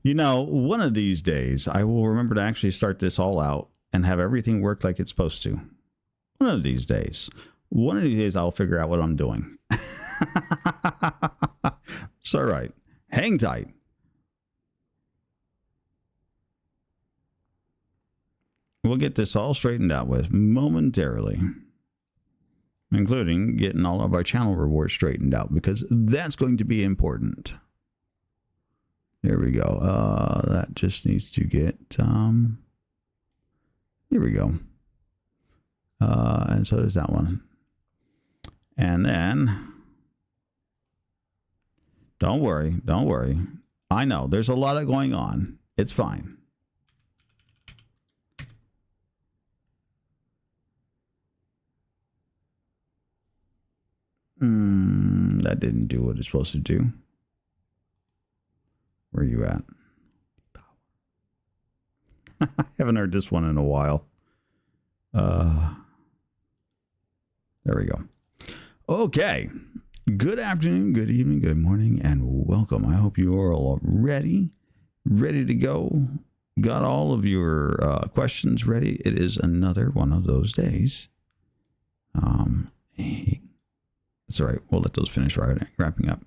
One of these days, I will remember to actually start this all out and have everything work like it's supposed to. One of these days. One of these days, I'll figure out what I'm doing. It's all right. Hang tight. We'll get this all straightened out with momentarily, including getting all of our channel rewards straightened out, because that's going to be important. There we go. That just needs to get, here we go. And so does that one. And then, don't worry. I know there's a lot of going on. It's fine. That didn't do what it's supposed to do. Where are you at? I haven't heard this one in a while. There we go. Okay. Good afternoon, good evening, good morning, and welcome. I hope you are all ready to go. Got all of your questions ready. It is another one of those days. It's all right. We'll let those finish wrapping up.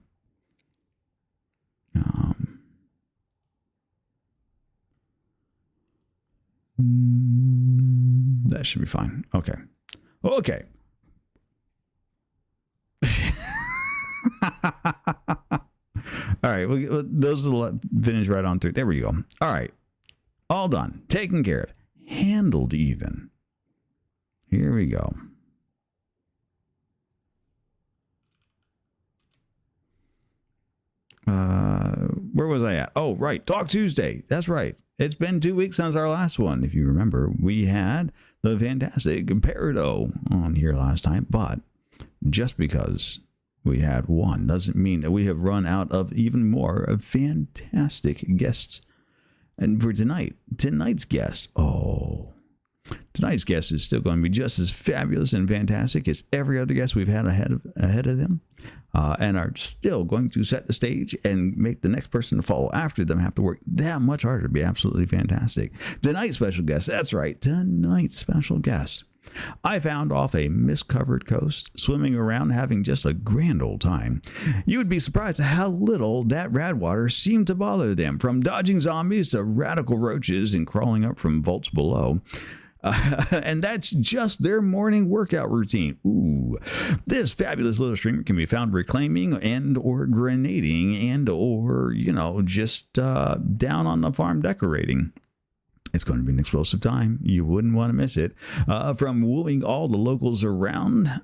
That should be fine. Okay. All right. Well, those will finish right on through. There we go. All right. All done. Taken care of. Handled even. Here we go. Where was I at? Oh, right. Talk Tuesday. That's right. It's been 2 weeks since our last one. If you remember, we had the fantastic Peridot on here last time, but just because we had one doesn't mean that we have run out of even more of fantastic guests. And for tonight's guest, tonight's guest is still going to be just as fabulous and fantastic as every other guest we've had ahead of them, and are still going to set the stage and make the next person to follow after them have to work that much harder to be absolutely fantastic. Tonight's special guest, that's right, tonight's special guest, I found off a mist-covered coast, swimming around, having just a grand old time. You would be surprised at how little that rad water seemed to bother them, from dodging zombies to radical roaches and crawling up from vaults below. And that's just their morning workout routine. Ooh, this fabulous little streamer can be found reclaiming and or grenading and or, just down on the farm decorating. It's going to be an explosive time. You wouldn't want to miss it. From wooing all the locals around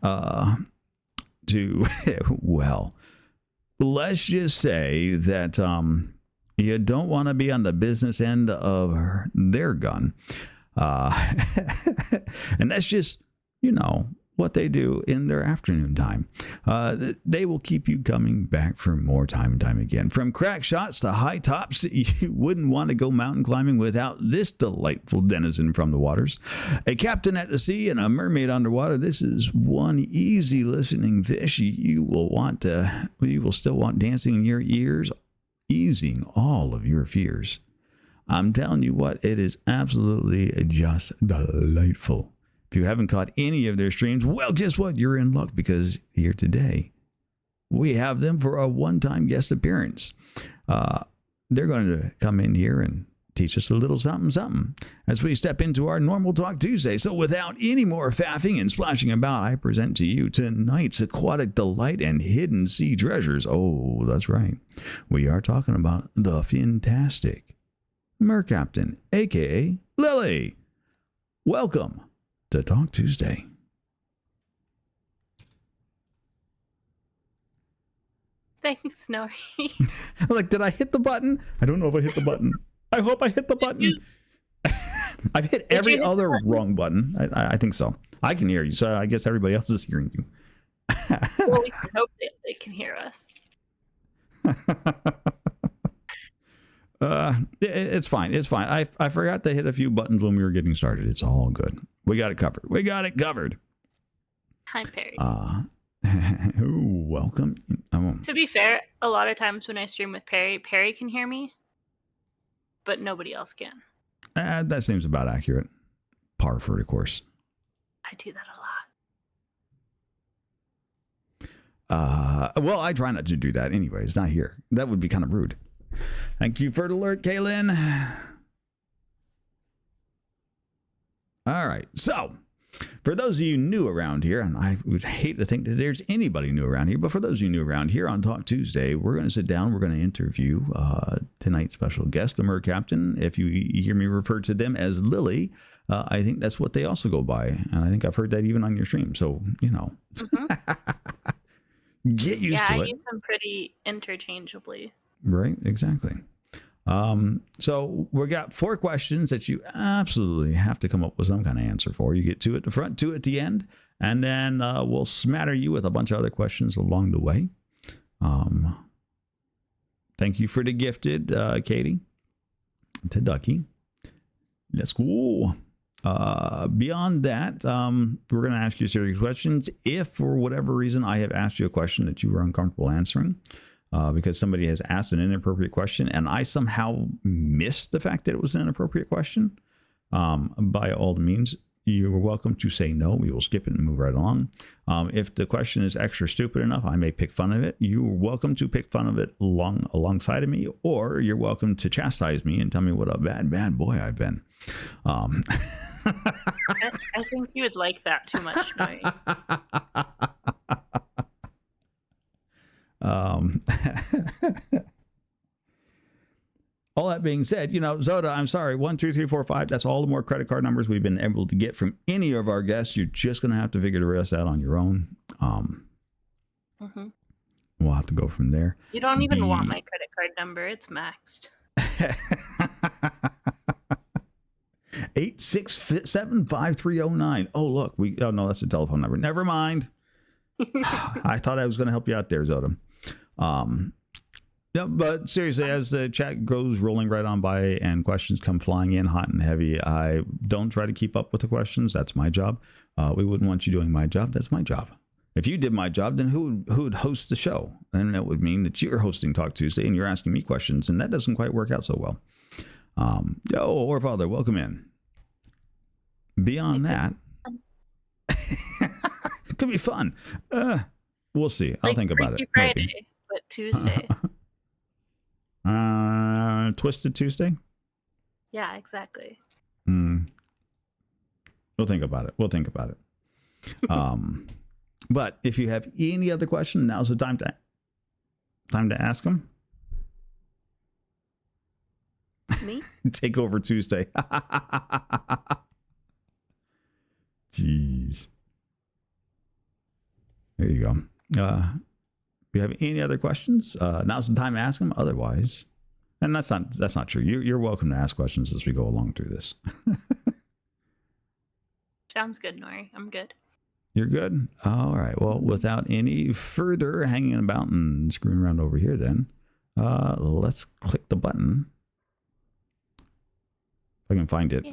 to, well, let's just say that you don't want to be on the business end of their gun. And that's just, what they do in their afternoon time. They will keep you coming back for more time and time again. From crack shots to high tops, you wouldn't want to go mountain climbing without this delightful denizen from the waters. A captain at the sea and a mermaid underwater. This is one easy listening fish you will still want dancing in your ears, easing all of your fears. I'm telling you what, it is absolutely just delightful. If you haven't caught any of their streams, well, guess what? You're in luck, because here today, we have them for a one-time guest appearance. They're going to come in here and teach us a little something as we step into our normal Talk Tuesday. So without any more faffing and splashing about, I present to you tonight's aquatic delight and hidden sea treasures. Oh, that's right. We are talking about the fantastic Mercaptain, a.k.a. Lily. Welcome to Talk Tuesday. Thanks, Snorri. Like, did I hit the button? I don't know if I hit the button. I hope I hit the button. I've hit every other wrong button. I think so. I can hear you, so I guess everybody else is hearing you. Well, we can hope that they can hear us. It's fine. It's fine. I forgot to hit a few buttons when we were getting started. It's all good. We got it covered. Hi, Perry. Welcome. To be fair, a lot of times when I stream with Perry can hear me. but nobody else can. That seems about accurate. Par for the course. I do that a lot. Well, I try not to do that anyways. Not here. That would be kind of rude. Thank you for the alert, Kaylin. All right. So, for those of you new around here, and I would hate to think that there's anybody new around here, but for those of you new around here on Talk Tuesday, we're going to sit down. We're going to interview tonight's special guest, the Mer Captain. If you hear me refer to them as Lily, I think that's what they also go by. And I think I've heard that even on your stream. So, you know, get used to it. Yeah, I use them pretty interchangeably. Right, exactly. So we got 4 questions that you absolutely have to come up with some kind of answer for. You get 2 at the front, 2 at the end, and then we'll smatter you with a bunch of other questions along the way. Thank you for the gifted, Katie, to Ducky. Let's go. Beyond that, we're going to ask you serious questions. If for whatever reason I have asked you a question that you were uncomfortable answering, because somebody has asked an inappropriate question and I somehow missed the fact that it was an inappropriate question, by all means, you are welcome to say no. We will skip it and move right along. If the question is extra stupid enough, I may pick fun of it. You are welcome to pick fun of it alongside of me, or you're welcome to chastise me and tell me what a bad boy I've been. I think you would like that too much, Mary. All that being said, you know, Zoda, I'm sorry, 1, 2, 3, 4, 5. That's all the more credit card numbers we've been able to get from any of our guests. You're just going to have to figure the rest out on your own. We'll have to go from there. You don't even want my credit card number. It's maxed. 8675309. Oh, look, oh no, that's a telephone number. Never mind. I thought I was going to help you out there, Zoda. Yeah, but seriously, as the chat goes rolling right on by and questions come flying in hot and heavy, I don't try to keep up with the questions. That's my job. We wouldn't want you doing my job. That's my job. If you did my job, then who would host the show? And that would mean that you're hosting Talk Tuesday and you're asking me questions, and that doesn't quite work out so well. Or Father, welcome in. Beyond that, it could be fun. We'll see. I'll think about it. Friday, maybe. But Tuesday. Twisted Tuesday? Yeah, exactly. We'll think about it. But if you have any other question, now's the time to ask them. Me? Take over Tuesday. Jeez. There you go. If you have any other questions, now's the time to ask them. Otherwise, and that's not true. You're welcome to ask questions as we go along through this. Sounds good, Nori. I'm good. You're good? All right. Well, without any further hanging about and screwing around over here, then let's click the button. If I can find it.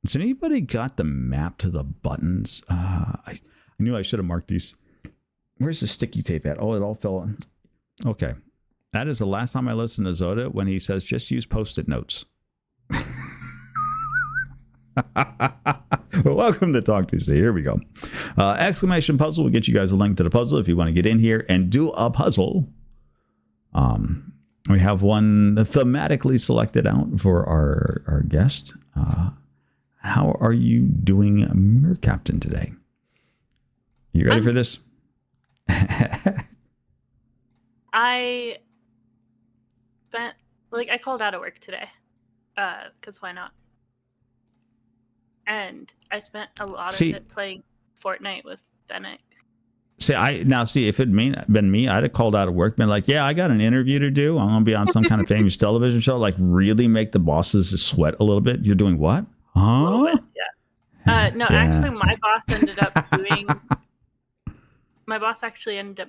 Has anybody got the map to the buttons? I knew I should have marked these. Where's the sticky tape at? Oh, it all fell. Okay. That is the last time I listened to Zoda when he says just use Post-it notes. Well, welcome to Talk Tuesday. Here we go. Exclamation puzzle will get you guys a link to the puzzle if you want to get in here and do a puzzle. We have one thematically selected out for our guest. How are you doing, Mer Captain, today? You ready for this? I called out of work today, because why not? And I spent a lot of it playing Fortnite with Fennec. See, if it'd been me, I'd have called out of work, been like, yeah, I got an interview to do. I'm going to be on some kind of famous television show, like really make the bosses sweat a little bit. You're doing what? Huh? A little bit, yeah. No, yeah. Actually, my boss ended up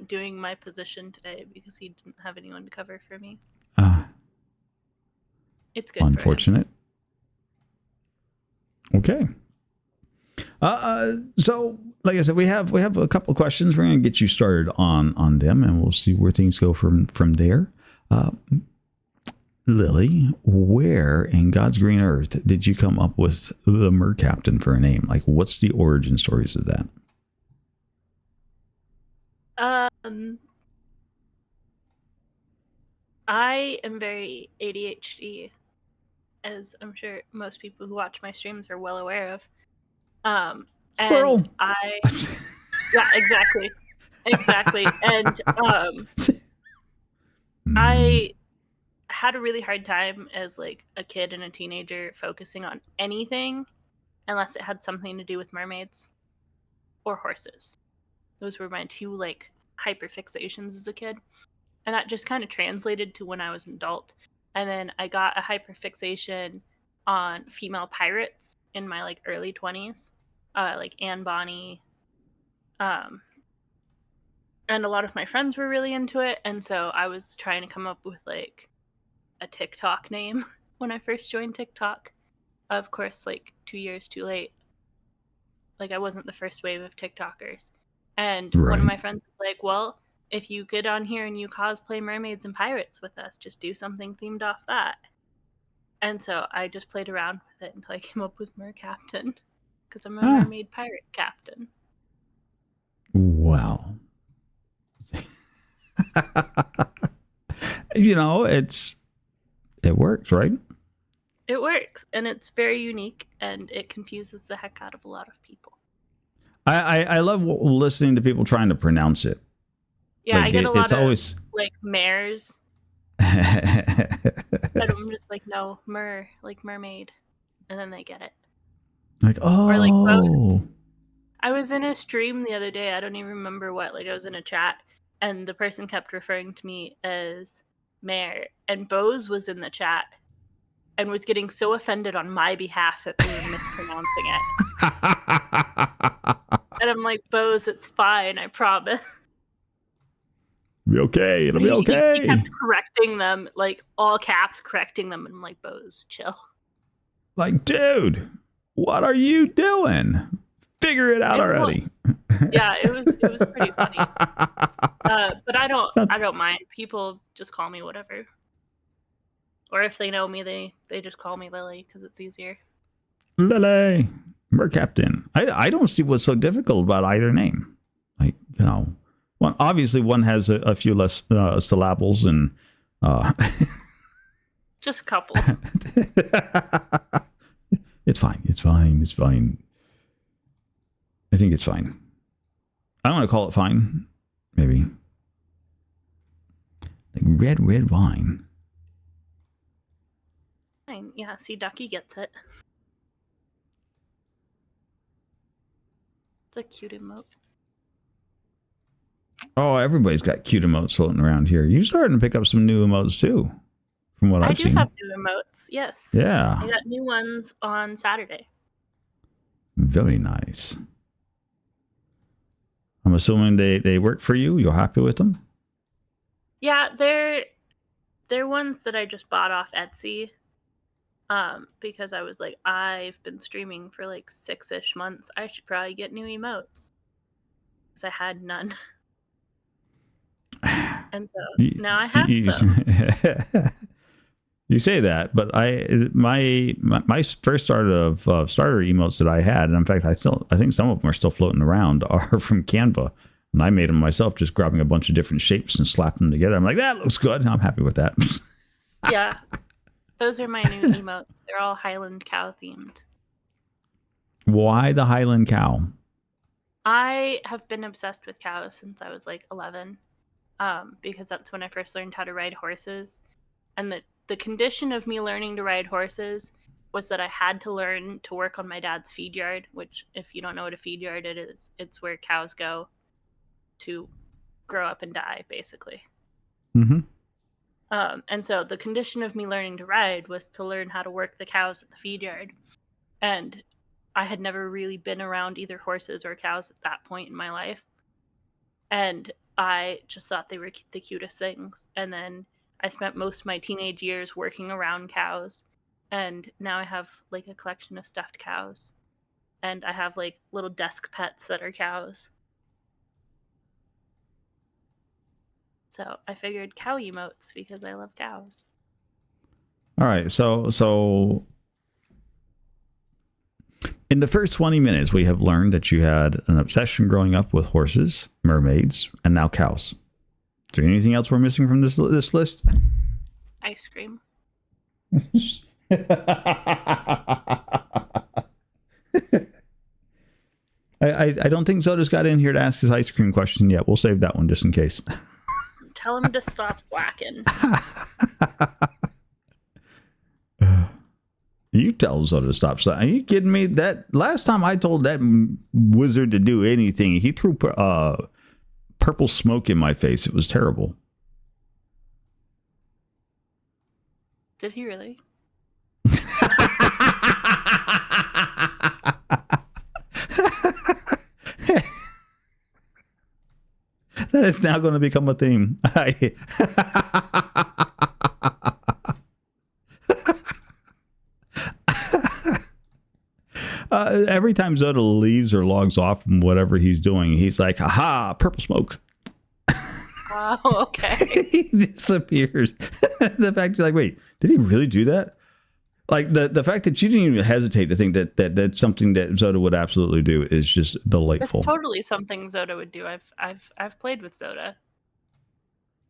doing my position today because he didn't have anyone to cover for me. It's good. Unfortunate. Okay. So, like I said, we have a couple of questions. We're going to get you started on them, and we'll see where things go from there. Lily, where in God's green earth did you come up with the Mer Captain for a name? Like, what's the origin stories of that? I am very ADHD, as I'm sure most people who watch my streams are well aware of. Squirrel. And yeah, exactly. And I had a really hard time as like a kid and a teenager focusing on anything unless it had something to do with mermaids or horses. Those were my two like hyper fixations as a kid. And that just kind of translated to when I was an adult. And then I got a hyper fixation on female pirates in my like early 20s, like Anne Bonny. And a lot of my friends were really into it. And so I was trying to come up with like a TikTok name when I first joined TikTok. Of course, like 2 years too late. Like I wasn't the first wave of TikTokers. And one of my friends was like, well, if you get on here and you cosplay mermaids and pirates with us, just do something themed off that. And so I just played around with it until I came up with Mer Captain, because I'm a mermaid pirate captain. Wow. You know, it works, right? It works, and it's very unique, and it confuses the heck out of a lot of people. I love listening to people trying to pronounce it. Yeah, like I get a lot of like mares. And I'm just like, no, like mermaid. And then they get it. Like, oh. Or like both. I was in a stream the other day, I don't even remember what, like I was in a chat, and the person kept referring to me as Mare, and Bose was in the chat and was getting so offended on my behalf at me mispronouncing it. And I'm like, Bose, it's fine, I promise. Be okay. It'll be okay. He kept correcting them, like all caps, correcting them, and I'm like, Bose, chill. Like, dude, what are you doing? Figure it out already. Yeah, it was pretty funny. But I don't mind. People just call me whatever. Or if they know me, they just call me Lily because it's easier. Lily, Mer Captain. I don't see what's so difficult about either name. Like, you know, obviously one has a few less syllables and just a couple. It's fine. I think it's fine. I don't want to call it fine. Maybe. Like red wine. Fine. Yeah, see, Ducky gets it. It's a cute emote. Oh, everybody's got cute emotes floating around here. You're starting to pick up some new emotes too, from what I've seen. I do have new emotes, yes. Yeah. I got new ones on Saturday. Very nice. I'm assuming they work for you. You're happy with them? Yeah, they're ones that I just bought off Etsy. Because I was like, I've been streaming for like 6-ish months. I should probably get new emotes. Because I had none. And so now I have some. You say that, but my first start of starter emotes that I had, and in fact, I think some of them are still floating around, are from Canva, and I made them myself, just grabbing a bunch of different shapes and slapping them together. I'm like, that looks good. I'm happy with that. Yeah, those are my new emotes. They're all Highland cow themed. Why the Highland cow? I have been obsessed with cows since I was like 11, because that's when I first learned how to ride horses, and the condition of me learning to ride horses was that I had to learn to work on my dad's feed yard, which, if you don't know what a feed yard it is, it's where cows go to grow up and die, basically. Mm-hmm. And so the condition of me learning to ride was to learn how to work the cows at the feed yard. And I had never really been around either horses or cows at that point in my life. And I just thought they were the cutest things. And then I spent most of my teenage years working around cows, and now I have like a collection of stuffed cows, and I have like little desk pets that are cows. So I figured cow emotes because I love cows. All right. So in the first 20 minutes, we have learned that you had an obsession growing up with horses, mermaids, and now cows. Is there anything else we're missing from this list? Ice cream. I don't think Zoda's got in here to ask his ice cream question yet. We'll save that one just in case. Tell him to stop slacking. You tell Zoda to stop. Are you kidding me? That last time I told that wizard to do anything, he threw purple smoke in my face. It was terrible. Did he really? That is now going to become a theme. Every time Zoda leaves or logs off from whatever he's doing, he's like, "Aha! Purple smoke." Oh, okay. He disappears. The fact you're like, wait, did he really do that? Like the fact that you didn't even hesitate to think that that's something that Zoda would absolutely do is just delightful. It's totally something Zoda would do. I've played with Zoda.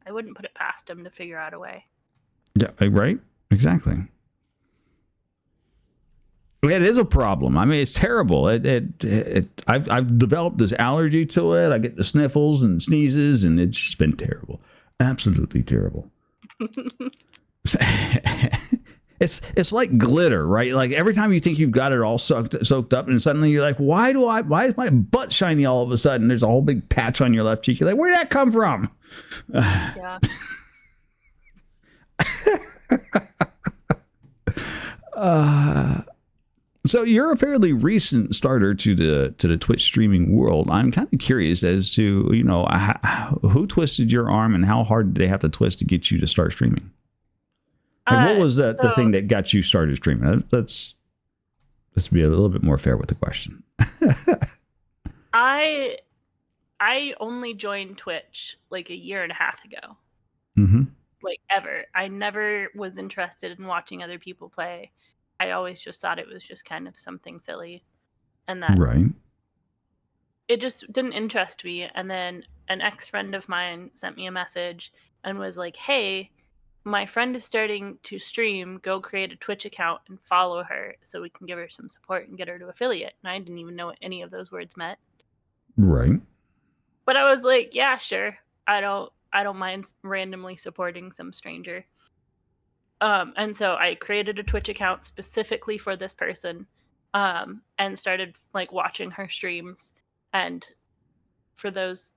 I wouldn't put it past him to figure out a way. Yeah, right? Exactly. It is a problem. I mean, it's terrible. I've developed this allergy to it. I get the sniffles and sneezes, and it's just been terrible. Absolutely terrible. It's like glitter, right? Like every time you think you've got it all soaked up, and suddenly you're like, why is my butt shiny all of a sudden? There's a whole big patch on your left cheek. You're like, where'd that come from? Yeah. So you're a fairly recent starter to the Twitch streaming world. I'm kind of curious as to, who twisted your arm and how hard did they have to twist to get you to start streaming? Like, what was the thing that got you started streaming? Let's be a little bit more fair with the question. I only joined Twitch like a year and a half ago. Mm-hmm. Like ever. I never was interested in watching other people play. I always just thought it was just kind of something silly, and that Right. it just didn't interest me. And then an ex-friend of mine sent me a message and was like, hey, my friend is starting to stream, go create a Twitch account and follow her so we can give her some support and get her to affiliate. And I didn't even know what any of those words meant. Right. But I was like, yeah, sure. I don't mind randomly supporting some stranger. And so I created a Twitch account specifically for this person, and started like watching her streams. And for those,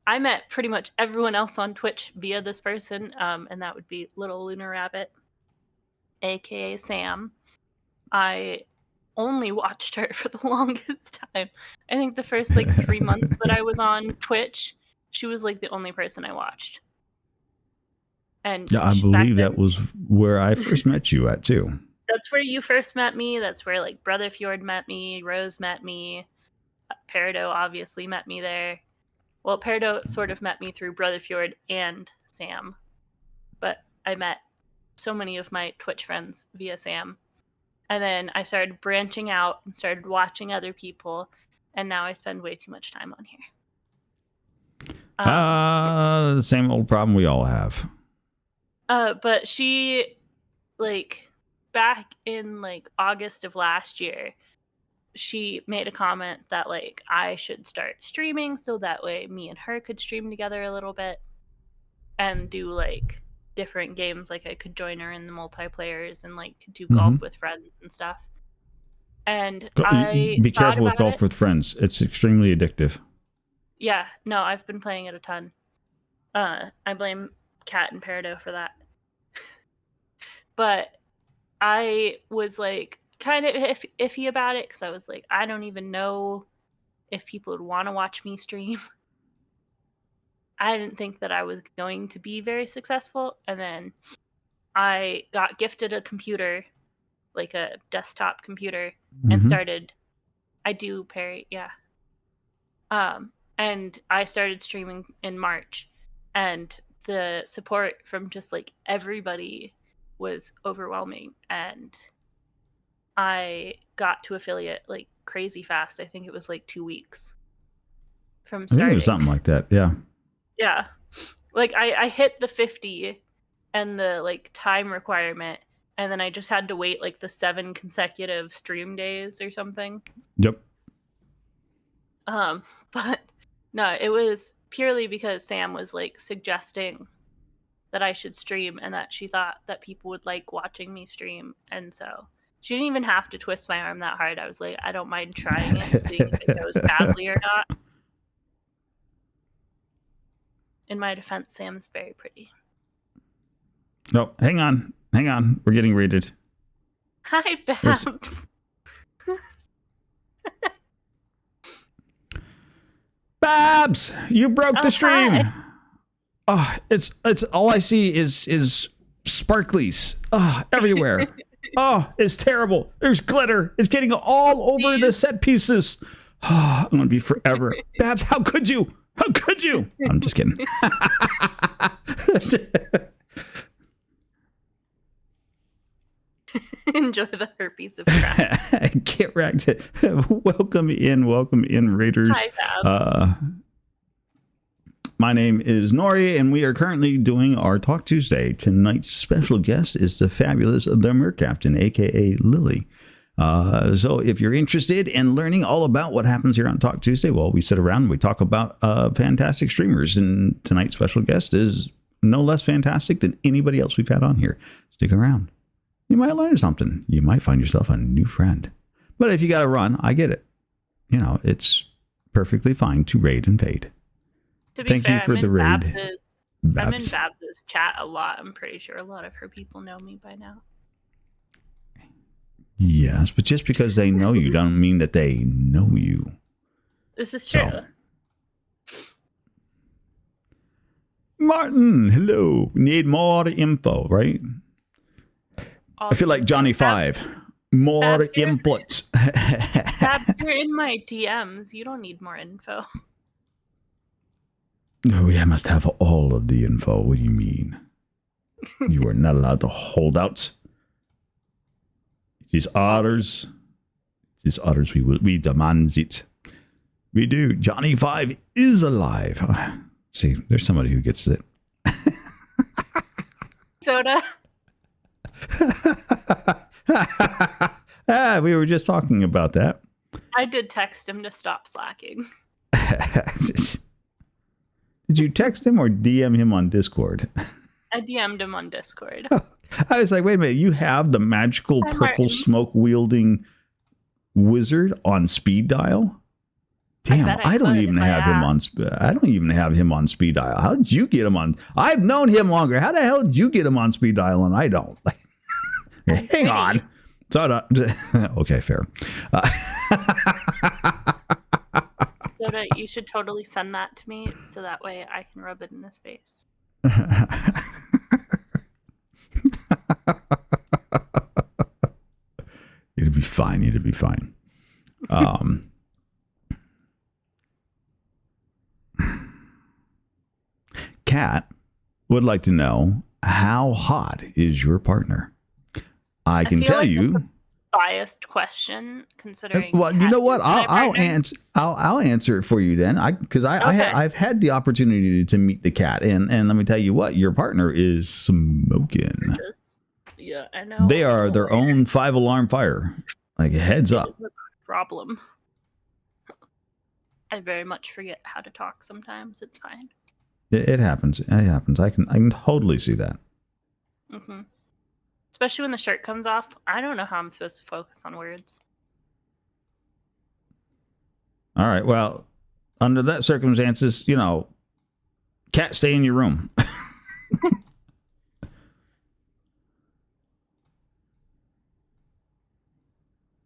I met pretty much everyone else on Twitch via this person, and that would be Little Lunar Rabbit, aka Sam. I only watched her for the longest time. I think the first like 3 months that I was on Twitch, she was like the only person I watched. And yeah, I believe that was where I first met you at too. That's where you first met me. That's where like Brother Fjord met me. Rose met me. Peridot obviously met me there. Well, Peridot sort of met me through Brother Fjord and Sam, but I met so many of my Twitch friends via Sam. And then I started branching out and started watching other people, and now I spend way too much time on here. The same old problem we all have. But she, like, back in like August of last year, she made a comment that like I should start streaming so that way me and her could stream together a little bit and do like different games. Like I could join her in the multiplayers and like do golf with friends and stuff. And I be careful with golf with friends. It's extremely addictive. Yeah, no, I've been playing it a ton. I blame Cat and Peridot for that. But I was like kind of iffy about it because I was like, I don't even know if people would want to watch me stream. I didn't think that I was going to be very successful. And then I got gifted a computer, like a desktop computer, and started. I do Perry, yeah. And I started streaming in March, and the support from just like everybody was overwhelming, and I got to affiliate like crazy fast. I think it was like 2 weeks from I think it was starting. something like that. Yeah. Yeah. Like I hit the 50 and the like time requirement, and then I just had to wait like the 7 consecutive stream days or something. Yep. But no, it was purely because Sam was like suggesting that I should stream and that she thought that people would like watching me stream. And so she didn't even have to twist my arm that hard. I was like, I don't mind trying it and seeing if it goes badly or not. In my defense, Sam's very pretty. No, hang on. Hang on. We're getting rated. Hi, Babs. Babs, you broke the stream. Hi. Oh, it's all I see is sparklies. Oh, everywhere. Oh, it's terrible. There's glitter. It's getting all over the set pieces. Oh, I'm gonna be forever. Babs, how could you? How could you? I'm just kidding. Enjoy the herpes of crap. Get wrecked. Welcome in, Raiders. Hi, Babs. My name is Nori, and we are currently doing our Talk Tuesday. Tonight's special guest is the fabulous The Mer Captain, aka Lily. So if you're interested in learning all about what happens here on Talk Tuesday, well, we sit around and we talk about fantastic streamers, and tonight's special guest is no less fantastic than anybody else we've had on here. Stick around. You might learn something. You might find yourself a new friend. But if you got to run, I get it. You know, it's perfectly fine to raid and fade. To be Thank fair, you for I'm the in raid. I'm in Babs's chat a lot. I'm pretty sure a lot of her people know me by now. Yes, but just because they know you don't mean that they know you. This is true. So. Martin, hello. We need more info, right? I feel like Johnny Five. More Babs, inputs. Babs, you're in my DMs. You don't need more info. No, I must have all of the info. What do you mean? You are not allowed to hold out. It is ours. It is ours. We demand it. We do. Johnny Five is alive. See, there's somebody who gets it. Soda. We were just talking about that. I did text him to stop slacking. Did you text him or DM him on Discord? I DM'd him on Discord. I was like, wait a minute, you have the magical Hi, purple Martin. smoke wielding wizard on speed dial? Damn, I don't even have him on. I don't even have him on speed dial. How did you get him on? I've known him longer. How the hell did you get him on speed dial and I don't? Like, hang on. Okay, fair. Soda, you should totally send that to me so that way I can rub it in his face. It'll be fine. It'll be fine. Kat would like to know, how hot is your partner? I can feel tell like you. that's a biased question, considering. Well, you Kat know what? is my I'll partner. answer. I'll answer it for you then. Because Okay. I've had the opportunity to meet the cat, and let me tell you what, your partner is smoking. Yeah, I know. They are their own 5-alarm fire. Like, heads up. It's a problem. I very much forget how to talk sometimes. It's fine. It happens. It happens. I can totally see that. Mm-hmm. Especially when the shirt comes off. I don't know how I'm supposed to focus on words. All right. Well, under that circumstances, you know, cat, stay in your room.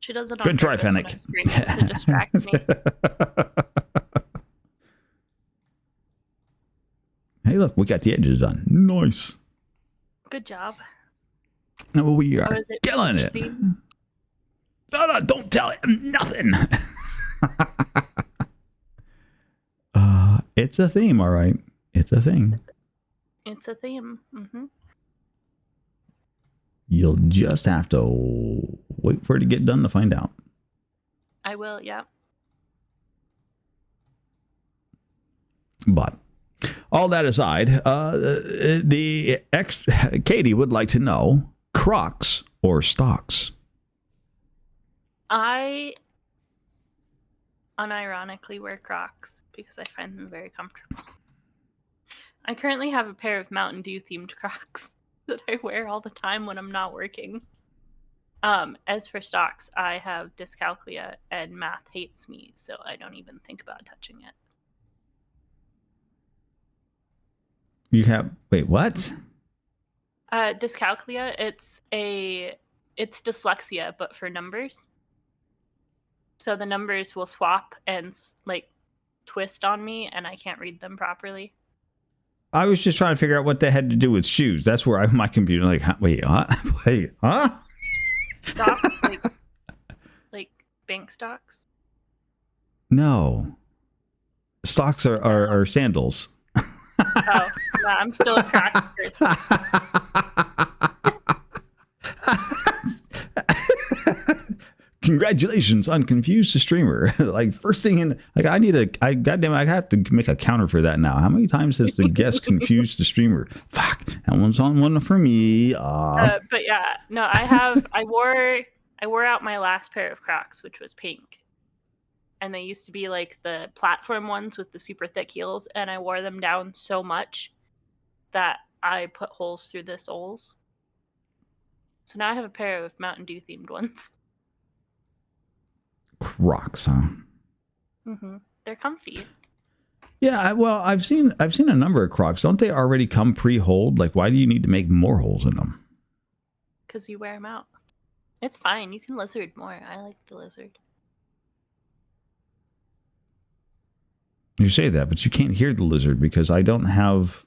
She does it on Good try, purpose when Fennec. I'm screaming to distract me. Hey, look, we got the edges done. Nice. Good job. No, we are Oh, is it killing peach it. theme? No, don't tell him nothing. It's a theme, all right. It's a thing. It's a theme. Mm-hmm. You'll just have to wait for it to get done to find out. I will, yeah. But all that aside, Katie would like to know Crocs or stocks. I unironically wear Crocs because I find them very comfortable. I currently have a pair of Mountain Dew themed Crocs that I wear all the time when I'm not working. As for stocks, I have dyscalculia and math hates me, so I don't even think about touching it. You have, wait, what? Dyscalculia, it's dyslexia, but for numbers. So the numbers will swap and like twist on me, and I can't read them properly. I was just trying to figure out what that had to do with shoes. That's where my computer like, wait, huh? Wait, huh? Stocks, like bank stocks. No, stocks are sandals. Oh, no, I'm still a crack person. Congratulations on Confused the Streamer. Like first thing in, like I have to make a counter for that now. How many times has the guest confused the streamer? Fuck, that one's on one for me. But yeah, no, I wore out my last pair of Crocs, which was pink. And they used to be like the platform ones with the super thick heels, and I wore them down so much that I put holes through the soles. So now I have a pair of Mountain Dew themed ones. Crocs, huh? Mm-hmm. They're comfy. Yeah, well, I've seen a number of Crocs. Don't they already come pre-holed? Like, why do you need to make more holes in them? Because you wear them out. It's fine. You can lizard more. I like the lizard. You say that, but you can't hear the lizard because I don't have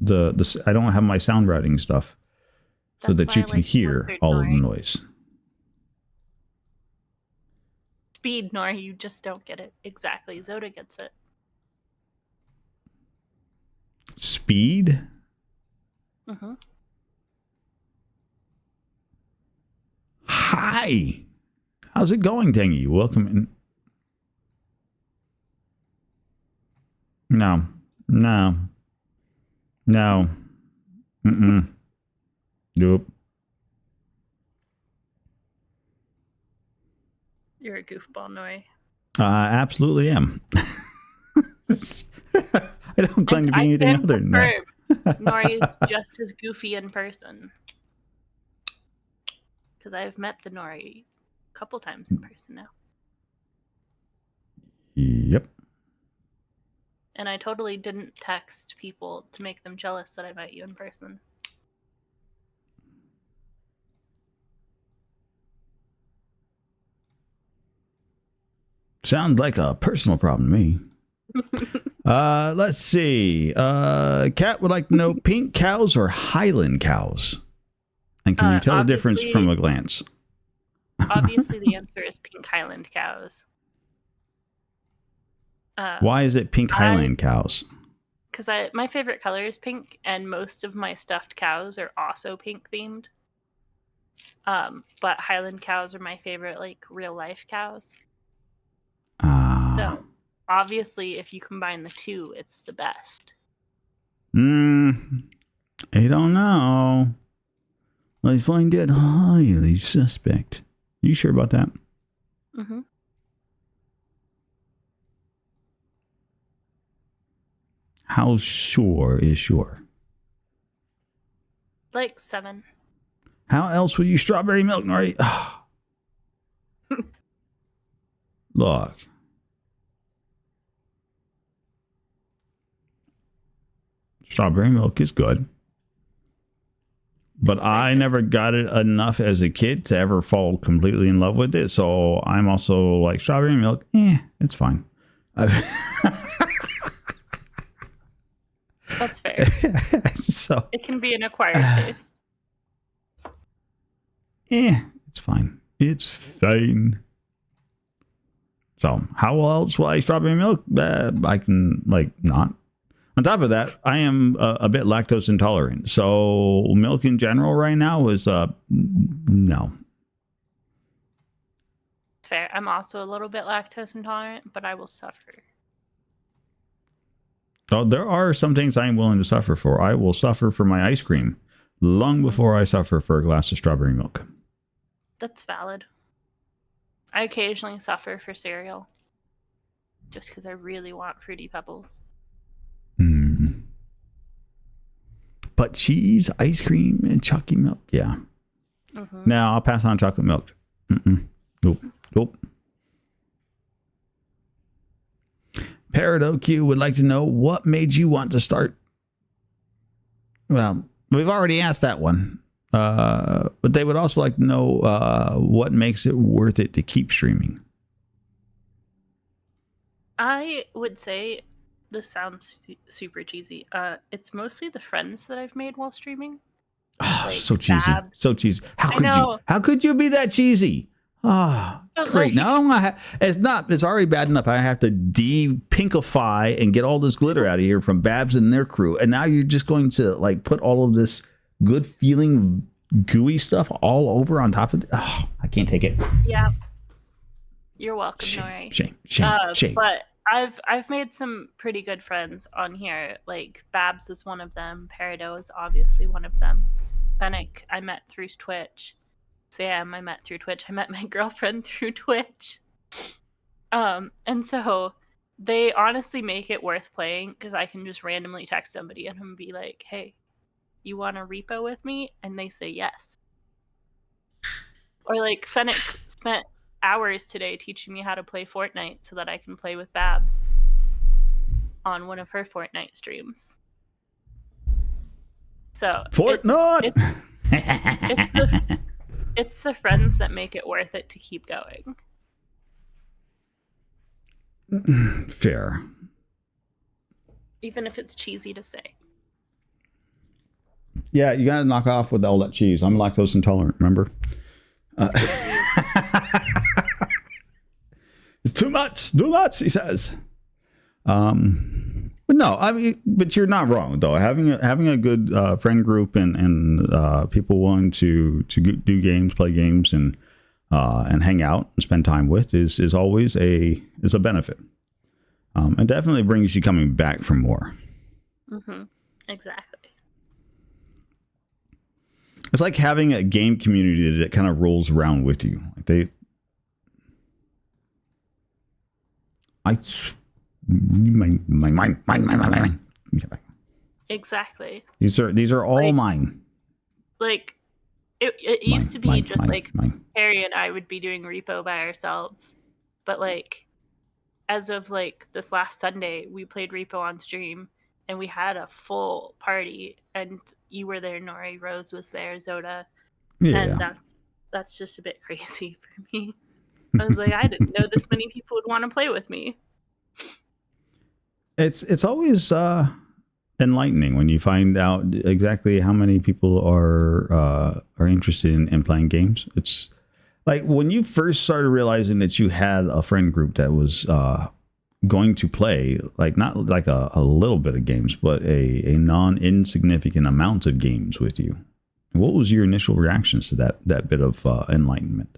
I don't have my sound routing stuff so that you can hear all of the noise. Speed, Nora, you just don't get it. Exactly. Zoda gets it. Speed? Mm-hmm. Hi. How's it going, Tangy? Welcome in. No. Mm-mm. Nope. You're a goofball, Nori. Absolutely am. I don't claim to be anything other than that. Nori is just as goofy in person. Because I've met the Nori a couple times in person now. Yep. And I totally didn't text people to make them jealous that I met you in person. Sounds like a personal problem to me. Let's see. Kat would like to know pink cows or Highland cows? And can you tell the difference from a glance? Obviously, the answer is pink Highland cows. Why is it pink Highland cows? Because my favorite color is pink, and most of my stuffed cows are also pink themed. But Highland cows are my favorite, like real life cows. So obviously, if you combine the two, it's the best. I don't know. I find it highly suspect. Are you sure about that? Mm-hmm. How sure is sure? Like 7. How else would you strawberry milk, Nori? Look. Strawberry milk is good. But I never got it enough as a kid to ever fall completely in love with it. So I'm also like, strawberry milk, it's fine. That's fair. So it can be an acquired taste. It's fine. It's fine. So how else will I strawberry milk? I can like not. On top of that, I am a bit lactose intolerant. So milk in general right now is no. Fair. I'm also a little bit lactose intolerant, but I will suffer. So there are some things I am willing to suffer for. I will suffer for my ice cream long before I suffer for a glass of strawberry milk. That's valid. I occasionally suffer for cereal just because I really want Fruity Pebbles. But cheese, ice cream, and chocolate milk, yeah. Now I'll pass on chocolate milk. Nope. ParrotOQ would like to know what made you want to start. Well, we've already asked that one. But they would also like to know what makes it worth it to keep streaming. I would say, this sounds super cheesy. It's mostly the friends that I've made while streaming. Like so cheesy. Babs. So cheesy. How could you be that cheesy? Great. Now it's already bad enough. I have to de-pinkify and get all this glitter out of here from Babs and their crew. And now you're just going to like put all of this good feeling gooey stuff all over on top of it. Oh, I can't take it. Yeah. You're welcome, Nori. Shame. But I've made some pretty good friends on here. Like Babs is one of them. Peridot is obviously one of them. Fennec I met through Twitch. Sam I met through Twitch. I met my girlfriend through Twitch. And so they honestly make it worth playing because I can just randomly text somebody and be like, hey, you want to repo with me? And they say yes. Or like Fennec spent hours today teaching me how to play Fortnite so that I can play with Babs on one of her Fortnite streams. So Fortnite! It's the friends that make it worth it to keep going. Fair. Even if it's cheesy to say. Yeah, you gotta knock off with all that cheese. I'm lactose intolerant, remember? It's too much, he says. But no, I mean, but you're not wrong though. Having a good friend group and people willing to do games, play games, and hang out and spend time with is always a benefit. And definitely brings you coming back for more. Exactly. It's like having a game community that kind of rolls around with you. Like mine. Exactly. These are all mine. Like it used to be just like Harry and I would be doing repo by ourselves, but like as of like this last Sunday, we played repo on stream and we had a full party, and you were there, Nori, Rose was there, Zoda, and that's just a bit crazy for me. I was like, I didn't know this many people would want to play with me. It's always enlightening when you find out exactly how many people are interested in playing games. It's like when you first started realizing that you had a friend group that was going to play, like not like a little bit of games, but a non-insignificant amount of games with you. What was your initial reactions to that bit of enlightenment?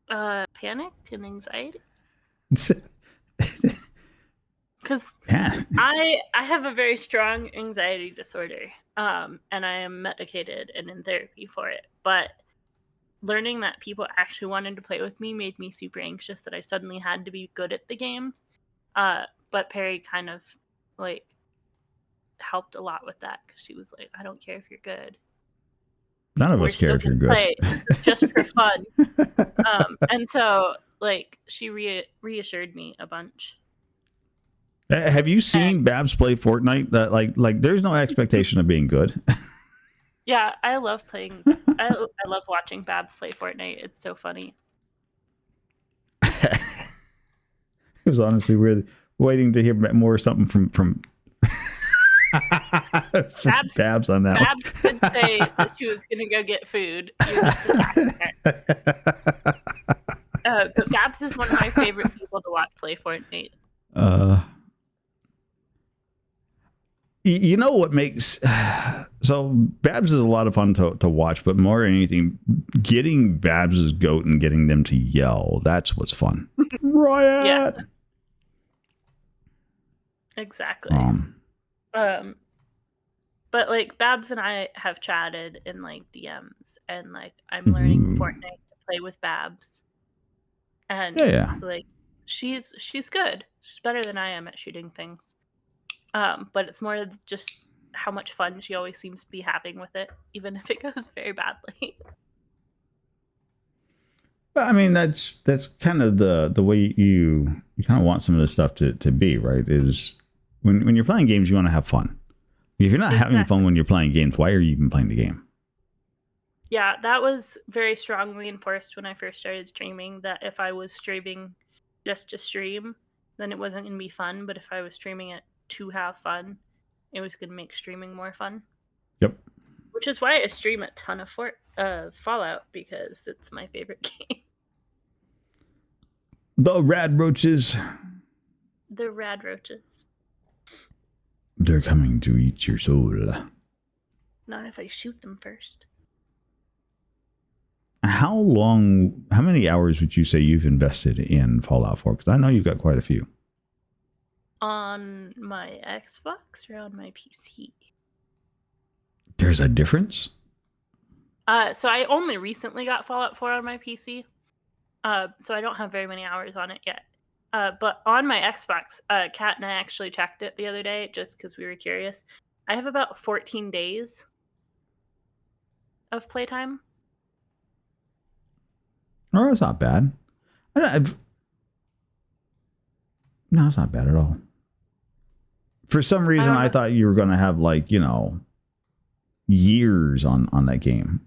Panic and anxiety. Because yeah. I have a very strong anxiety disorder, and I am medicated and in therapy for it. But learning that people actually wanted to play with me made me super anxious that I suddenly had to be good at the games. But Perry kind of like helped a lot with that because she was like, I don't care if you're good. None of us care if you're good. It's just for fun. And so like she reassured me a bunch. Have you seen Babs play Fortnite? That like there's no expectation of being good. Yeah, I love playing. I love watching Babs play Fortnite. It's so funny. It was honestly weird waiting to hear more something from Babs on that. Babs did say that she was going to go get food. But Babs is one of my favorite people to watch play Fortnite. You know what makes so Babs is a lot of fun to watch, but more than anything, getting Babs's goat and getting them to yell, that's what's fun. Riot. Yeah. Exactly. But like Babs and I have chatted in like DMs, and like I'm learning Fortnite to play with Babs, and like she's good. She's better than I am at shooting things. But it's more just how much fun she always seems to be having with it, even if it goes very badly. But I mean, that's kind of the way you kind of want some of this stuff to be, right? Is when you're playing games, you want to have fun. If you're not having fun when you're playing games, why are you even playing the game? Yeah, that was very strongly enforced when I first started streaming, that if I was streaming just to stream, then it wasn't going to be fun. But if I was streaming it to have fun, it was going to make streaming more fun. Yep. Which is why I stream a ton of Fallout, because it's my favorite game. The rad roaches. The rad roaches. They're coming to eat your soul. Not if I shoot them first. How many hours would you say you've invested in Fallout 4? Because I know you've got quite a few. On my Xbox or on my PC? There's a difference? So I only recently got Fallout 4 on my PC. So I don't have very many hours on it yet. But on my Xbox, Kat and I actually checked it the other day just because we were curious. I have about 14 days of playtime. Oh, that's not bad. No, it's not bad at all. For some reason, I thought you were going to have years on that game.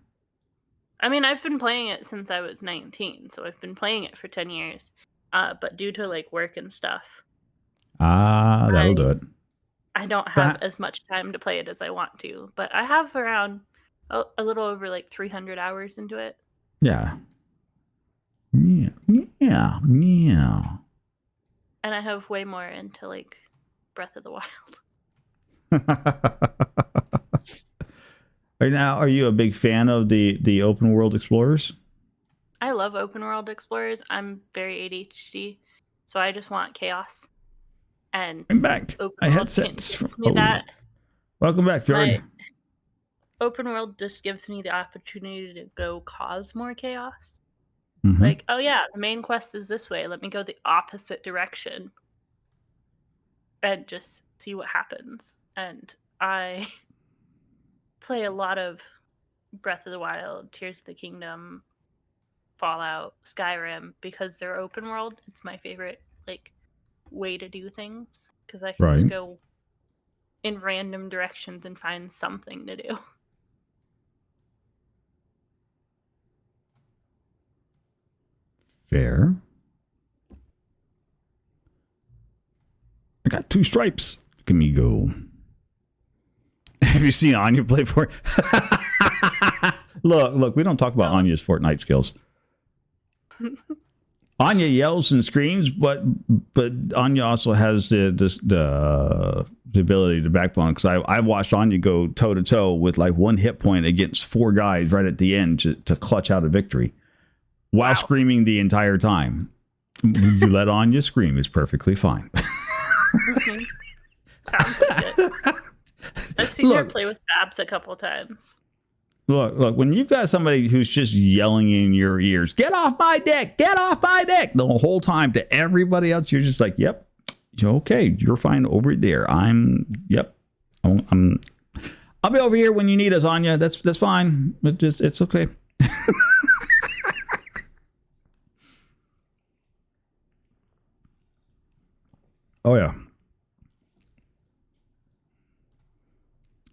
I mean, I've been playing it since I was 19, so I've been playing it for 10 years. But due to like work and stuff, that'll do it. I don't have as much time to play it as I want to, but I have around a little over like 300 hours into it. Yeah. And I have way more into like Breath of the Wild. Right now, are you a big fan of the open world explorers? I love open world explorers. I'm very ADHD, so I just want chaos. And I'm back. I headsets. Welcome back, Jordan. Open world just gives me the opportunity to go cause more chaos. Mm-hmm. Like, oh yeah, the main quest is this way. Let me go the opposite direction and just see what happens. And I play a lot of Breath of the Wild, Tears of the Kingdom, Fallout, Skyrim, because they're open world. It's my favorite like way to do things, because I can just go in random directions and find something to do. Fair. I got 2 stripes. Look at me go. Have you seen Anya play Fortnite? Look, we don't talk about Anya's Fortnite skills. Anya yells and screams, but Anya also has the ability to backbone. Because I watched Anya go toe to toe with like 1 hit point against 4 guys right at the end to clutch out a victory, while screaming the entire time. You let Anya scream; it's perfectly fine. Sounds like it. I've seen her play with Babs a couple times. Look, when you've got somebody who's just yelling in your ears, get off my dick, the whole time to everybody else, you're just like, yep, okay, you're fine over there. I'll be over here when you need us, Anya. That's fine. It's okay. Oh, yeah.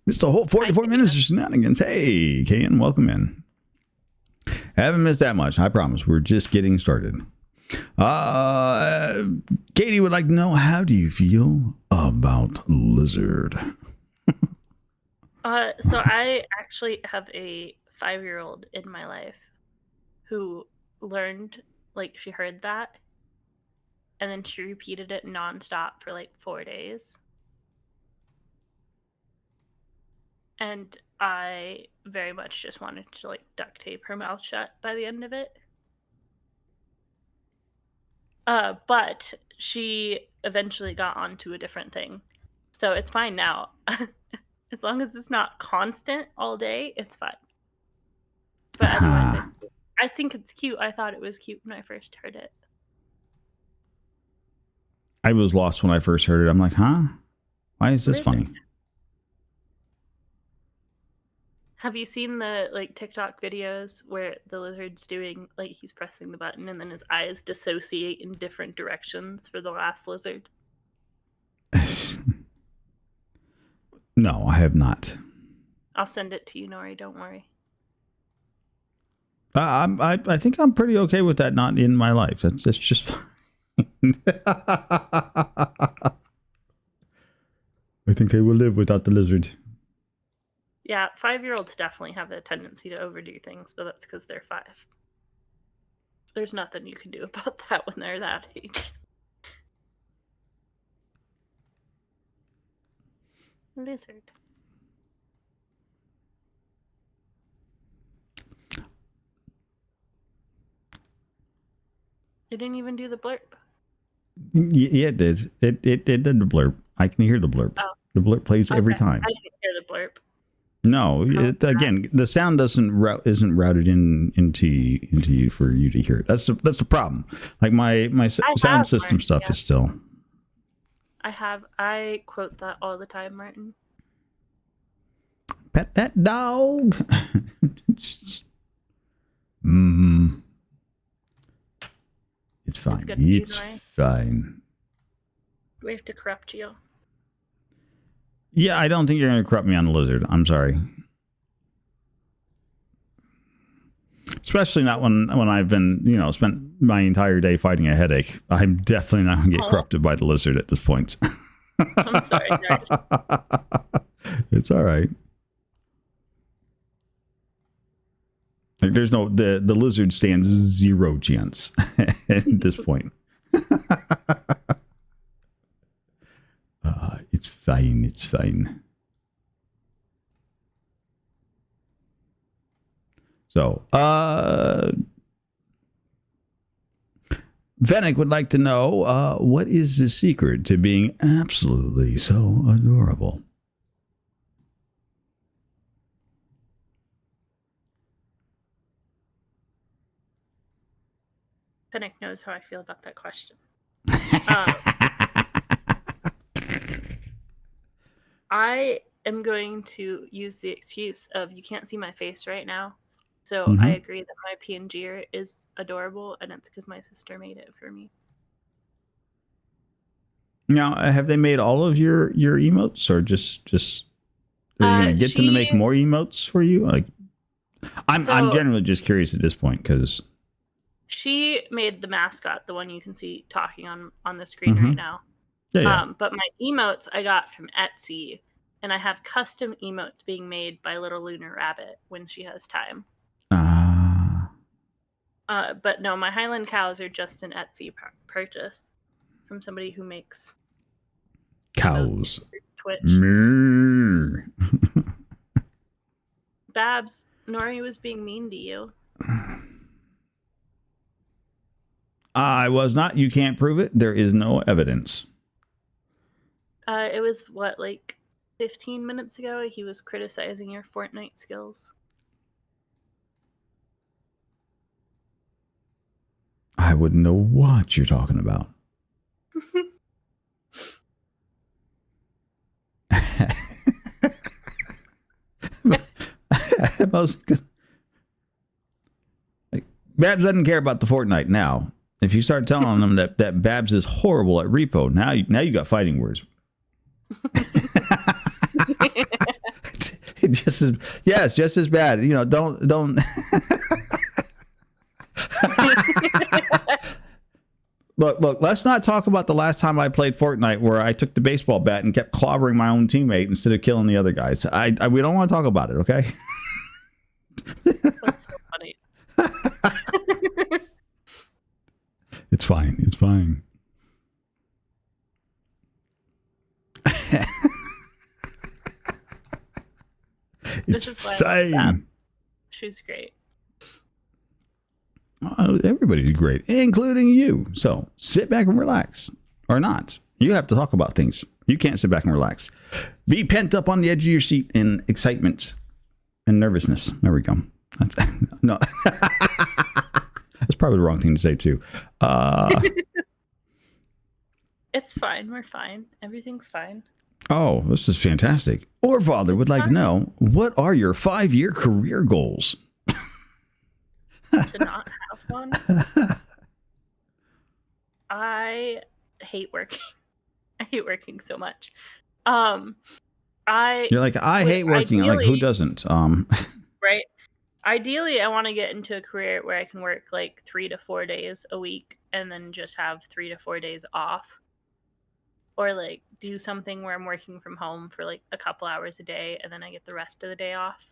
It's the whole 44 minutes of shenanigans. Hey, Kayan, welcome in. Haven't missed that much, I promise. We're just getting started. Katie would like to know, how do you feel about Lizard? So I actually have a 5-year-old in my life who learned, like, she heard that, and then she repeated it nonstop for like 4 days. and I very much just wanted to like duct tape her mouth shut by the end of it. But she eventually got onto a different thing. So it's fine now. As long as it's not constant all day, it's fine. But otherwise, I think it's cute. I thought it was cute when I first heard it. I was lost when I first heard it. I'm like, huh? Why is this funny? Have you seen the like TikTok videos where the lizard's doing like he's pressing the button and then his eyes dissociate in different directions for the last lizard? No, I have not. I'll send it to you, Nori. Don't worry. I think I'm pretty okay with that not in my life. That's just fine. I think I will live without the lizard. Yeah, 5-year-olds definitely have a tendency to overdo things, but that's because they're 5. There's nothing you can do about that when they're that age. Lizard. It didn't even do the blurb. Yeah, it did. It did the blurb. I can hear the blurb. Oh. The blurb plays every time. I didn't hear the blurb. No, again, the sound isn't routed into you for you to hear it. That's the problem. Like my sound system stuff is still. I quote that all the time, Martin. Pet that dog. It's fine. It's fine. Do we have to corrupt you? Yeah, I don't think you're going to corrupt me on the lizard. I'm sorry. Especially not when I've been, spent my entire day fighting a headache. I'm definitely not going to get corrupted by the lizard at this point. I'm sorry, nerd. It's all right. Like, there's no the lizard stands 0 chance at this point. It's fine. It's fine. So, Venick would like to know what is the secret to being absolutely so adorable? Venick knows how I feel about that question. I am going to use the excuse of you can't see my face right now. So I agree that my PNG is adorable, and it's because my sister made it for me. Now, have they made all of your emotes, or just are you going to get them to make more emotes for you? Like, I'm generally just curious at this point because she made the mascot, the one you can see talking on the screen right now. Yeah. But my emotes I got from Etsy, and I have custom emotes being made by Little Lunar Rabbit when she has time. But no, my Highland cows are just an Etsy purchase from somebody who makes cows. Twitch. Babs, Nori was being mean to you. I was not. You can't prove it. There is no evidence. It was like 15 minutes ago. He was criticizing your Fortnite skills. I wouldn't know what you're talking about. Babs doesn't care about the Fortnite now. If you start telling them that Babs is horrible at repo, now you got fighting words. just as bad. Don't. Look. Let's not talk about the last time I played Fortnite where I took the baseball bat and kept clobbering my own teammate instead of killing the other guys. We don't want to talk about it, okay? That's so funny. It's fine. It's fine. It's This is why I love Bab. fine. She's great. Everybody's great, including you. So sit back and relax, or not. You have to talk about things. You can't sit back and relax. Be pent up on the edge of your seat in excitement and nervousness. There we go. That's no. That's probably the wrong thing to say too. It's fine. We're fine. Everything's fine. Oh, this is fantastic. Or Father would like to know, what are your 5-year career goals? To not have one. I hate working. I hate working so much. You're like, I hate working. Like, who doesn't? Right. Ideally, I want to get into a career where I can work like 3 to 4 days a week and then just have 3 to 4 days off. Or like do something where I'm working from home for like a couple hours a day and then I get the rest of the day off.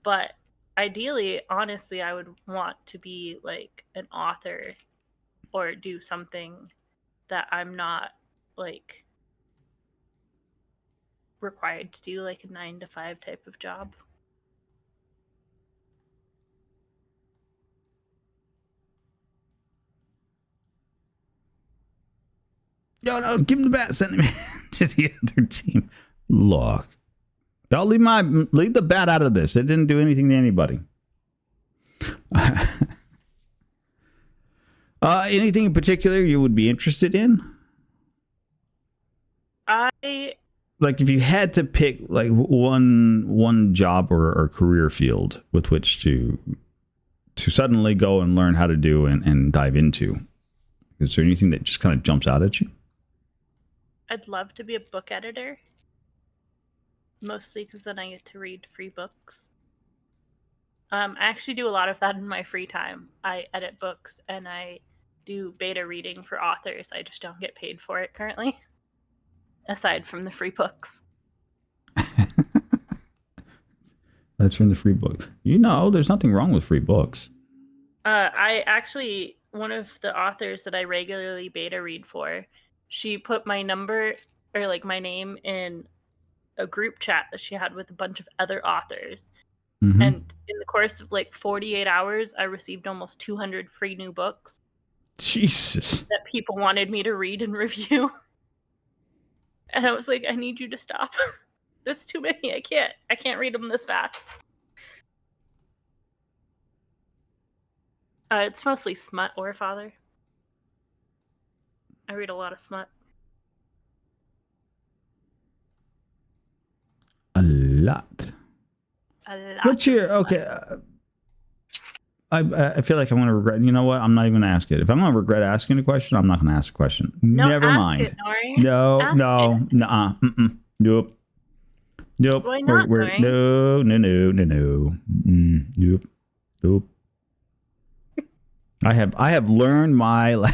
But ideally, honestly, I would want to be like an author or do something that I'm not like required to do, like a 9 to 5 type of job. No, give him the bat. Send him to the other team. Look, y'all leave the bat out of this. It didn't do anything to anybody. Anything in particular you would be interested in? Like if you had to pick like one job or career field with which to suddenly go and learn how to do and dive into, is there anything that just kind of jumps out at you? I'd love to be a book editor. Mostly because then I get to read free books. I actually do a lot of that in my free time. I edit books and I do beta reading for authors. I just don't get paid for it currently. Aside from the free books. That's from the free book. You know, there's nothing wrong with free books. I actually, one of the authors that I regularly beta read for, she put my number or like my name in a group chat that she had with a bunch of other authors. Mm-hmm. And in the course of like 48 hours, I received almost 200 free new books. Jesus. That people wanted me to read and review. And I was like, I need you to stop. That's too many. I can't read them this fast. It's mostly smut or Father. I read a lot of smut. A lot. What's your okay? I feel like I'm going to regret. You know what? I'm not even going to ask it. If I'm going to regret asking a question, I'm not going to ask a question. No, never mind. No. Nope. Why not? No. Nope. I have learned my.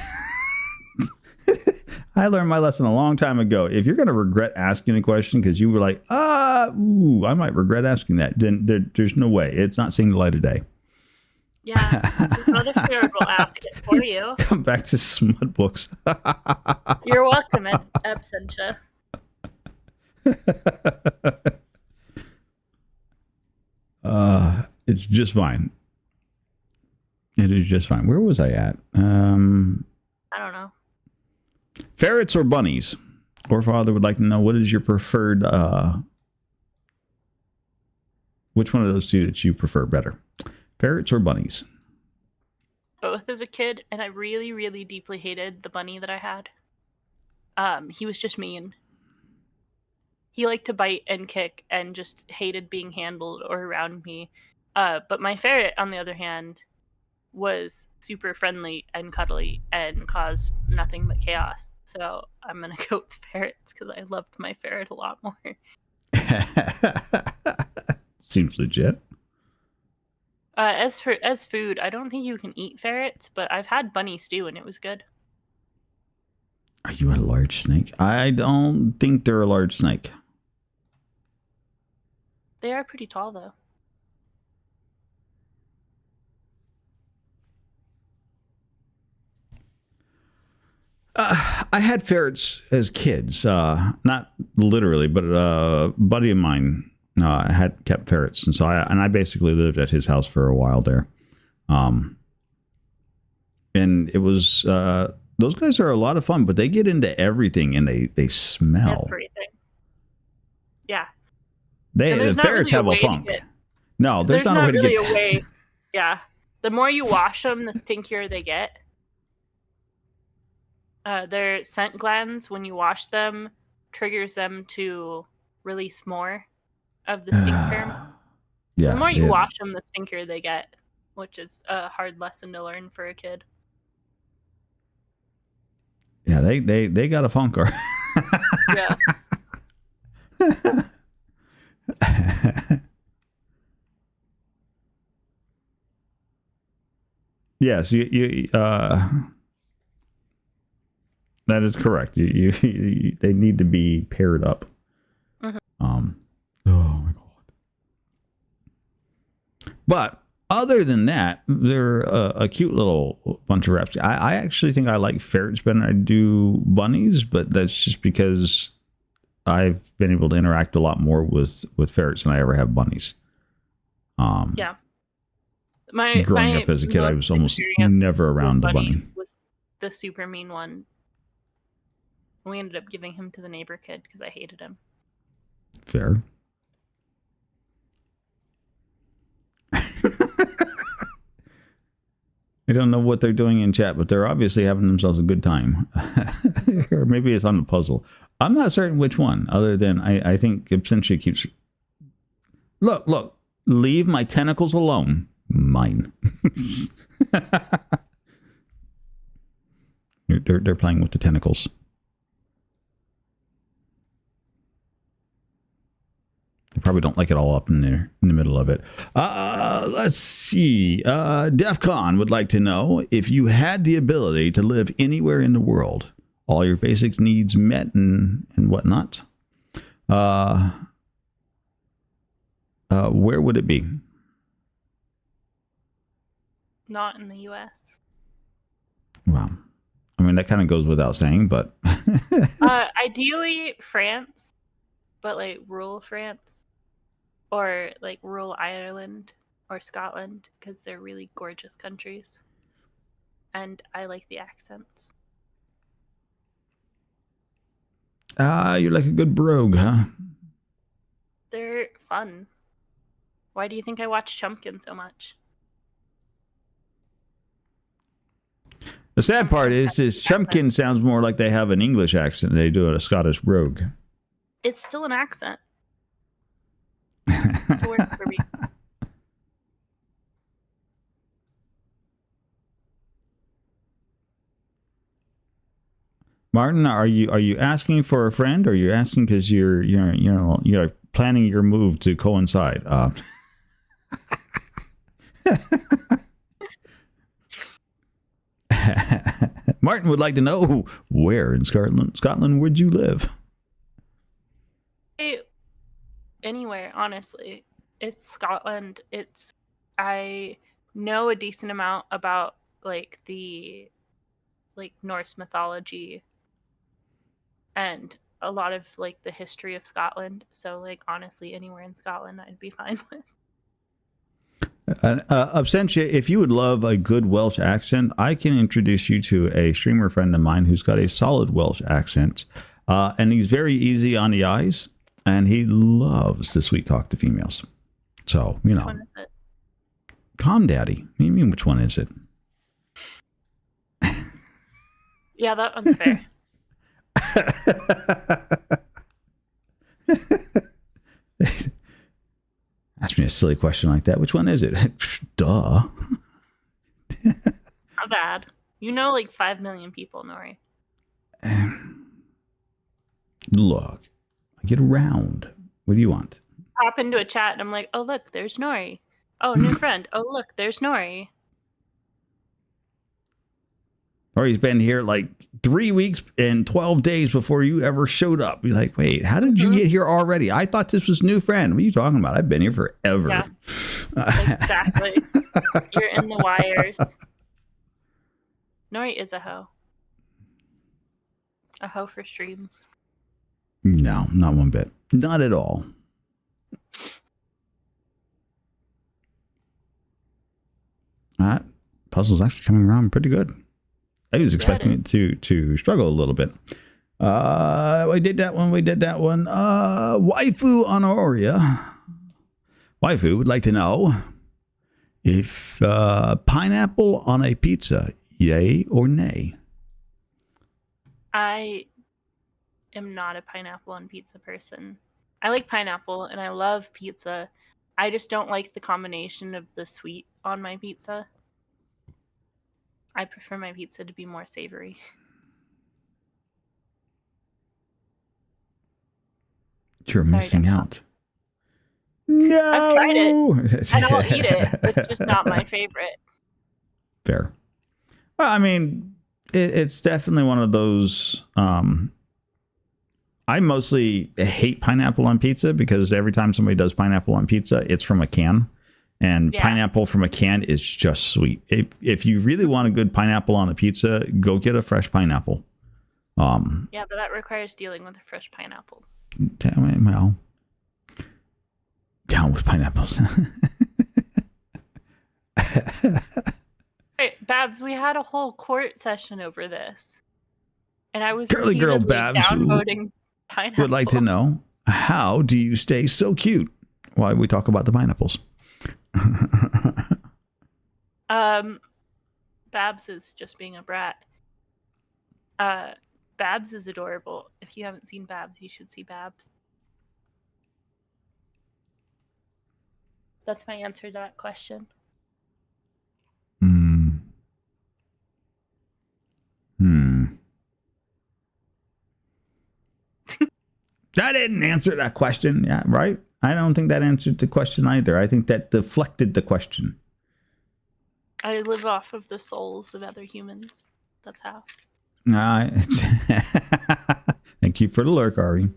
I learned my lesson a long time ago. If you're going to regret asking a question because you were like, I might regret asking that, then there's no way. It's not seeing the light of day. Yeah, Mother Spirit will ask it for you. Come back to smut books. You're welcome, Absentia. It's just fine. It is just fine. Where was I at? I don't know. Ferrets or bunnies? Or Father would like to know, what is your preferred, which one of those two that you prefer better? Ferrets or bunnies? Both as a kid, and I really, really deeply hated the bunny that I had. He was just mean. He liked to bite and kick and just hated being handled or around me. But my ferret, on the other hand, was super friendly and cuddly and caused nothing but chaos. So I'm going to go with ferrets because I loved my ferret a lot more. Seems legit. As food, I don't think you can eat ferrets, but I've had bunny stew and it was good. Are you a large snake? I don't think they're a large snake. They are pretty tall, though. I had ferrets as kids, not literally, but a buddy of mine I had kept ferrets, and so I basically lived at his house for a while there. And it was those guys are a lot of fun, but they get into everything and they smell. Everything. Yeah. The ferrets have a funk. No, there's not a way to get a way. Yeah. The more you wash them, the stinkier they get. Their scent glands, when you wash them, triggers them to release more of the stink pheromone. So the more you wash them, the stinkier they get, which is a hard lesson to learn for a kid. Yeah, they got a funker. Yeah. Yes, you that is correct. You they need to be paired up. Mm-hmm. Oh my god! But other than that, they're a cute little bunch of raps. I actually think I like ferrets better than I do bunnies, but that's just because I've been able to interact a lot more with ferrets than I ever have bunnies. Yeah. Growing up as a kid, I was almost never around a bunny. Was the super mean one. We ended up giving him to the neighbor kid because I hated him. Fair. I don't know what they're doing in chat, but they're obviously having themselves a good time. Or maybe it's on the puzzle. I'm not certain which one, other than I think Absentia keeps... Look, leave my tentacles alone. Mine. They're playing with the tentacles. They probably don't like it all up in there in the middle of it. Let's see. DEFCON would like to know if you had the ability to live anywhere in the world, all your basic needs met and whatnot, where would it be? Not in the U.S. Wow. I mean, that kind of goes without saying, but... Ideally, France, but like rural France, or like rural Ireland or Scotland, because they're really gorgeous countries. And I like the accents. You're like a good brogue, huh? They're fun. Why do you think I watch Chumpkin so much? The sad part is Chumpkin sounds more like they have an English accent than they do a Scottish brogue. It's still an accent. It works for me. Martin, are you asking for a friend, or are you asking because you're planning your move to coincide? Martin would like to know, where in Scotland would you live? Anywhere, honestly. It's Scotland. I know a decent amount about like the Norse mythology and a lot of like the history of Scotland. So like honestly, anywhere in Scotland I'd be fine with. Absentia, if you would love a good Welsh accent, I can introduce you to a streamer friend of mine who's got a solid Welsh accent, and he's very easy on the eyes, and he loves to sweet talk to females. So, you know, Which one is it? Calm Daddy. What do you mean, which one is it? Yeah, that one's fair. Ask me a silly question like that. Which one is it? Duh. Not bad. You know, like 5 million people, Nori. Look, I get around. What do you want? Hop into a chat and I'm like, oh, look, there's Nori. Oh, new friend. Oh, look, there's Nori. Or he's been here like 3 weeks and 12 days before you ever showed up. You're like, wait, how did you get here already? I thought this was new friend. What are you talking about? I've been here forever. Yeah, exactly. You're in the wires. Nori is a hoe. A hoe for streams. No, not one bit. Not at all. puzzle's actually coming around pretty good. I was expecting it to struggle a little bit. We did that one. Waifu Honoria. Waifu would like to know if pineapple on a pizza, yay or nay? I am not a pineapple on pizza person. I like pineapple and I love pizza. I just don't like the combination of the sweet on my pizza. I prefer my pizza to be more savory. You're Sorry, missing Dad. out. No, I've tried it and I'll eat it. It's just not my favorite. Fair. Well, I mean, it's definitely one of those. I mostly hate pineapple on pizza because every time somebody does pineapple on pizza, it's from a can. And pineapple from a can is just sweet. If you really want a good pineapple on a pizza, go get a fresh pineapple. Yeah, but that requires dealing with a fresh pineapple. Well, down with pineapples. Hey, Babs, we had a whole court session over this. And I was Girly girl Babs downvoting pineapple. would like to know, how do you stay so cute while we talk about the pineapples? Babs is just being a brat. Babs is adorable. If you haven't seen Babs, you should see Babs. That's my answer to that question. That didn't answer that question. Yeah, right? I don't think that answered the question either. I think that deflected the question. I live off of the souls of other humans. That's how. Thank you for the lurk, Ari.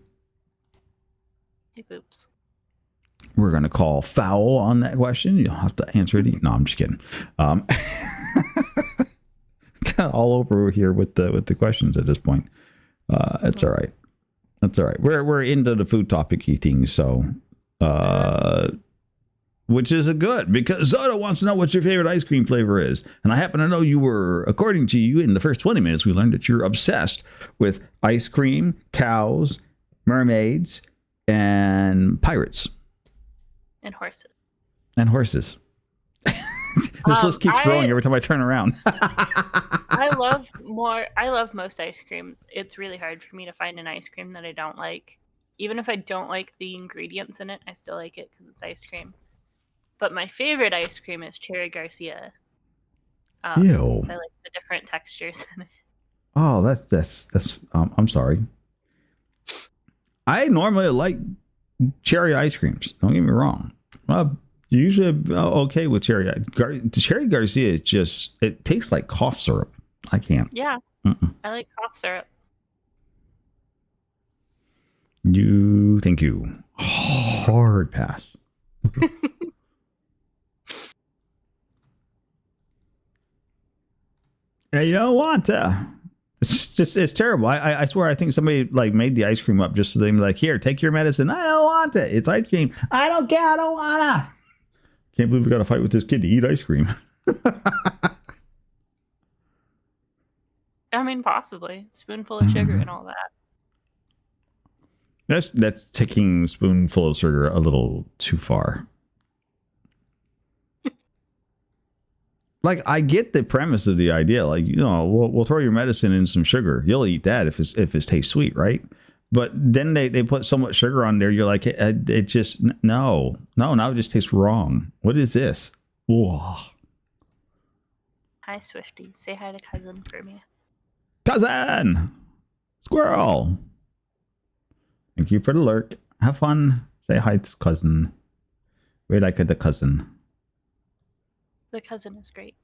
Hey, Boops. We're going to call foul on that question. You'll have to answer it. No, I'm just kidding. All over here with the questions at this point. It's all right. That's all right. We're into the food topic eating, so which is a good, because Zoda wants to know what your favorite ice cream flavor is. And I happen to know you were, according to you, in the first 20 minutes, we learned that you're obsessed with ice cream, cows, mermaids, and pirates. And horses. And horses. This list keeps growing every time I turn around. I love most ice creams. It's really hard for me to find an ice cream that I don't like. Even if I don't like the ingredients in it, I still like it because it's ice cream. But my favorite ice cream is Cherry Garcia. Ew. I like the different textures in it. Oh, that's I'm sorry. I normally like cherry ice creams. Don't get me wrong. Usually I'm okay with cherry. Cherry Garcia is just, it tastes like cough syrup. I can't. Yeah. I like cough syrup. Thank you. Hard pass. Yeah, you don't want to. It's terrible. I swear, I think somebody like made the ice cream up just so they can be like, here, take your medicine. I don't want it. It's ice cream. I don't care. I don't wanna. Can't believe we got to fight with this kid to eat ice cream. I mean, possibly. Spoonful of sugar and all that. That's taking a spoonful of sugar a little too far. Like, I get the premise of the idea. Like, you know, we'll throw your medicine in some sugar. You'll eat that if it tastes sweet, right? But then they put so much sugar on there. You're like, it just, no, now it just tastes wrong. What is this? Whoa. Hi, Swifty. Say hi to cousin for me. Cousin! Squirrel! Thank you for the lurk. Have fun. Say hi to cousin. Wait, I could the cousin. The cousin is great.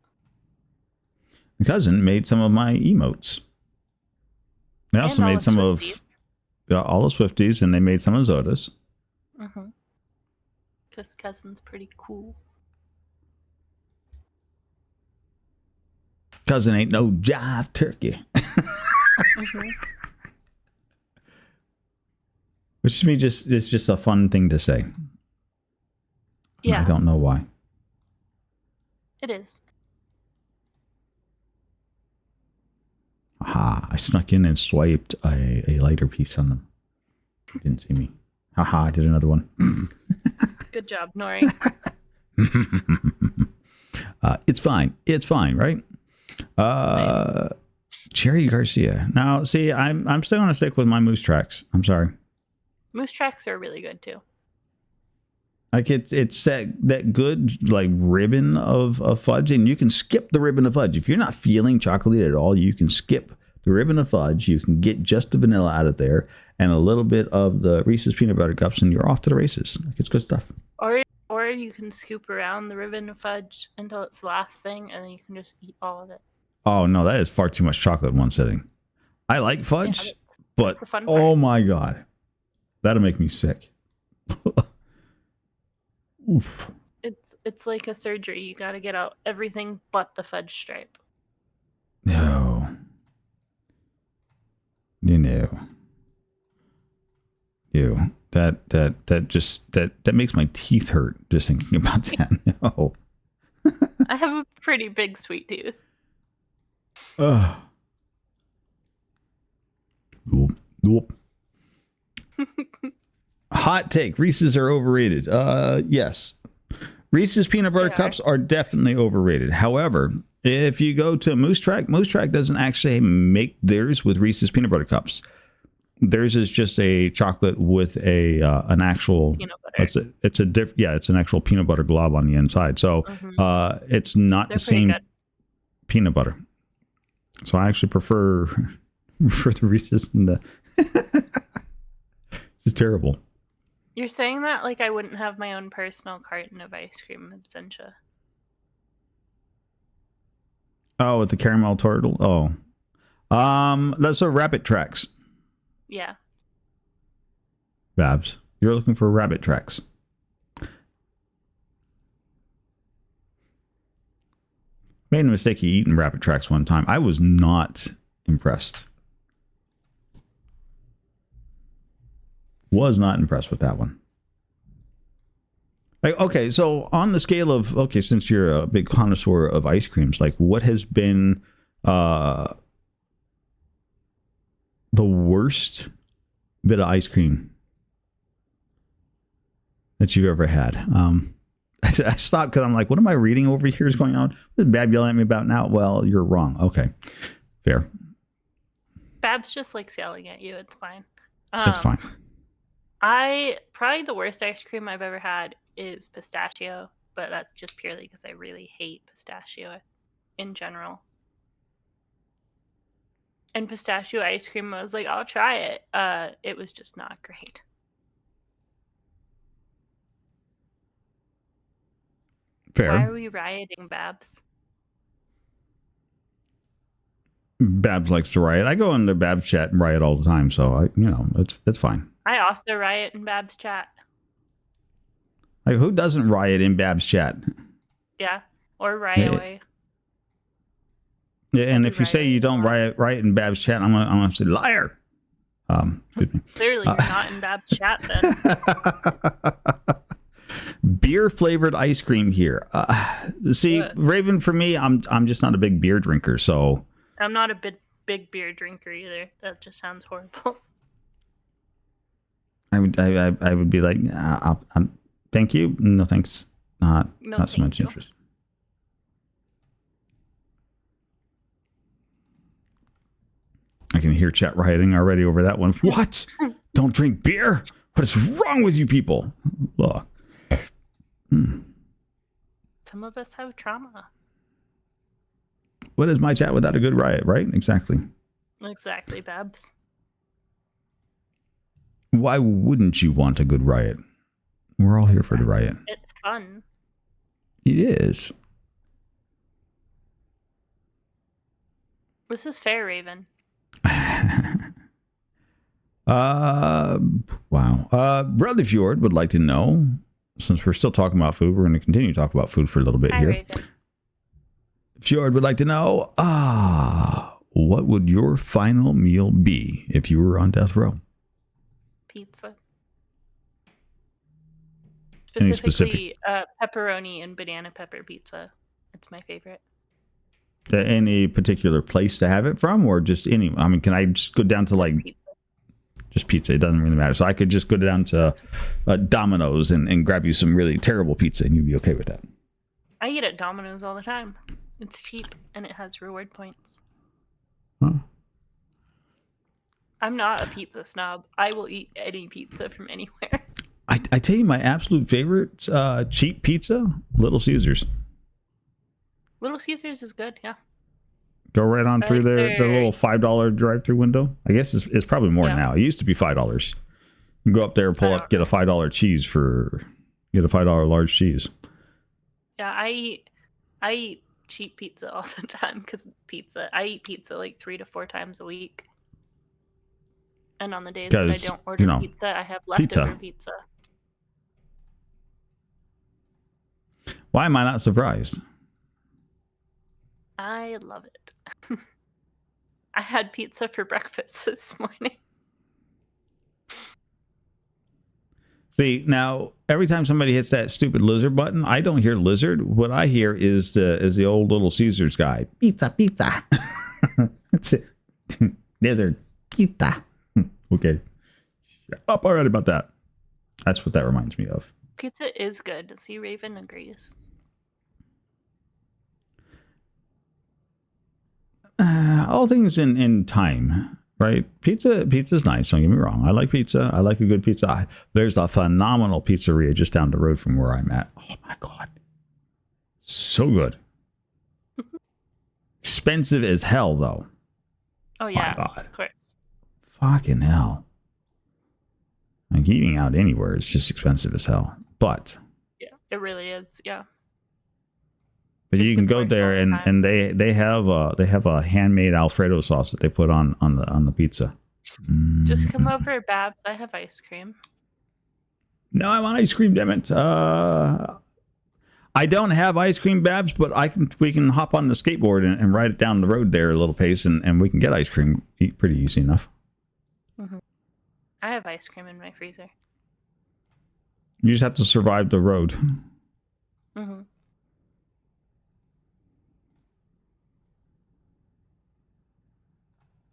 The cousin made some of my emotes. They also made some of all the Swifties, and they made some of Zoda's. Because cousin's pretty cool. Cousin ain't no jive turkey. Which to me it's just a fun thing to say. Yeah. I don't know why. It is. Aha, I snuck in and swiped a lighter piece on them. Didn't see me. Haha, I did another one. Good job, Nori. It's fine. It's fine, right? Cherry Garcia. Now, see, I'm still gonna stick with my moose tracks. I'm sorry. Moose tracks are really good too. Like it's that good like ribbon of fudge, and you can skip the ribbon of fudge if you're not feeling chocolatey at all. You can skip the ribbon of fudge. You can get just the vanilla out of there and a little bit of the Reese's peanut butter cups, and you're off to the races. Like, it's good stuff. Or you can scoop around the ribbon of fudge until it's the last thing, and then you can just eat all of it. Oh no, that is far too much chocolate in one sitting. I like fudge, Yeah, but that's the fun part. oh my god, that'll make me sick. Oof. It's like a surgery. You got to get out everything but the fudge stripe. No. You know. That makes my teeth hurt just thinking about that. No. I have a pretty big sweet tooth. Ugh. Nope. Hot take: Reese's are overrated. Yes. Reese's peanut butter cups are definitely overrated. However, if you go to Moose Track doesn't actually make theirs with Reese's peanut butter cups. Theirs is just a chocolate with an actual peanut butter. It's an actual peanut butter glob on the inside. So it's not the same good. Peanut butter. So I actually prefer the Reese's and the This is terrible. You're saying that like I wouldn't have my own personal carton of ice cream in Sencha. Oh, with the caramel turtle. Oh, that's a Rabbit Tracks. Yeah. Babs, you're looking for Rabbit Tracks. Made a mistake of eating Rabbit Tracks one time. I was not impressed. Was not impressed with that one. Like, okay, so on the scale of, since you're a big connoisseur of ice creams, like what has been the worst bit of ice cream that you've ever had? I stopped because I'm like, what am I reading over here is going on? What is Bab yelling at me about now? Well, you're wrong. Okay, fair. Babs just likes yelling at you. It's fine. It's fine. Probably the worst ice cream I've ever had is pistachio, but that's just purely because I really hate pistachio in general. And pistachio ice cream, I was like, I'll try it. It was just not great. Fair. Why are we rioting, Babs? Babs likes to riot. I go into Babs chat and riot all the time, so it's fine. I also riot in Babs chat. Like, who doesn't riot in Babs chat? Yeah, or riot. Yeah, and if you say you don't riot in Babs chat, I'm gonna say liar. Excuse me. Clearly, you're not in Babs chat then. Beer flavored ice cream here. See, Raven, for me, I'm just not a big beer drinker, so I'm not a big beer drinker either. That just sounds horrible. I would be like, thank you, no thanks, not so much interest. I can hear chat rioting already over that one. What? Don't drink beer? What is wrong with you people? Ugh. Some of us have trauma. What is my chat without a good riot, right? Exactly. Exactly, Babs. Why wouldn't you want a good riot? We're all here for the riot. It's fun. It is. This is fair, Raven. Wow. Bradley Fjord would like to know, since we're still talking about food, we're going to continue to talk about food for a little bit here. Raven. Fjord would like to know, what would your final meal be if you were on death row? Pizza. Any Specifically, pepperoni and banana pepper pizza. It's my favorite. Any particular place to have it from, or just any? I mean, can I just go down to like Pizza. just pizza? It doesn't really matter. So I could just go down to Domino's and grab you some really terrible pizza, and you'd be okay with that. I eat at Domino's all the time. It's cheap and it has reward points. Huh. I'm not a pizza snob. I will eat any pizza from anywhere. I tell you, my absolute favorite cheap pizza, Little Caesars. Little Caesars is good, yeah. Go right on I through like the their- little $5 drive-through window. I guess it's probably more Yeah. now. It used to be $5. You go up there, pull I up, don't get a $5 cheese get a $5 large cheese. Yeah, I eat cheap pizza all the time because pizza. I eat pizza like 3 to 4 times a week. And on the days that I 'Cause, don't order you know, pizza, I have leftover pizza. Why am I not surprised? I love it. I had pizza for breakfast this morning. See, now every time somebody hits that stupid lizard button, I don't hear lizard. What I hear is the old Little Caesars guy. Pizza. That's it. Lizard. Pizza. Okay. Shut up already about that. That's what that reminds me of. Pizza is good. See, Raven agrees. All things in time, right? Pizza's nice. Don't get me wrong. I like pizza. I like a good pizza. There's a phenomenal pizzeria just down the road from where I'm at. Oh my god, so good. Expensive as hell, though. Oh yeah, God. of course. Fucking hell. Like eating out anywhere is just expensive as hell. But Yeah, it really is. Yeah. you Just can gets go worse there all the and they have a handmade Alfredo sauce that they put on the pizza. Just come over, Babs. I have ice cream. No, I want ice cream, damn it. I don't have ice cream, Babs, but we can hop on the skateboard and ride it down the road there a little pace, and we can get ice cream pretty easy enough. I have ice cream in my freezer. You just have to survive the road. Mm-hmm.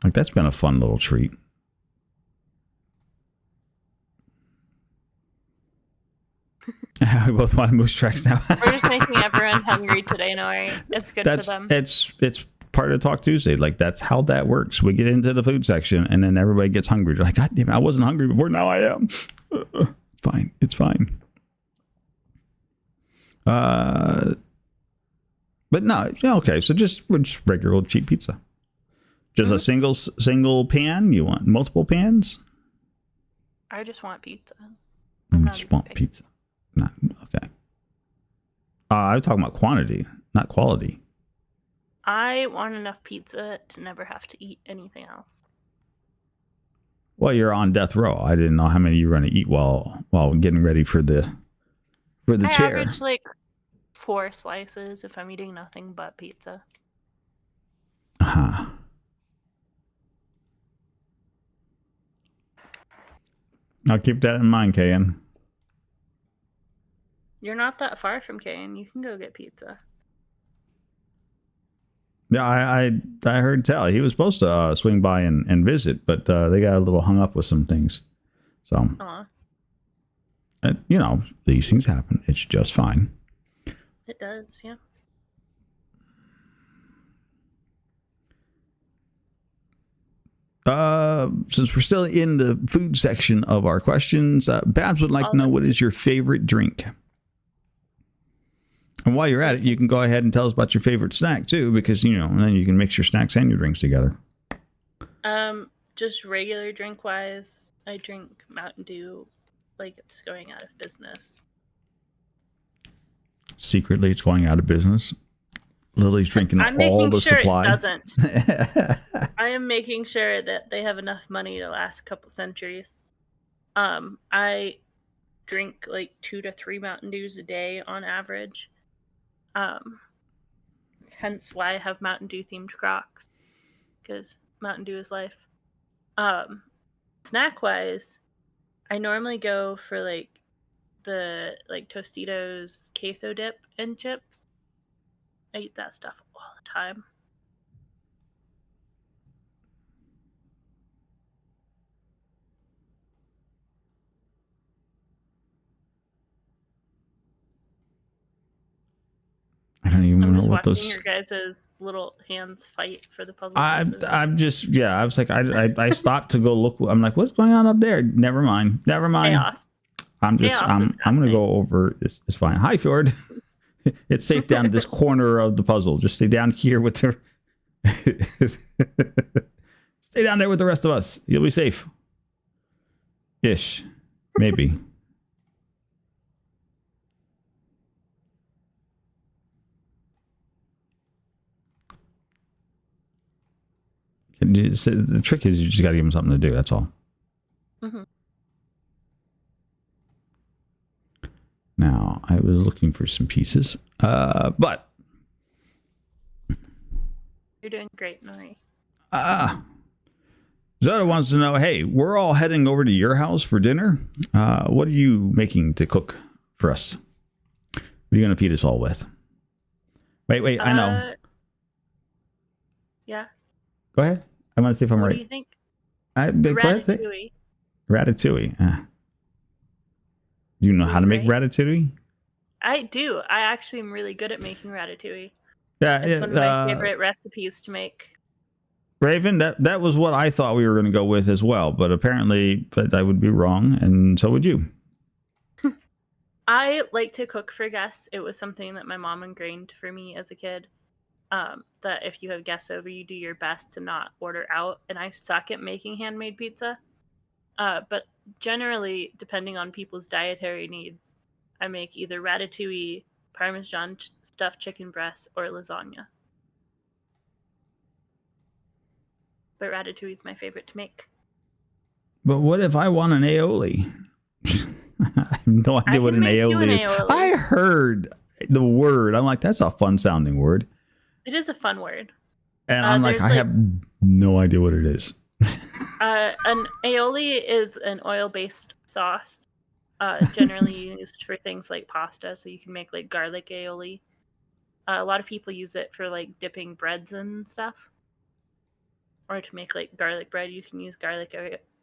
Like, that's been a fun little treat. We both want moose tracks now. We're just making everyone hungry today, Nori. It's good for them. It's part of Talk Tuesday. Like, that's how that works. We get into the food section, and then everybody gets hungry. They're like, God damn it, I wasn't hungry before. Now I am. Fine. It's fine. But no, yeah, okay. So just regular old cheap pizza. Just a single pan? You want multiple pans? I just want pizza. I'm not Just even want picky. pizza. Not okay. I'm talking about quantity, not quality. I want enough pizza to never have to eat anything else. Well, you're on death row. I didn't know how many you were going to eat while getting ready for the I chair. average like 4 slices if I'm eating nothing but pizza. Uh-huh. I'll keep that in mind, KN. You're not that far from Kane. You can go get pizza. Yeah, I heard tell he was supposed to swing by and visit, but they got a little hung up with some things. So, these things happen. It's just fine. It does, yeah. Since we're still in the food section of our questions, Babs would like to know, what is your favorite drink? And while you're at it, you can go ahead and tell us about your favorite snack too, because and then you can mix your snacks and your drinks together. Just regular drink wise, I drink Mountain Dew like it's going out of business. Secretly, it's going out of business. Lily's drinking I'm all making the sure supply. It doesn't. I am making sure that they have enough money to last a couple centuries. I drink like 2 to 3 Mountain Dews a day on average. Hence why I have Mountain Dew themed Crocs, because Mountain Dew is life. Snack wise, I normally go for the Tostitos queso dip and chips. I eat that stuff all the time. I don't even I'm know just what watching those. your guys' little hands fight for the puzzle I'm pieces. I'm just I was like I stopped to go look. I'm like, what's going on up there? Never mind. Chaos. I'm Chaos is I'm gonna happening. go over. It's fine. Hi, Fjord. It's safe down this corner of the puzzle. Just stay down here with the. Stay down there with the rest of us. You'll be safe. Ish, maybe. The trick is you just got to give him something to do. That's all. Mm-hmm. Now, I was looking for some pieces, but You're doing great, Nori. Zoda wants to know, hey, we're all heading over to your house for dinner. What are you making to cook for us? What are you going to feed us all with? Wait, I know. Yeah. Go ahead. I want to see if I'm What right. do you think? Go ahead, say. Ratatouille. Ratatouille. Do you know how to make ratatouille? I do. I actually am really good at making ratatouille. Yeah, It's one of my favorite recipes to make. Raven, that was what I thought we were going to go with as well, but apparently I would be wrong, and so would you. I like to cook for guests. It was something that my mom ingrained for me as a kid. That if you have guests over, you do your best to not order out. And I suck at making handmade pizza. But generally, depending on people's dietary needs, I make either ratatouille, Parmesan stuffed chicken breast, or lasagna. But ratatouille is my favorite to make. But what if I want an aioli? I have no idea what an aioli is. I heard the word. I'm like, that's a fun sounding word. It is a fun word. And I'm like, I have no idea what it is. An aioli is an oil-based sauce, generally used for things like pasta. So you can make like garlic aioli. A lot of people use it for like dipping breads and stuff. Or to make like garlic bread, you can use garlic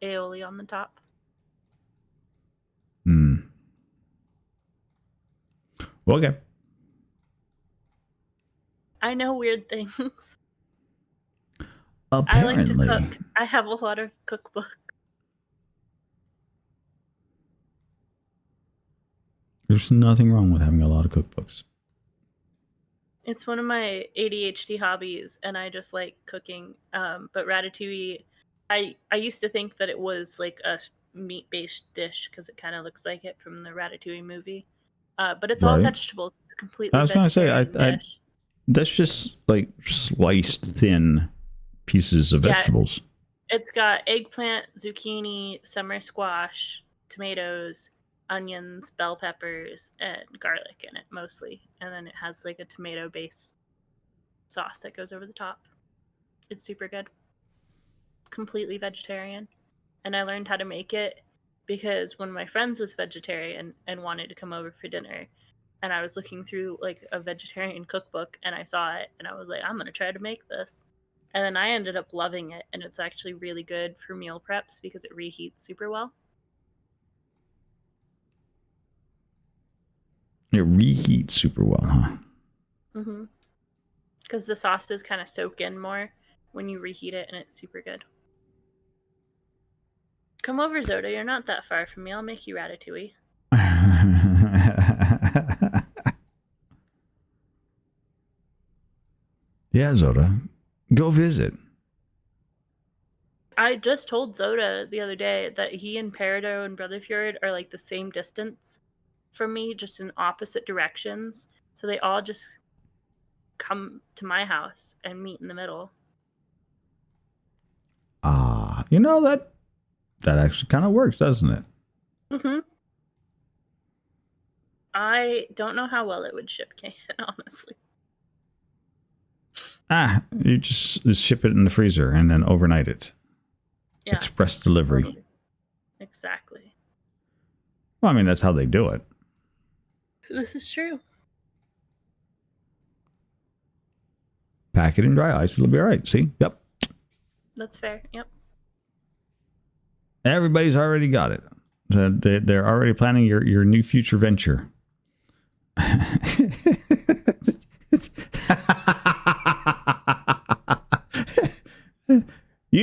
aioli on the top. Okay. I know weird things. Apparently. I like to cook. I have a lot of cookbooks. There's nothing wrong with having a lot of cookbooks. It's one of my ADHD hobbies, and I just like cooking. But ratatouille, I used to think that it was like a meat-based dish because it kind of looks like it from the Ratatouille movie. But it's all vegetables. It's a completely vegetarian dish. That's just like sliced thin pieces of vegetables. It's got eggplant, zucchini, summer squash, tomatoes, onions, bell peppers, and garlic in it mostly. And then it has like a tomato-based sauce that goes over the top. It's super good. It's completely vegetarian. And I learned how to make it because one of my friends was vegetarian and wanted to come over for dinner. And I was looking through like a vegetarian cookbook and I saw it and I was like, I'm going to try to make this. And then I ended up loving it. And it's actually really good for meal preps because it reheats super well. It reheats super well, huh? Mm-hmm. Because the sauces kind of soak in more when you reheat it, and it's super good. Come over, Zoda. You're not that far from me. I'll make you ratatouille. Yeah, Zoda. Go visit. I just told Zoda the other day that he and Peridot and Brotherfjord are like the same distance from me, just in opposite directions. So they all just come to my house and meet in the middle. You know, that actually kind of works, doesn't it? Mm-hmm. I don't know how well it would ship can, honestly. You just ship it in the freezer and then overnight it. Yeah. Express delivery. Exactly. Well, I mean, that's how they do it. This is true. Pack it in dry ice. It'll be all right. See? Yep. That's fair. Yep. Everybody's already got it. They're already planning your new future venture.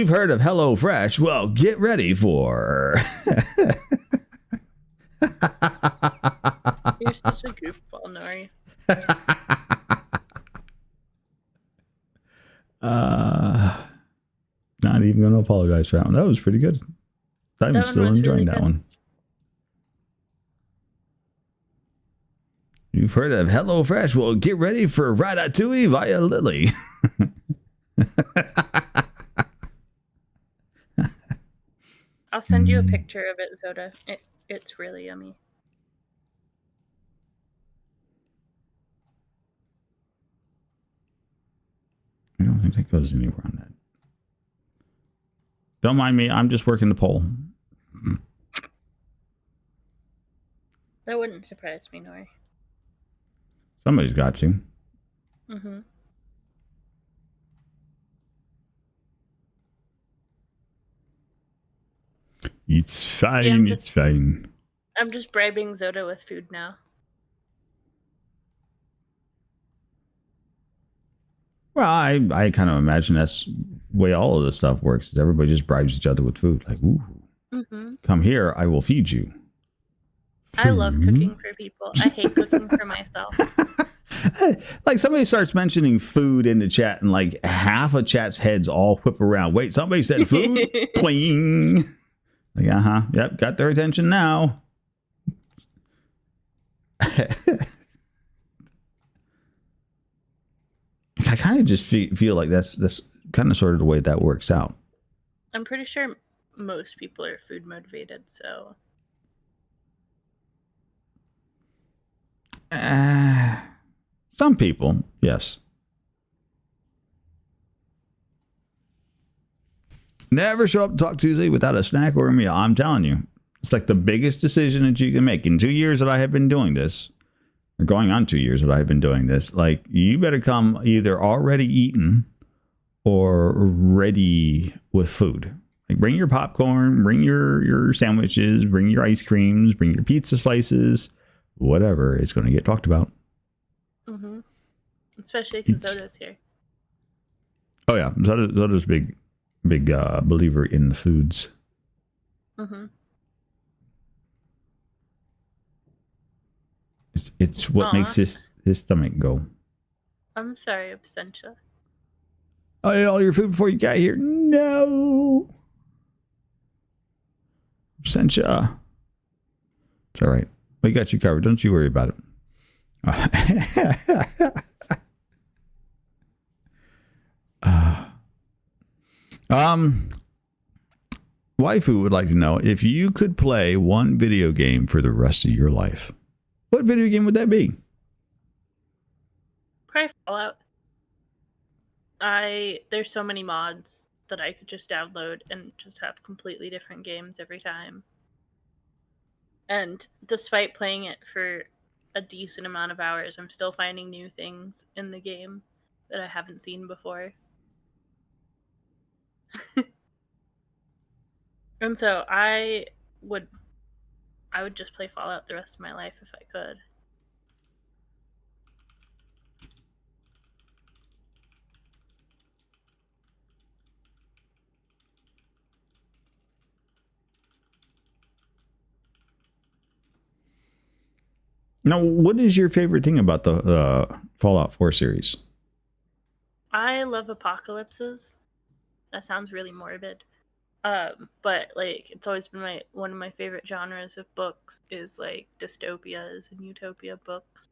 You've heard of HelloFresh? Well, get ready for. You're such a goofball, Nori. Not even going to apologize for that one. That was pretty good. I'm That one still was enjoying really that good. one. You've heard of HelloFresh? Well, get ready for Ratatouille via Lily. I'll send you a picture of it, Zoda. It's really yummy. I don't think that goes anywhere on that. Don't mind me. I'm just working the poll. That wouldn't surprise me, Nori. Somebody's got to. Mm-hmm. It's fine. It's fine. I'm just bribing Zoda with food now. Well, I kind of imagine that's the way all of this stuff works. Is everybody just bribes each other with food. Like, ooh, come here, I will feed you. I love cooking for people. I hate cooking for myself. Like somebody starts mentioning food in the chat and like half of chat's heads all whip around. Wait, somebody said food? Pling. Like, yep, got their attention now. I kind of just feel like that's kind of sort of the way that works out. I'm pretty sure most people are food motivated, so. Some people, yes. Never show up to Talk Tuesday without a snack or a meal. I'm telling you, it's like the biggest decision that you can make. In 2 years that I have been doing this, or going on 2 years that I've been doing this, like you better come either already eaten or ready with food. Like bring your popcorn, bring your sandwiches, bring your ice creams, bring your pizza slices, whatever is going to get talked about. Mm-hmm. Especially because Zoda's here. Oh yeah, Zoda's big believer in the foods. Mm-hmm. It's what makes his stomach go. I'm sorry, Absentia. I ate all your food before you got here. No. Absentia. It's all right. We got you covered. Don't you worry about it. Waifu would like to know if you could play one video game for the rest of your life. What video game would that be? Probably Fallout. There's so many mods that I could just download and just have completely different games every time. And despite playing it for a decent amount of hours, I'm still finding new things in the game that I haven't seen before. And so I would just play Fallout the rest of my life if I could. Now, what is your favorite thing about the Fallout 4 series? I love apocalypses. That sounds really morbid. But like it's always been one of my favorite genres of books is like dystopias and utopia books.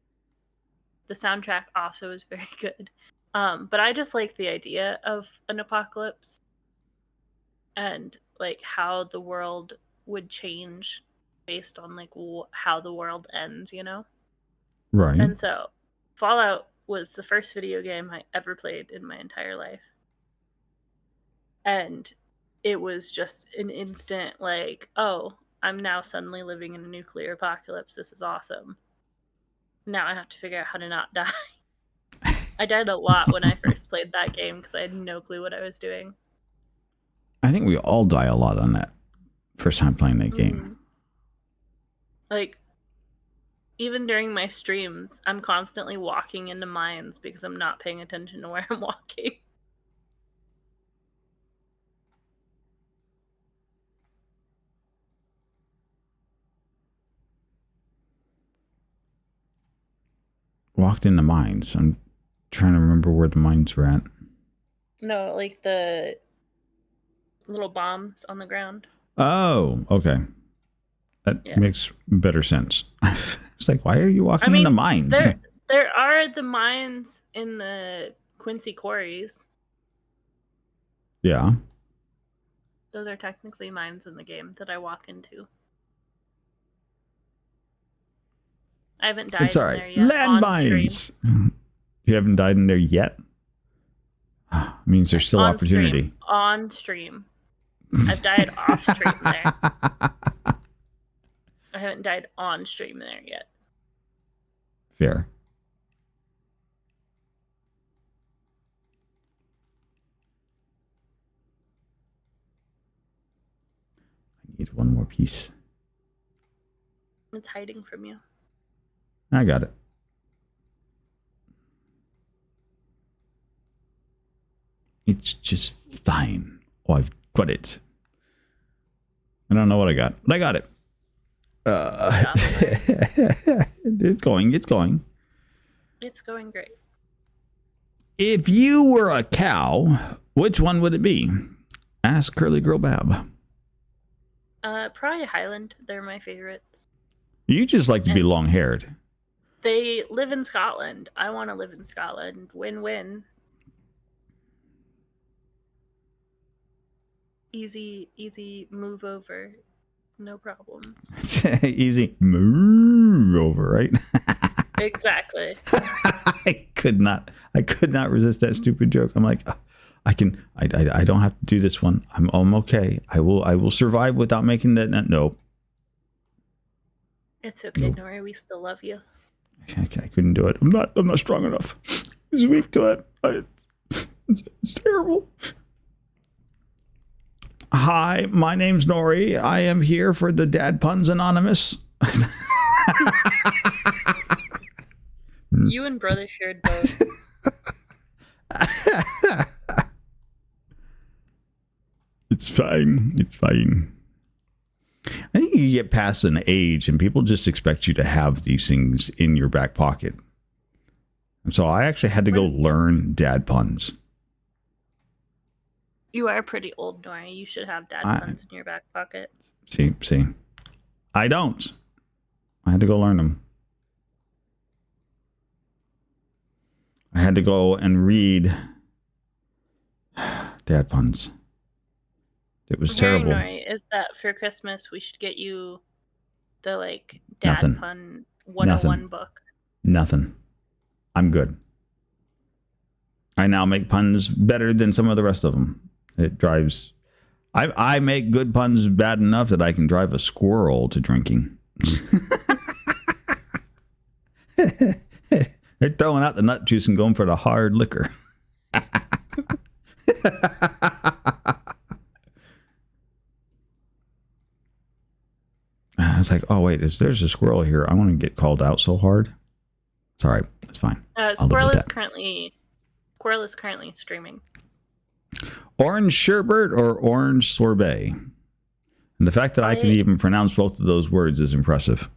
The soundtrack also is very good. But I just like the idea of an apocalypse and like how the world would change based on like how the world ends, you know? Right. And so Fallout was the first video game I ever played in my entire life. And it was just an instant like, oh, I'm now suddenly living in a nuclear apocalypse. This is awesome. Now I have to figure out how to not die. I died a lot when I first played that game because I had no clue what I was doing. I think we all die a lot on that first time playing that game. Like, even during my streams, I'm constantly walking into mines because I'm not paying attention to where I'm walking. walked into mines. I'm trying to remember where the mines were at. No, like the little bombs on the ground. Oh, okay. That makes better sense. It's like, why are you walking into mines? There are the mines in the Quincy quarries. Yeah. Those are technically mines in the game that I walk into. I haven't died in there yet. Landmines. You haven't died in there yet? Means there's still opportunity. On stream. I've died off stream there. I haven't died on stream there yet. Fair. I need one more piece. It's hiding from you. I got it. It's just fine. Oh, I've got it. I don't know what I got, but I got it. It's going. It's going. It's going great. If you were a cow, which one would it be? Ask Curly Girl Bab. Probably Highland. They're my favorites. You just like to be long-haired. They live in Scotland. I want to live in Scotland. Win-win. Easy move over. No problems. Easy move over, right? Exactly. I could not resist that stupid joke. I'm like, I don't have to do this one. I'm okay. I will survive without making that. No. It's okay, nope. Nori. We still love you. I couldn't do it. I'm not strong enough. I was weak to it. It's terrible. Hi, my name's Nori. I am here for the Dad Puns Anonymous. You and brother shared both. It's fine. It's fine. I think you get past an age and people just expect you to have these things in your back pocket. And so I actually had to go learn dad puns. You are pretty old, Nori. You should have dad puns in your back pocket. See. I don't. I had to go learn them. I had to go and read dad puns. It was terrible. Nori, is that for Christmas we should get you the dad pun 101 book? Nothing. I'm good. I now make puns better than some of the rest of them. It drives... I make good puns bad enough that I can drive a squirrel to drinking. They're throwing out the nut juice and going for the hard liquor. I was like, oh, wait, there's a squirrel here. I want to get called out so hard. It's all right. It's fine. Squirrel is currently streaming. Orange sherbet or orange sorbet? And the fact that I can even pronounce both of those words is impressive.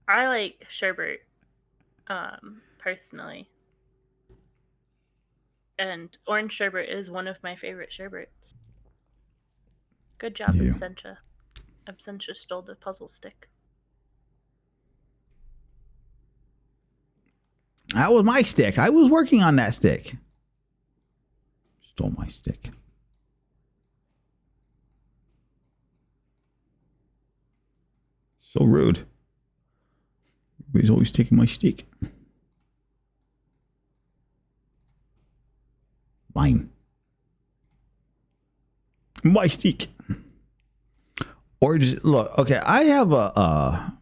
I like sherbet, personally. And orange sherbet is one of my favorite sherbets. Good job, Absentia. Absentia stole the puzzle stick. That was my stick. I was working on that stick. Stole my stick. So rude. Everybody's always taking my stick. Mine. My stick. Or just, look, okay, I have a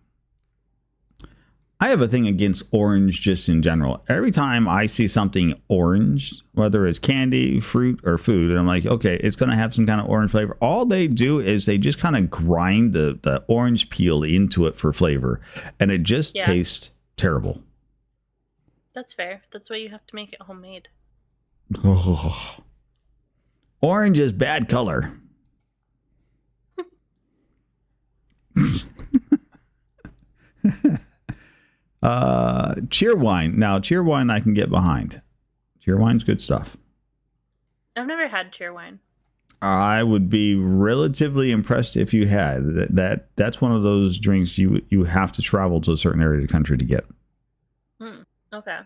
thing against orange just in general. Every time I see something orange, whether it's candy, fruit, or food, and I'm like, okay, it's going to have some kind of orange flavor. All they do is they just kind of grind the orange peel into it for flavor. And it just tastes terrible. That's fair. That's why you have to make it homemade. Oh. Orange is bad color. Cheerwine. Now, Cheerwine I can get behind. Cheerwine's good stuff. I've never had Cheerwine. I would be relatively impressed if you had. That's one of those drinks you have to travel to a certain area of the country to get. Okay.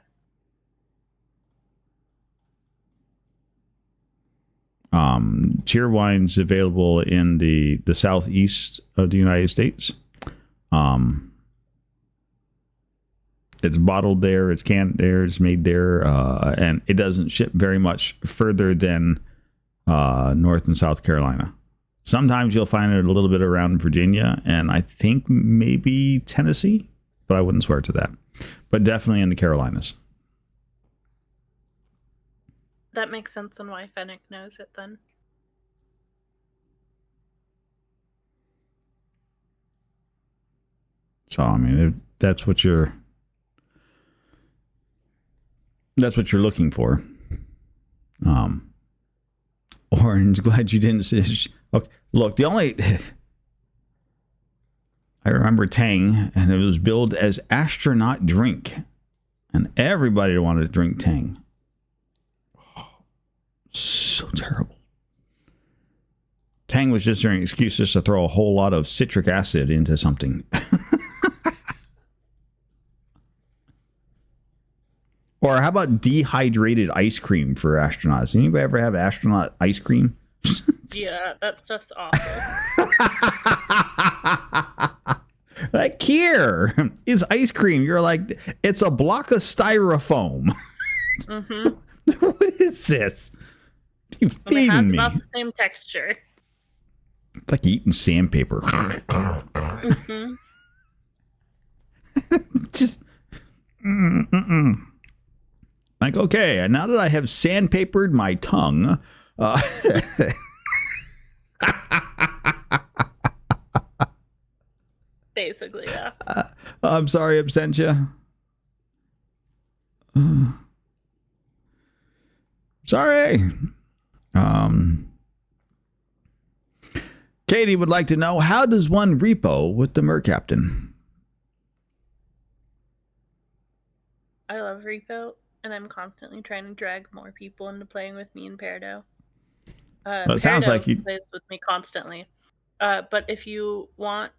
Cheerwine's available in the southeast of the United States. It's bottled there, it's canned there, it's made there, and it doesn't ship very much further than North and South Carolina. Sometimes you'll find it a little bit around Virginia, and I think maybe Tennessee, but I wouldn't swear to that. But definitely in the Carolinas. That makes sense on why Fennec knows it then. So I mean, if that's what you're looking for. Orange, glad you didn't say. Look, the only I remember Tang, and it was billed as astronaut drink, and everybody wanted to drink Tang. So terrible. Tang was just an excuse just to throw a whole lot of citric acid into something. Or how about dehydrated ice cream for astronauts? Anybody ever have astronaut ice cream? Yeah, that stuff's awful. Like, here is ice cream. You're like, it's a block of styrofoam. What is this? You feeding it has me? about the same texture. It's like eating sandpaper. Just. Like, okay, now that I have sandpapered my tongue, basically, yeah. I'm sorry, Absentia. Sorry. Katie would like to know, how does one repo with the Mercaptain? I love repo, and I'm constantly trying to drag more people into playing with me in Peridot. Well, it sounds like you plays with me constantly. But if you want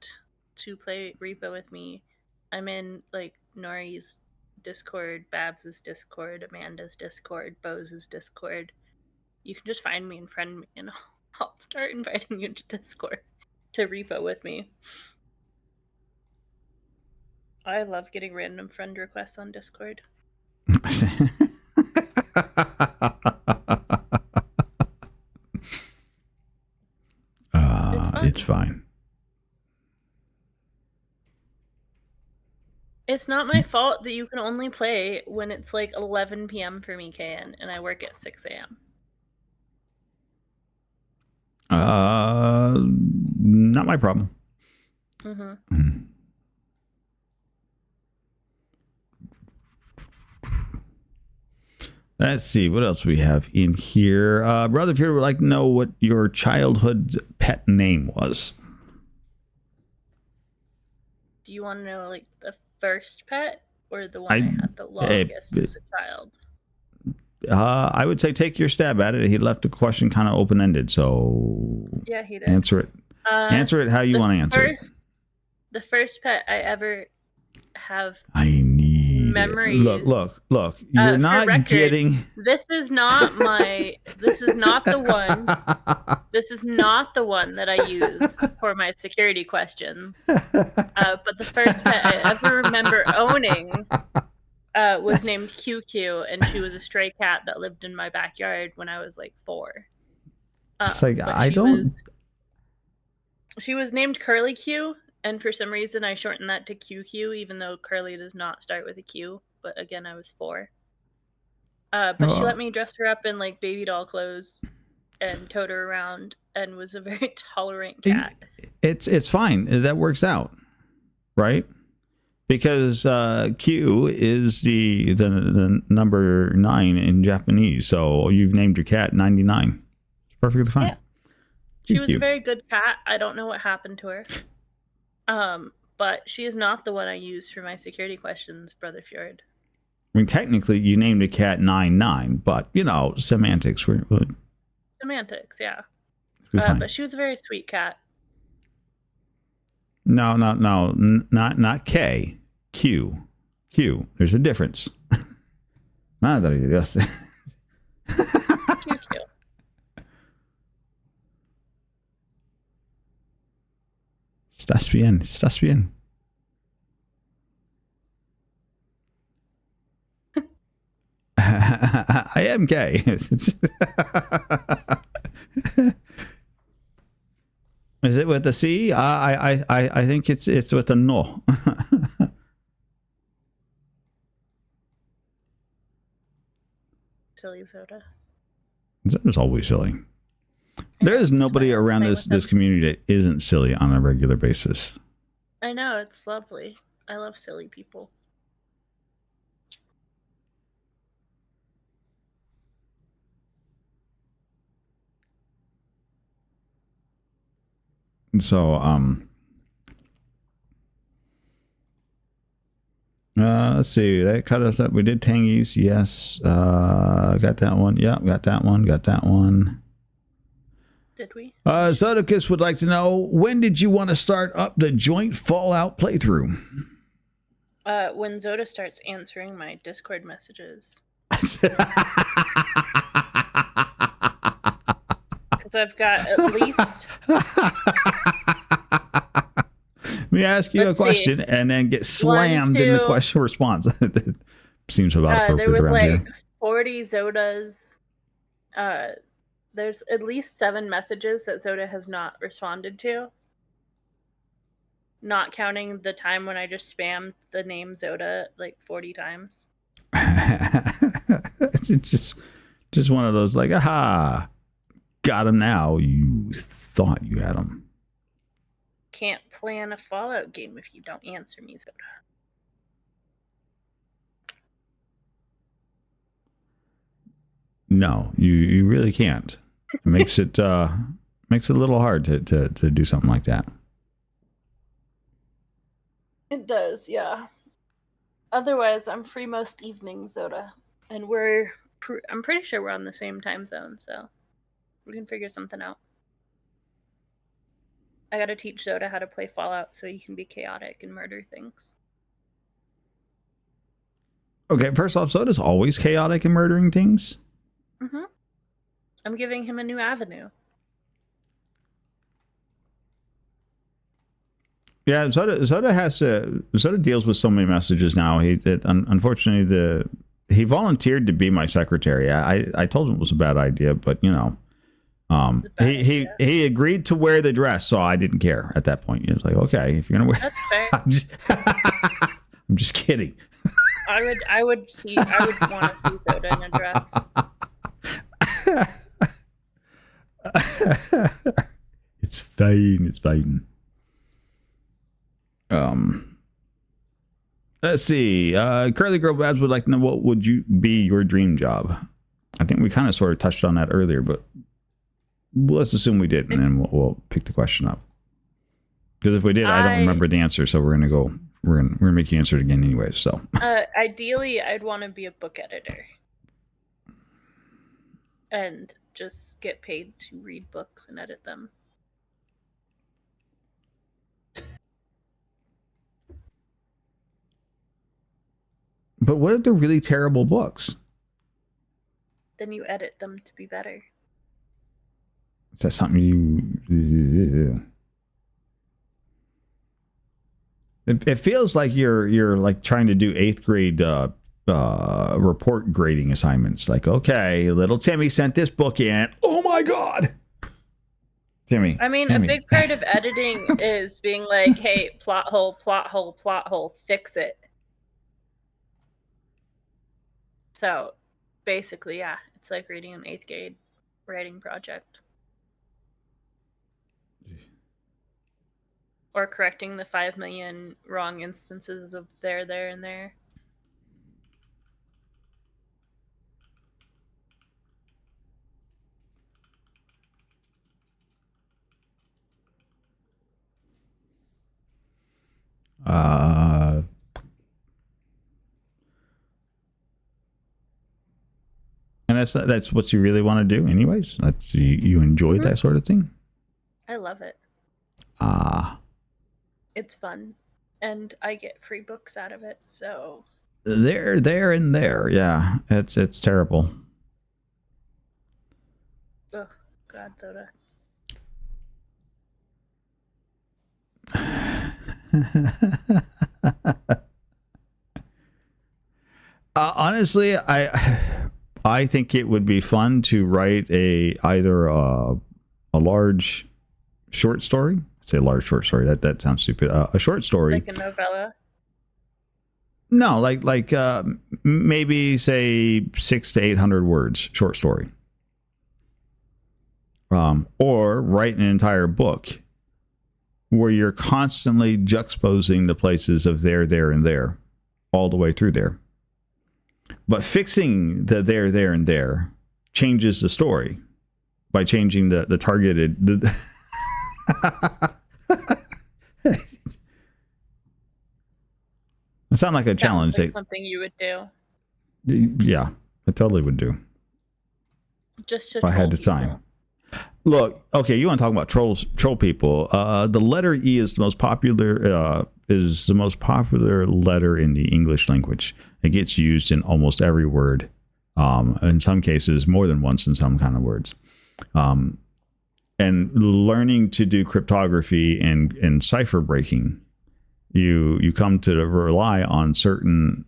to play repo with me, I'm in like Nori's Discord, Babs's Discord, Amanda's Discord, Bose's Discord. You can just find me and friend me, and I'll start inviting you to Discord to repo with me. I love getting random friend requests on Discord. It's fine. It's not my fault that you can only play when it's like 11 p.m. for me, KN, and I work at 6 a.m. Not my problem. Let's see what else we have in here. Brother Fear would like to know what your childhood pet name was. Do you want to know like the first pet or the one I had the longest as a child? I would say take your stab at it. He left the question kind of open-ended, so yeah, he did. Answer it. Answer it how you want to answer it. The first pet I ever have. I need memories. Look. You're not record, getting. This is not my. This is not the one. This is not the one that I use for my security questions. But the first pet I ever remember owning was named QQ, and she was a stray cat that lived in my backyard when I was like 4. It's like I don't. She was named Curly Q, and for some reason I shortened that to QQ, even though Curly does not start with a Q. But again, I was 4. But she let me dress her up in like baby doll clothes and towed her around, and was a very tolerant cat. It's fine. That works out, right? Because Q is the number 9 in Japanese, so you've named your cat 99. It's perfectly fine. Yeah. She was a very good cat. I don't know what happened to her. but she is not the one I use for my security questions, Brother Fjord. I mean, technically, you named a cat 99, but, you know, semantics. Semantics, yeah. Fine. But she was a very sweet cat. No, not K. Q. Q. There's a difference. Madre de Dios. Cute. Estás bien. I am gay. Is it with a C? I think it's with a no. Silly Zoda. It's always silly. There is nobody around this community that isn't silly on a regular basis. I know, it's lovely. I love silly people. So, let's see. That cut us up. We did Tangies. Yes. Got that one. Yeah, got that one. Did we? Zodicus would like to know, when did you want to start up the joint Fallout playthrough? When Zoda starts answering my Discord messages. Because I've got at least... Let me ask you a question and then get slammed in the question response. Seems about appropriate. There was around like here. 40 Zodas. There's at least 7 messages that Zoda has not responded to. Not counting the time when I just spammed the name Zoda like 40 times. It's just one of those like, aha, got him now. You thought you had him. Can't plan a Fallout game if you don't answer me, Zoda. No, you really can't. It makes it a little hard to do something like that. It does, yeah. Otherwise, I'm free most evenings, Zoda, and I'm pretty sure we're on the same time zone, so we can figure something out. I gotta teach Zoda how to play Fallout so he can be chaotic and murder things. Okay, first off, Zoda's always chaotic and murdering things. Mm-hmm. I'm giving him a new avenue. Yeah, Zoda deals with so many messages now. Unfortunately, he volunteered to be my secretary. I told him it was a bad idea, but you know, he agreed to wear the dress, so I didn't care at that point. He was like, okay, if you're gonna wear, that's fair. I'm just kidding. I would want to see Zoda in a dress. It's fine. Let's see. Curly Girl Babs would like to know, what would be your dream job? I think we kind of sort of touched on that earlier, but let's assume we did, and then we'll pick the question up. Because if we did, I don't remember the answer, so we're gonna make you answer it again anyway. So ideally, I'd want to be a book editor and just get paid to read books and edit them. But what if they're really terrible books? Then you edit them to be better. Is that something you? It feels like you're like trying to do 8th grade report grading assignments. Like, okay, little Timmy sent this book in. Oh my God, Timmy. I mean, Timmy. A big part of editing is being like, hey, plot hole, fix it. So basically, yeah, it's like reading an 8th grade writing project. Or correcting the 5 million wrong instances of there, and there. Uh, and that's what you really want to do, anyways. That's you enjoy that sort of thing. I love it. Ah, It's fun, and I get free books out of it. So there, and there. Yeah, it's terrible. ugh, God, soda. Honestly, I think it would be fun to write either a large short story. Say large short story. That sounds stupid. A short story, Like a novella. no, like maybe say 600 to 800 words short story. Or write an entire book where you're constantly juxtaposing the places of there, and there, all the way through there. But fixing the there, and there changes the story by changing the targeted. It sounds like a challenge. Like something you would do. Yeah, I totally would do. Just to if I had the time. Look, okay, you want to talk about troll people? The letter E is the most popular. Is the most popular letter in the English language. It gets used in almost every word. In some cases, more than once in some kind of words. And learning to do cryptography and cipher breaking, you come to rely on certain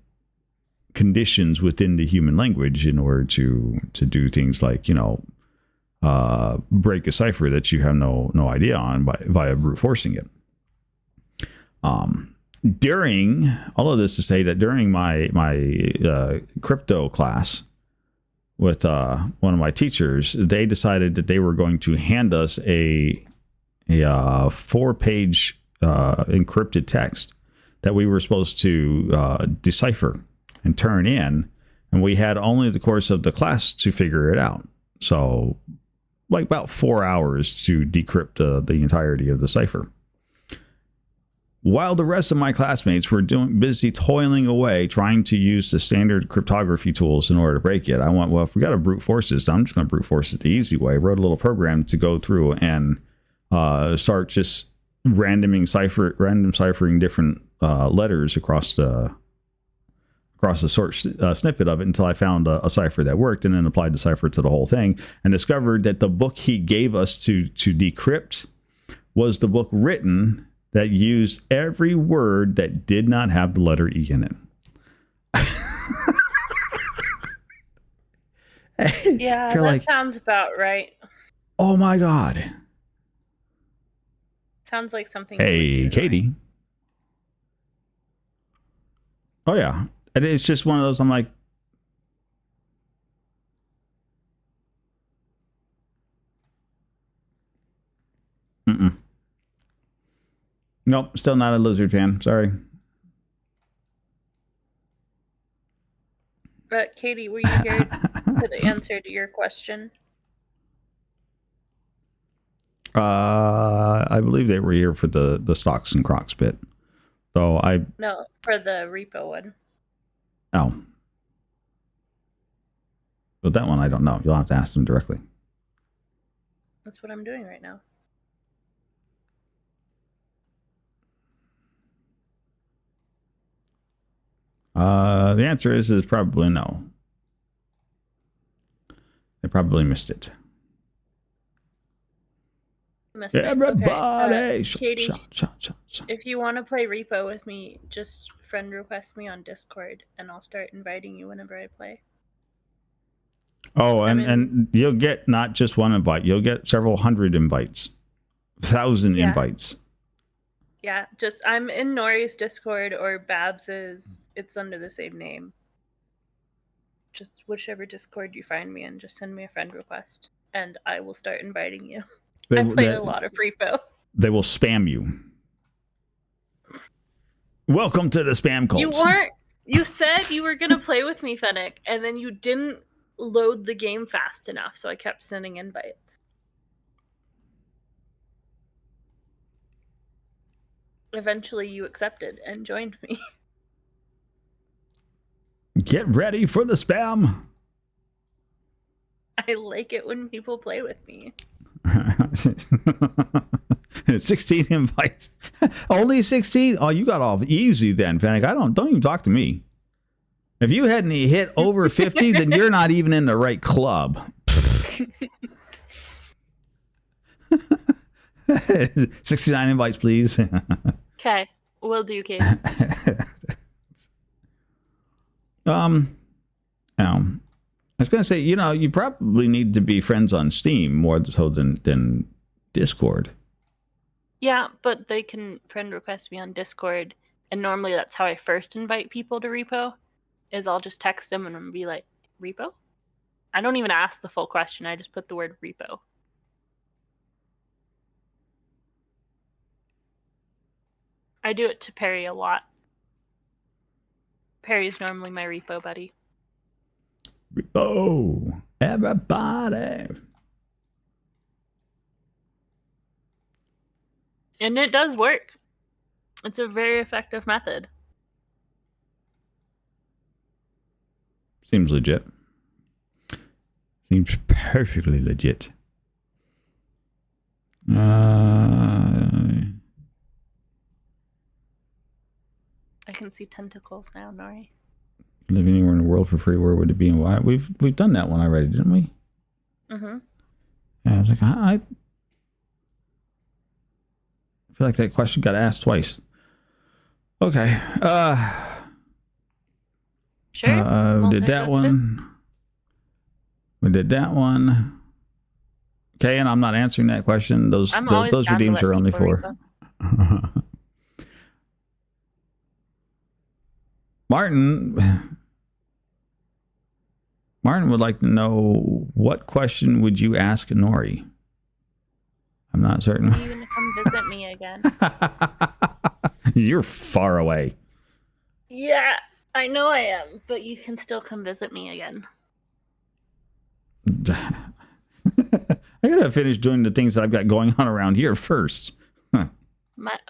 conditions within the human language in order to do things like, break a cipher that you have no idea on via brute forcing it. During all of this to say that during my crypto class with one of my teachers, they decided that they were going to hand us a 4-page encrypted text that we were supposed to decipher and turn in, and we had only the course of the class to figure it out. So like about 4 hours to decrypt the entirety of the cipher. While the rest of my classmates were busy toiling away trying to use the standard cryptography tools in order to break it, I went, well, if we got to brute force this, I'm just going to brute force it the easy way. I wrote a little program to go through and start just random ciphering different letters across the snippet of it until I found a cipher that worked, and then applied the cipher to the whole thing and discovered that the book he gave us to decrypt was the book written that used every word that did not have the letter E in it. Yeah, that sounds about right. Oh my God. Sounds like something. Hey, Katie. Oh yeah. It's just one of those, I'm like, nope, still not a lizard fan. Sorry. But Katie, were you here for the answer to your question? I believe they were here for the stocks and crocs bit. So No, for the repo one. Oh. But that one I don't know. You'll have to ask them directly. That's what I'm doing right now. The answer is probably no. They probably missed it. Everybody, okay. Katie, if you want to play repo with me, just friend request me on Discord, and I'll start inviting you whenever I play. Oh, and you'll get not just one invite; you'll get several hundred invites, 1,000 invites. Yeah, I'm in Nori's Discord or Babs's. It's under the same name. Just whichever Discord you find me in, just send me a friend request, and I will start inviting you. I play a lot of repo. They will spam you. Welcome to the spam cult. You said you were gonna play with me, Fennec, and then you didn't load the game fast enough, so I kept sending invites. Eventually, you accepted and joined me. Get ready for the spam. I like it when people play with me. 16 invites. Only 16? Oh, you got off easy then, Fennec. Don't even talk to me. If you hadn't hit over 50, then you're not even in the right club. 69 invites, please. Okay, will do, Kate. I was going to say, you probably need to be friends on Steam more so than Discord. Yeah, but they can friend request me on Discord, and normally that's how I first invite people to Repo, is I'll just text them and be like, Repo? I don't even ask the full question, I just put the word Repo. I do it to Perry a lot. Perry's normally my Repo buddy. Repo, everybody. And it does work. It's a very effective method. Seems legit. Seems perfectly legit. I can see tentacles now, Nori. Live anywhere in the world for free, where would it be and why? We've done that one already, didn't we? Mm-hmm. Yeah, I was like, I feel like that question got asked twice. Okay. Sure. We did that one. We did that one. Okay, and I'm not answering that question. Those redeems are only for. Martin would like to know, what question would you ask Nori? I'm not certain. Are you going to come visit me again? You're far away. Yeah, I know I am, but you can still come visit me again. I gotta finish doing the things that I've got going on around here first.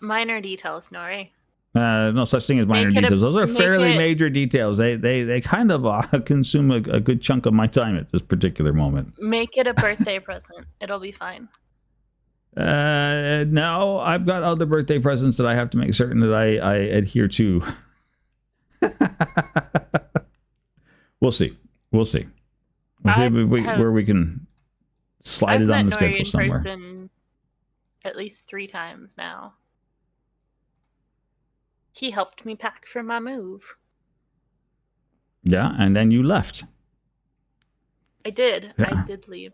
Minor details, Nori. No such thing as minor details. Those are fairly major details. They kind of consume a good chunk of my time at this particular moment. Make it a birthday present. It'll be fine. No, I've got other birthday presents that I have to make certain that I adhere to. We'll see. We'll see where we can slide it on the schedule somewhere. I've met Nori in person at least 3 times now. He helped me pack for my move. Yeah, and then you left. I did. Yeah. I did leave.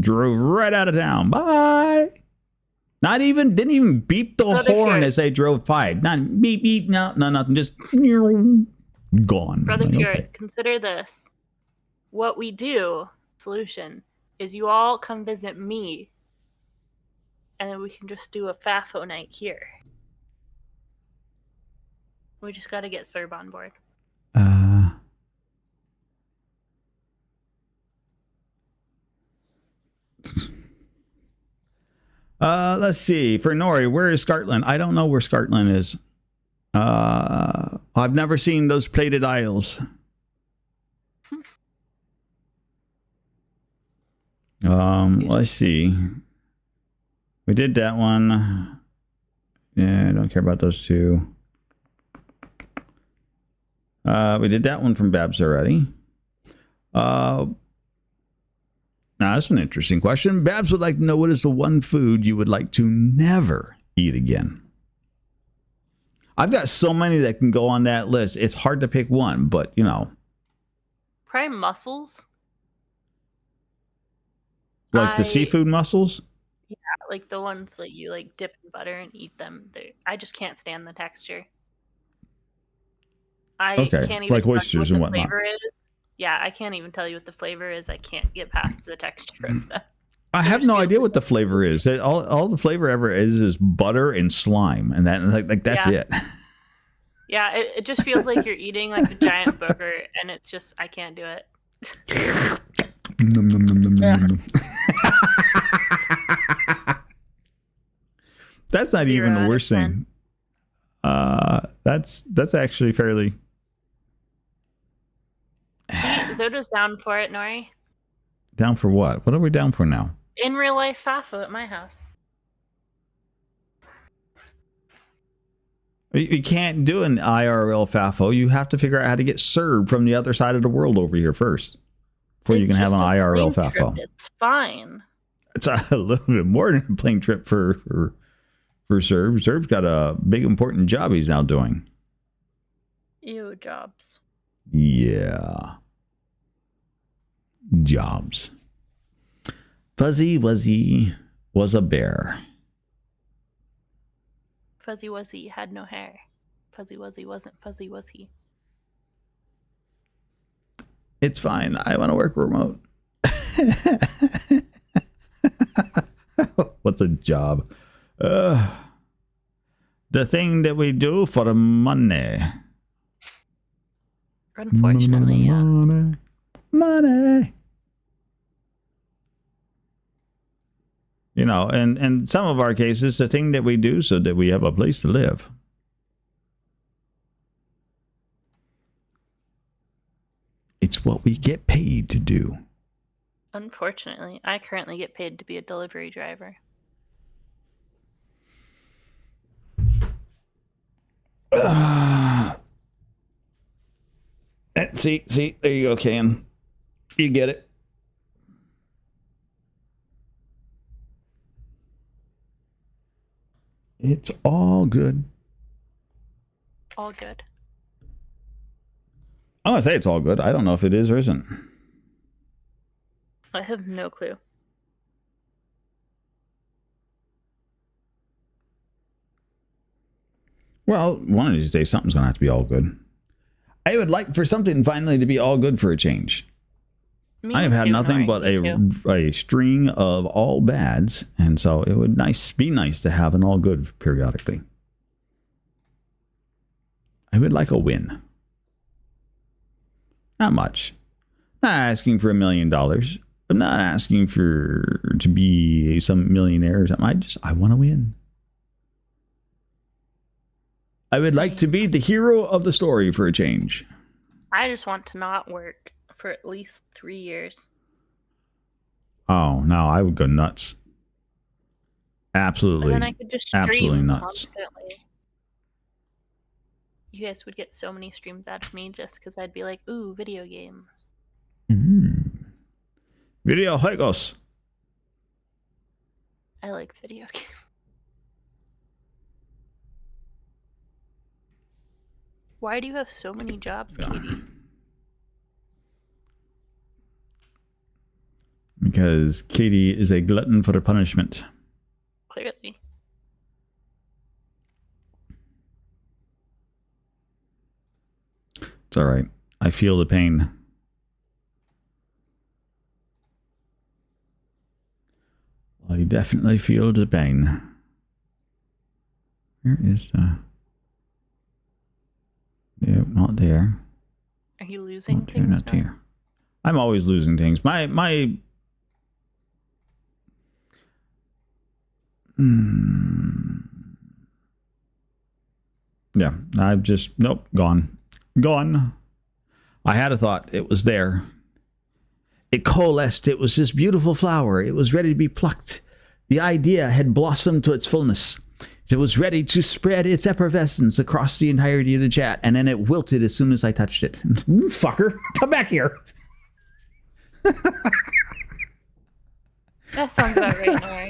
Drove right out of town. Bye. Didn't even beep the horn as they drove by. Not beep, beep, no, nothing. Just gone. Brother Pure, consider this. What we do, solution, is you all come visit me, and then we can just do a FAFO night here. We just got to get Serb on board. Let's see. For Nori, where is Scotland? I don't know where Scotland is. I've never seen those plated isles. Let's see. We did that one. Yeah, I don't care about those two. We did that one from Babs already. Now, that's an interesting question. Babs would like to know, what is the one food you would like to never eat again? I've got so many that can go on that list. It's hard to pick one, but, you know. Probably mussels. Like the seafood mussels? Yeah, like the ones that you like dip in butter and eat them. I just can't stand the texture. I can't even like oysters and whatnot. Flavor is. Yeah, I can't even tell you what the flavor is. I can't get past the texture of them. I have no idea what the flavor is. All the flavor ever is butter and slime, and that's it. Yeah, it just feels like you're eating like a giant booger, and it's just, I can't do it. That's not 0 even the out of worst 10. thing. That's actually fairly. See, Zoda's down for it, Nori. Down for what? What are we down for now? In real life FAFO at my house. You can't do an IRL FAFO. You have to figure out how to get served from the other side of the world over here first before you can have an IRL FAFO. It's fine. It's a little bit more than a plane trip for Serb. Serb's got a big important job he's now doing. Ew, jobs. Yeah. Jobs. Fuzzy Wuzzy was a bear. Fuzzy Wuzzy had no hair. Fuzzy Wuzzy wasn't fuzzy, was he? It's fine. I want to work remote. What's a job? The thing that we do for the money. Unfortunately, yeah. Money. You know, and in some of our cases, the thing that we do so that we have a place to live. It's what we get paid to do. Unfortunately, I currently get paid to be a delivery driver. See, there you go, Ken. You get it. It's all good. All good. I'm going to say it's all good. I don't know if it is or isn't. I have no clue. Well, one of these days, something's going to have to be all good. I would like for something finally to be all good for a change. I have had nothing but a string of all bads, and so it would be nice to have an all good periodically. I would like a win. Not much. Not asking for $1 million. I'm not asking to be some millionaire or something. I want to win. I would like to be the hero of the story for a change. I just want to not work for at least 3 years. Oh, no, I would go nuts. Absolutely. And then I could just stream constantly. You guys would get so many streams out of me just because I'd be like, ooh, video games. Video juegos. I like video games. Why do you have so many jobs, Katie? Because Katie is a glutton for punishment. Clearly. It's all right. I feel the pain. I definitely feel the pain. Where is the... Nope, not there. Are you losing not things? Not there. I'm always losing things. Yeah, I've just... Nope, gone. Gone. I had a thought. It was there. It coalesced. It was this beautiful flower. It was ready to be plucked. The idea had blossomed to its fullness. It was ready to spread its effervescence across the entirety of the chat, and then it wilted as soon as I touched it. Fucker, come back here. That sounds about right, Nori.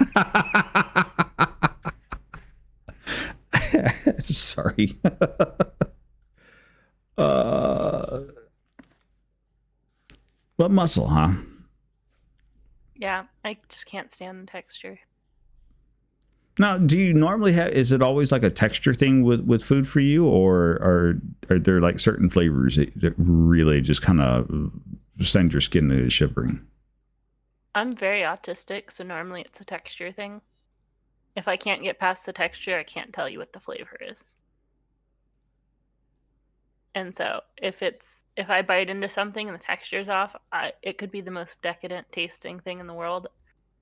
Sorry. But muscle, huh? Yeah, I just can't stand the texture. Now, do you normally have, is it always like a texture thing with food for you, or are there like certain flavors that really just kind of send your skin to shivering? I'm very autistic, so normally it's a texture thing. If I can't get past the texture, I can't tell you what the flavor is. And so if I bite into something and the texture's off, it could be the most decadent tasting thing in the world.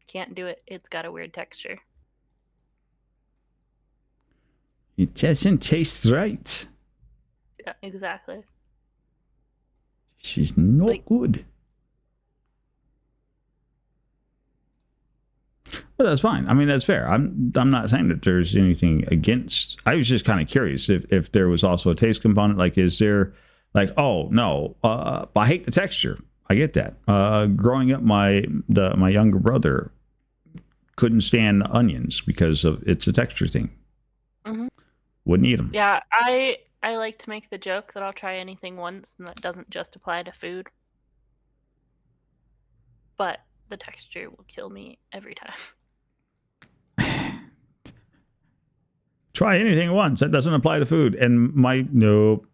Can't do it. It's got a weird texture. It doesn't taste right. Yeah, exactly. She's not Like- good. Well, that's fine. I mean, that's fair. I'm not saying that there's anything against. I was just kind of curious if there was also a taste component. Like, is there like, oh no, I hate the texture. I get that. Growing up, my younger brother couldn't stand onions because of it's a texture thing. Mhm. Wouldn't eat them. Yeah, I like to make the joke that I'll try anything once, and that doesn't just apply to food. But the texture will kill me every time. Try anything once. That doesn't apply to food. And nope.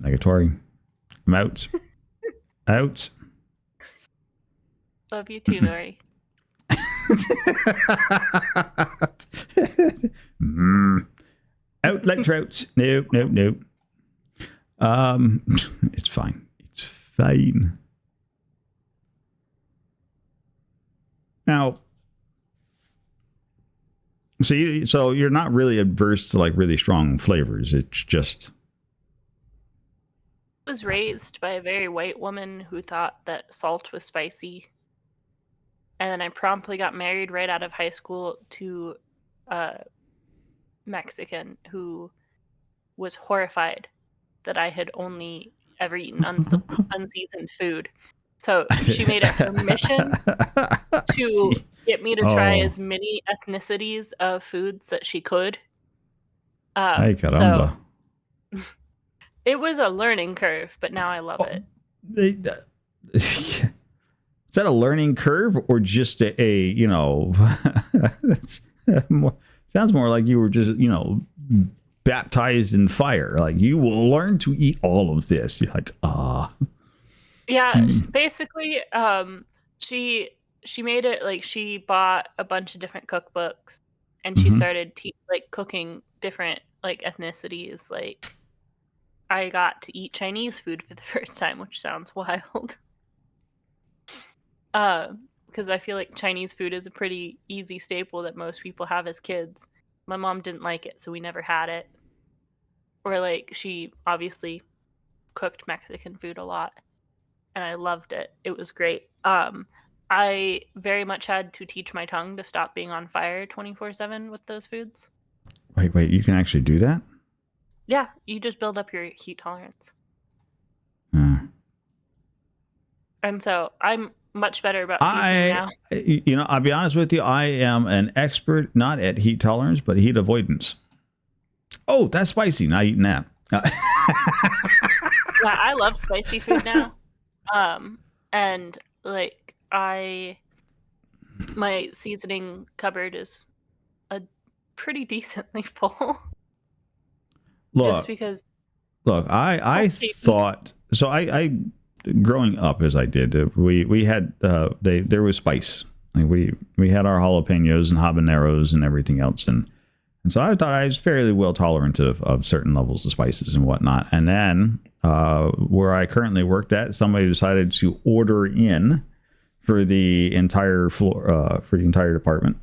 Negatory. I'm out. Out. Love you too, Nori. Out like trouts. Nope. It's fine. It's fine. Now, see, so you're not really adverse to like really strong flavors. It's just I was raised by a very white woman who thought that salt was spicy. And then I promptly got married right out of high school to a Mexican who was horrified that I had only ever eaten unseasoned food. So she made it her mission to get me to try as many ethnicities of foods that she could. Ay, caramba. So it was a learning curve, but now I love it. Is that a learning curve or just a you know, sounds more like you were just, you know, baptized in fire. Like, you will learn to eat all of this. You're like, Yeah, basically, she made it like she bought a bunch of different cookbooks and she started cooking different like ethnicities. Like, I got to eat Chinese food for the first time, which sounds wild. Because I feel like Chinese food is a pretty easy staple that most people have as kids. My mom didn't like it, so we never had it. Or like, she obviously cooked Mexican food a lot, and I loved it. It was great. I very much had to teach my tongue to stop being on fire 24/7 with those foods. wait, you can actually do that? Yeah, you just build up your heat tolerance. And so I'm much better about seasoning now. You know, I'll be honest with you. I am an expert not at heat tolerance, but heat avoidance. Oh, that's spicy. Not eating that. Yeah, I love spicy food now. And like my seasoning cupboard is a pretty decently full. Just because. Look, I thought so. I growing up as I did, we had there was spice. Like we had our jalapenos and habaneros and everything else, and so I thought I was fairly well tolerant of certain levels of spices and whatnot. And then where I currently worked at, somebody decided to order in for the entire floor for the entire department.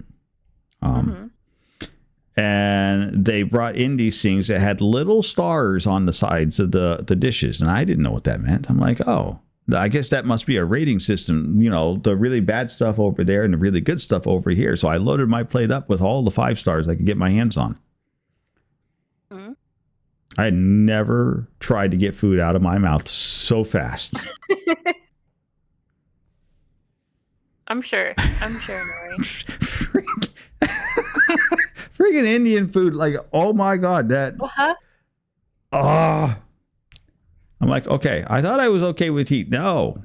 And they brought in these things that had little stars on the sides of the dishes. And I didn't know what that meant. I'm like, oh, I guess that must be a rating system. You know, the really bad stuff over there and the really good stuff over here. So I loaded my plate up with all the 5 stars I could get my hands on. I had never tried to get food out of my mouth so fast. I'm sure, Nori. Freaking Indian food, like, oh my god, that. I'm like, okay, I thought I was okay with heat. No.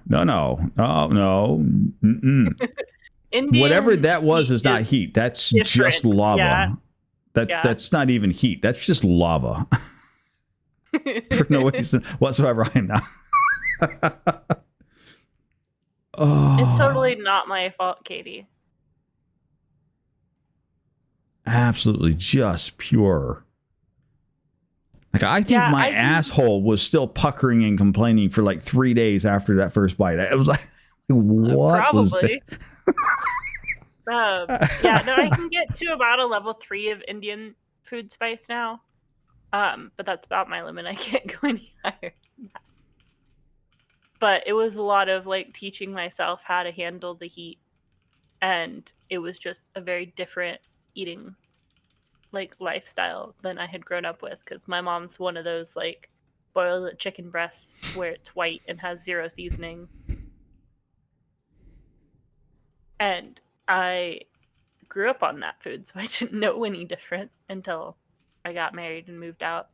Whatever that was is not heat. That's different. just lava. Yeah. That's not even heat. That's just lava. For no reason whatsoever. I am now. It's totally not my fault, Katie. Absolutely just pure. Like, I think my asshole was still puckering and complaining for like 3 days after that first bite. It was like, what? Probably. Yeah, no, I can get to about a level 3 of Indian food spice now. But that's about my limit. I can't go any higher. But it was a lot of like teaching myself how to handle the heat, and it was just a very different eating like lifestyle than I had grown up with, because my mom's one of those like boiled chicken breasts where it's white and has 0 seasoning. And I grew up on that food, so I didn't know any different until I got married and moved out.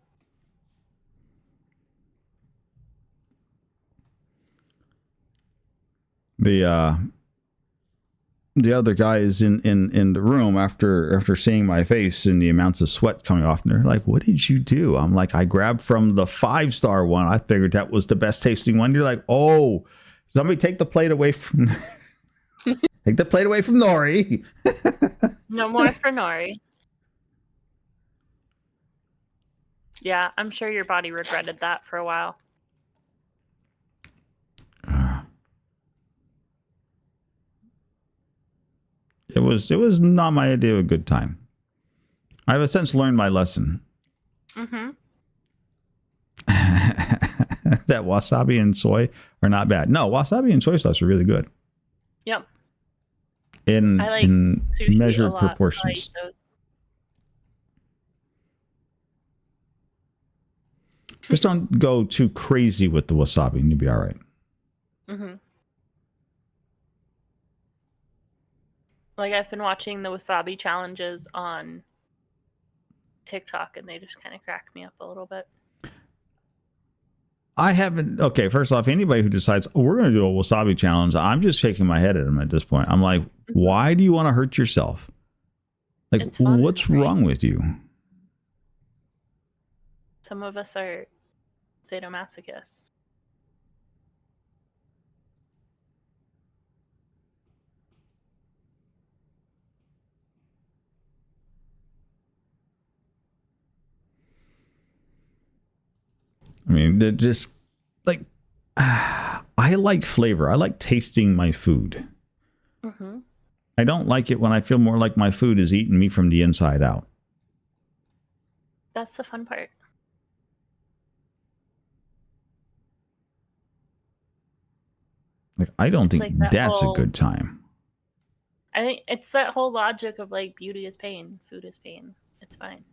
The other guys in the room after seeing my face and the amounts of sweat coming off, and they're like, "What did you do?" I'm like, "I grabbed from the 5-star one. I figured that was the best tasting one." You're like, "Oh, somebody take the plate away from take the plate away from Nori." No more for Nori. Yeah, I'm sure your body regretted that for a while. It was not my idea of a good time. I've since learned my lesson. Mm-hmm. That wasabi and soy are not bad. No, wasabi and soy sauce are really good. Yep. In I like in sushi measured a lot, so I eat proportions. those. Just don't go too crazy with the wasabi and you'll be all right. Mm-hmm. Like, I've been watching the wasabi challenges on TikTok, and they just kind of crack me up a little bit. I haven't. Okay, first off, anybody who decides, oh, we're going to do a wasabi challenge, I'm just shaking my head at them at this point. I'm like, why do you want to hurt yourself? Like, It's fun, what's right? wrong with you? Some of us are sadomasochists. I mean, they're just like, I like flavor. I like tasting my food. Mm-hmm. I don't like it when I feel more like my food is eating me from the inside out. That's the fun part. Like, I don't think like that that's a whole- good time. I think it's that whole logic of like beauty is pain, food is pain. It's fine.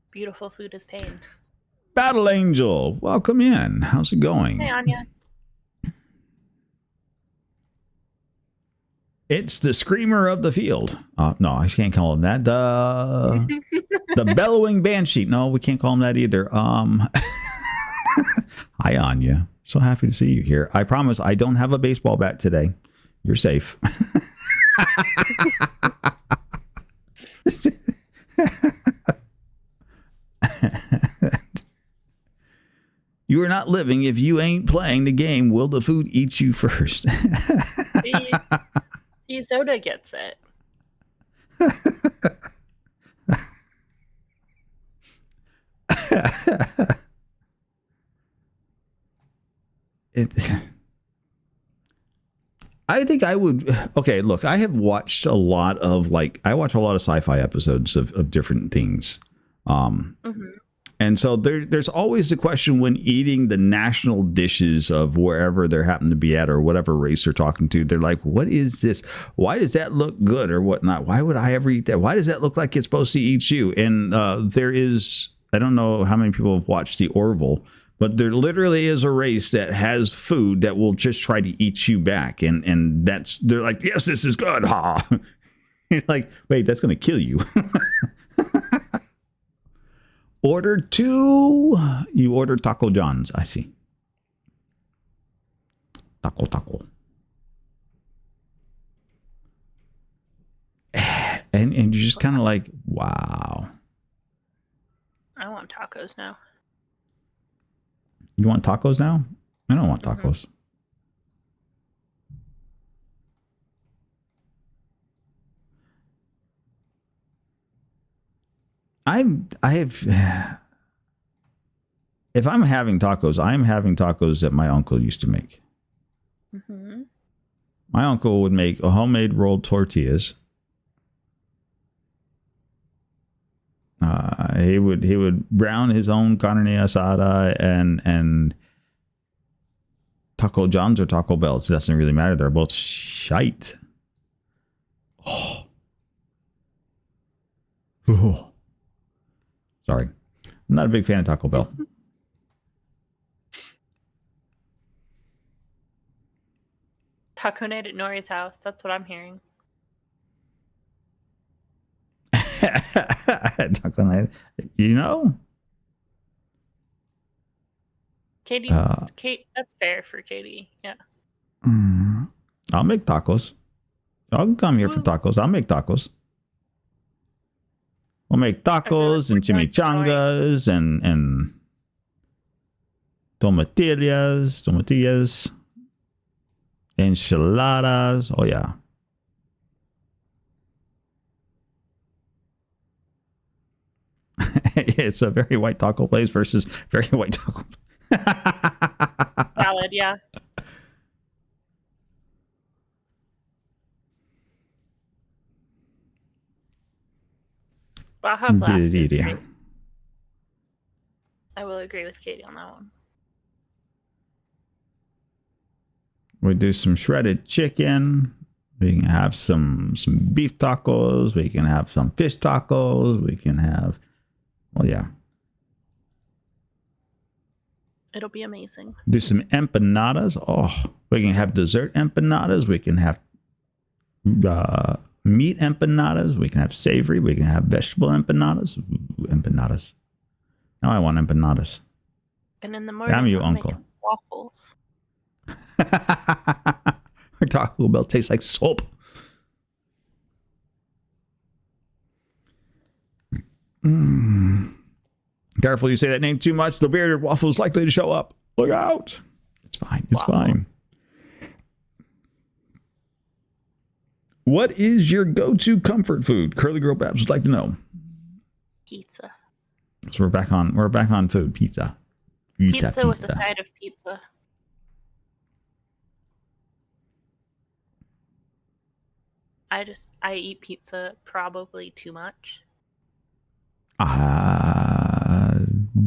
Beautiful food is pain. Battle Angel, welcome in. How's it going? Hey, Anya. It's the screamer of the field. No, I can't call him that. The bellowing banshee. No, we can't call him that either. Hi, Anya. So happy to see you here. I promise I don't have a baseball bat today. You're safe. You are not living if you ain't playing the game. Will the food eat you first? See, Zoda gets it. I think I would. Okay, look, I have watched a lot of I watch a lot of sci-fi episodes of different things. Mm-hmm. And so there's always the question when eating the national dishes of wherever they're happening to be at or whatever race they're talking to. They're like, what is this? Why does that look good or whatnot? Why would I ever eat that? Why does that look like it's supposed to eat you? And there is, I don't know how many people have watched the Orville, but there literally is a race that has food that will just try to eat you back. And they're like, yes, this is good. Ha. You're like, wait, that's going to kill you. Order 2. You ordered Taco John's. I see. Taco. And you're just kind of like, wow. I want tacos now. You want tacos now? I don't want tacos. If I'm having tacos, I'm having tacos that my uncle used to make. Mm-hmm. My uncle would make a homemade rolled tortillas. He would brown his own carne asada and Taco John's or Taco Bell's. It doesn't really matter. They're both shite. Oh. Oh. Sorry. I'm not a big fan of Taco Bell. Taco night at Nori's house. That's what I'm hearing. Taco night. You know? Katie, that's fair for Katie. Yeah. I'll make tacos. I'll come here for tacos. I'll make tacos. We'll make tacos and chimichangas and tomatillas, enchiladas. Oh yeah. It's a very white taco place versus very white taco. Valid, yeah. Baja Blast is great. I will agree with Katie on that one. We do some shredded chicken. We can have some beef tacos. We can have some fish tacos. We can have, well, yeah. It'll be amazing. Do some empanadas. Oh, we can have dessert empanadas. We can have meat empanadas. We can have savory. We can have vegetable empanadas. Ooh, empanadas. Now I want empanadas. And in the morning, damn you, uncle. Waffles. Our Taco Bell tastes like soap. Careful, you say that name too much. The bearded waffle is likely to show up. Look out. It's fine. It's fine. What is your go-to comfort food? Curly Girl Babs would like to know. Pizza. So we're back on food. Pizza with a side of pizza. I eat pizza probably too much.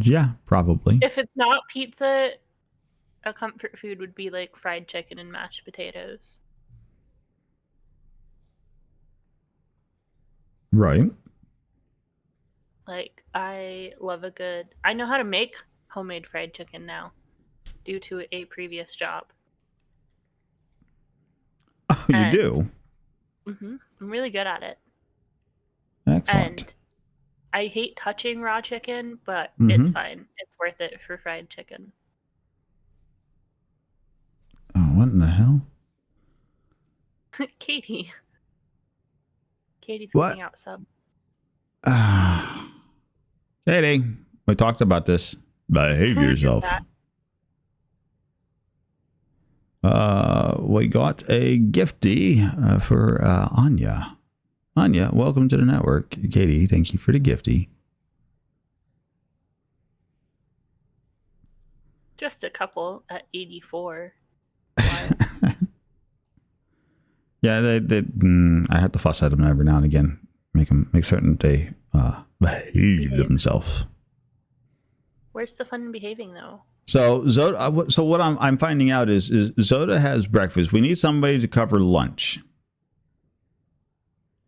Yeah, probably. If it's not pizza, a comfort food would be like fried chicken and mashed potatoes. Right. Like, I love I know how to make homemade fried chicken now due to a previous job. Oh, you do? Mm-hmm. I'm really good at it. Excellent. And I hate touching raw chicken, but it's fine. It's worth it for fried chicken. Oh, what in the hell? Katie's giving out subs. Katie, we talked about this. Behave yourself. We got a gifty for Anya. Anya, welcome to the network. Katie, thank you for the gifty. Just a couple at 84. Yeah, they I have to fuss at them every now and again. Make certain they behave themselves. Where's the fun in behaving, though? So Zoda, so what I'm finding out is Zoda has breakfast. We need somebody to cover lunch.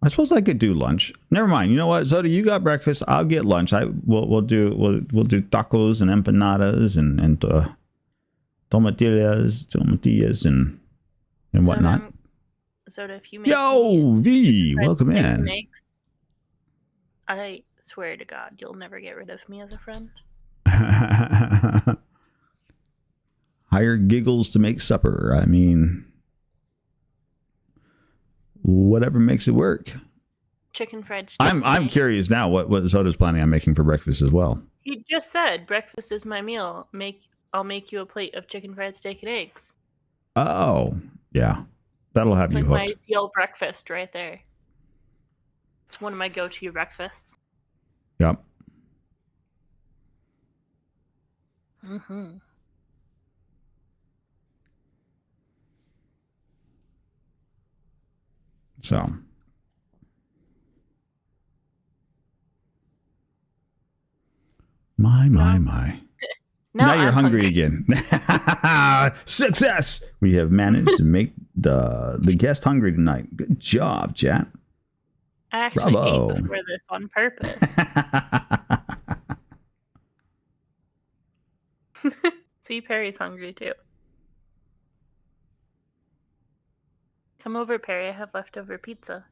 I suppose I could do lunch. Never mind. You know what, Zoda, you got breakfast. I'll get lunch. We'll do tacos and empanadas and tomatillas and whatnot. Zoda, if you make V, welcome in. Eggs, I swear to God, you'll never get rid of me as a friend. Hire Giggles to make supper. I mean, whatever makes it work. Chicken fried chicken. I'm curious now what Zoda's planning on making for breakfast as well. He just said breakfast is my meal. I'll make you a plate of chicken fried steak and eggs. Oh, yeah. That'll have you hooked. My ideal breakfast right there. It's one of my go-to breakfasts. Yep. So. My. Now you're I'm hungry again. Success! We have managed to make the guest hungry tonight. Good job, chat. I actually Bravo. ate before this on purpose. See, Perry's hungry too. Come over, Perry. I have leftover pizza.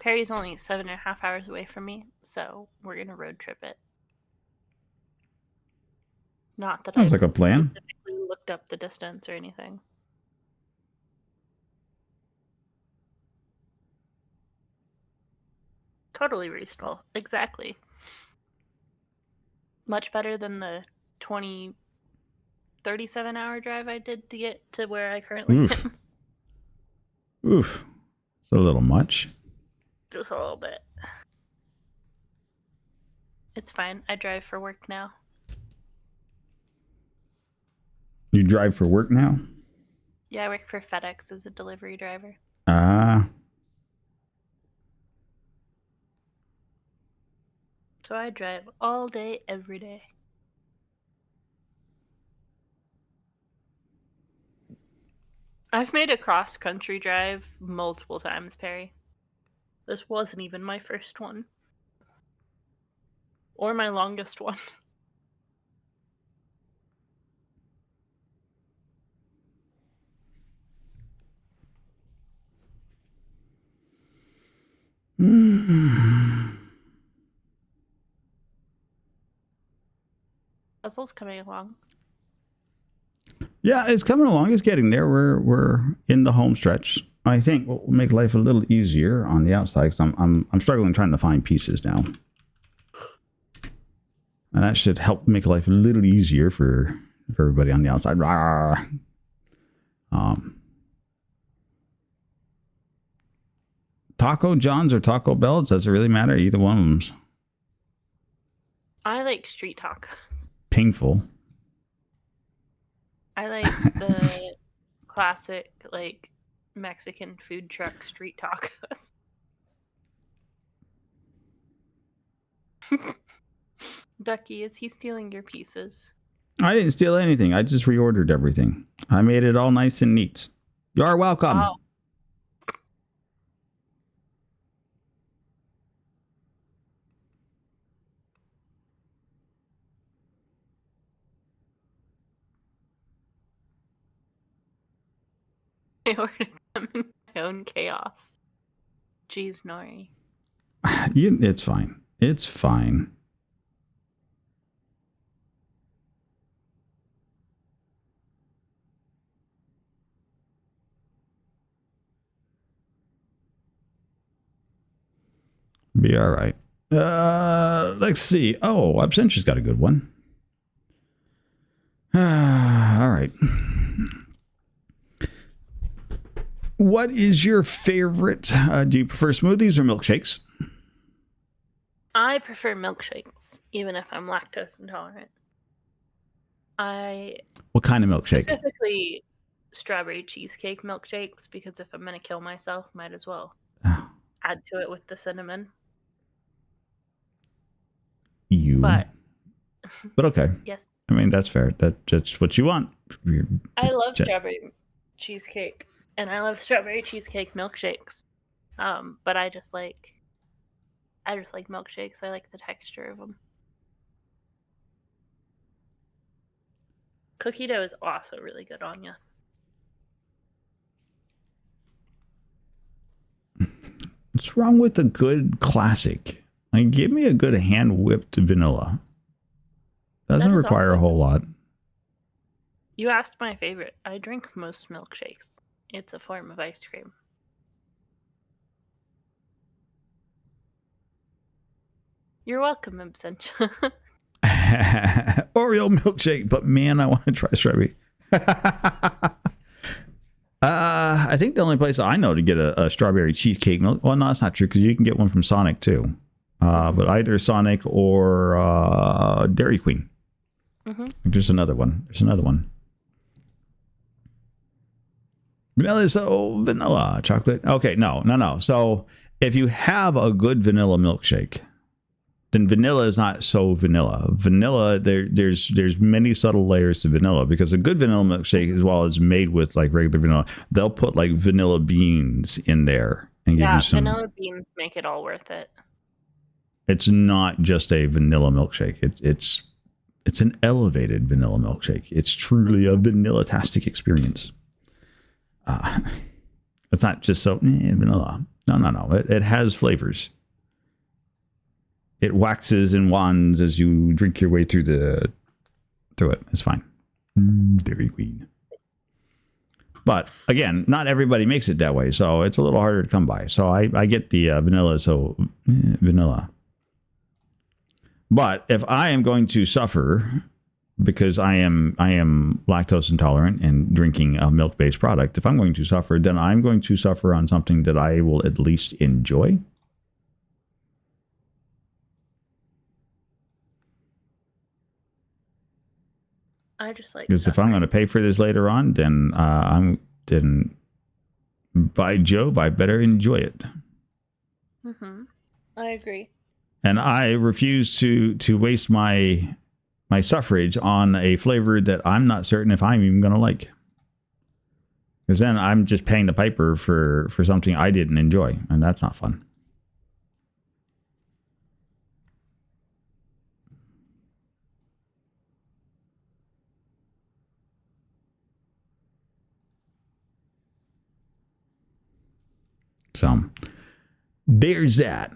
Perry's only 7.5 hours away from me, so we're gonna road trip it. Not that Sounds I like a plan. specifically looked up the distance or anything. Totally reasonable. Exactly. Much better than the 37-hour drive I did to get to where I currently Oof. am. Oof. It's a little much. Just a little bit. It's fine. I drive for work now. You drive for work now? Yeah, I work for FedEx as a delivery driver. Ah. So I drive all day, every day. I've made a cross-country drive multiple times, Perry. This wasn't even my first one. Or my longest one. Puzzle's coming along. Yeah, it's coming along. It's getting there. We're in the home stretch. I think what will make life a little easier on the outside, because I'm struggling trying to find pieces now, and that should help make life a little easier for everybody on the outside. Taco John's or Taco Bell, does it really matter? Either one of them's I like street tacos. painful. I like the classic, like, Mexican food truck street tacos. Ducky, is he stealing your pieces? I didn't steal anything. I just reordered everything. I made it all nice and neat. You're welcome. Oh. I ordered them in my own chaos. Jeez, Nori. It's fine. It's fine. Be all right. Let's see. Oh, Absentia's got a good one. All right. What is your favorite? Do you prefer smoothies or milkshakes? I prefer milkshakes, even if I'm lactose intolerant. What kind of milkshake? Specifically strawberry cheesecake milkshakes, because if I'm going to kill myself, might as well add to it with the cinnamon. But okay. Yes. I mean, that's fair. That's what you want. I love strawberry cheesecake, and I love strawberry cheesecake milkshakes. But I just like milkshakes. I like the texture of them. Cookie dough is also really good on you. What's wrong with a good classic? Like, give me a good hand whipped vanilla. Doesn't require a whole lot. You asked my favorite. I drink most milkshakes. It's a form of ice cream. You're welcome, Absentia. Oreo milkshake, but man, I want to try strawberry. I think the only place I know to get a strawberry cheesecake milk. Well, no, that's not true, because you can get one from Sonic too. But either Sonic or Dairy Queen. Mm-hmm. There's another one. Vanilla chocolate. Okay, no. So if you have a good vanilla milkshake, then vanilla is not so vanilla. Vanilla, there's many subtle layers to vanilla, because a good vanilla milkshake, as well as made with like regular vanilla, they'll put like vanilla beans in there and give you some. Vanilla beans make it all worth it. It's not just a vanilla milkshake. It's an elevated vanilla milkshake. It's truly a vanilla-tastic experience. It's not just so vanilla. No. It has flavors. It waxes and wands as you drink your way through it. It's fine. Dairy Queen. But again, not everybody makes it that way, so it's a little harder to come by. So I get the vanilla. So vanilla. But if I am going to suffer because I am lactose intolerant and drinking a milk-based product, if I'm going to suffer, then I'm going to suffer on something that I will at least enjoy. I just like, because if I'm going to pay for this later on, then by Jove, I better enjoy it. I agree. And I refuse to waste my suffrage on a flavor that I'm not certain if I'm even going to like. Because then I'm just paying the piper for something I didn't enjoy, and that's not fun. So there's that.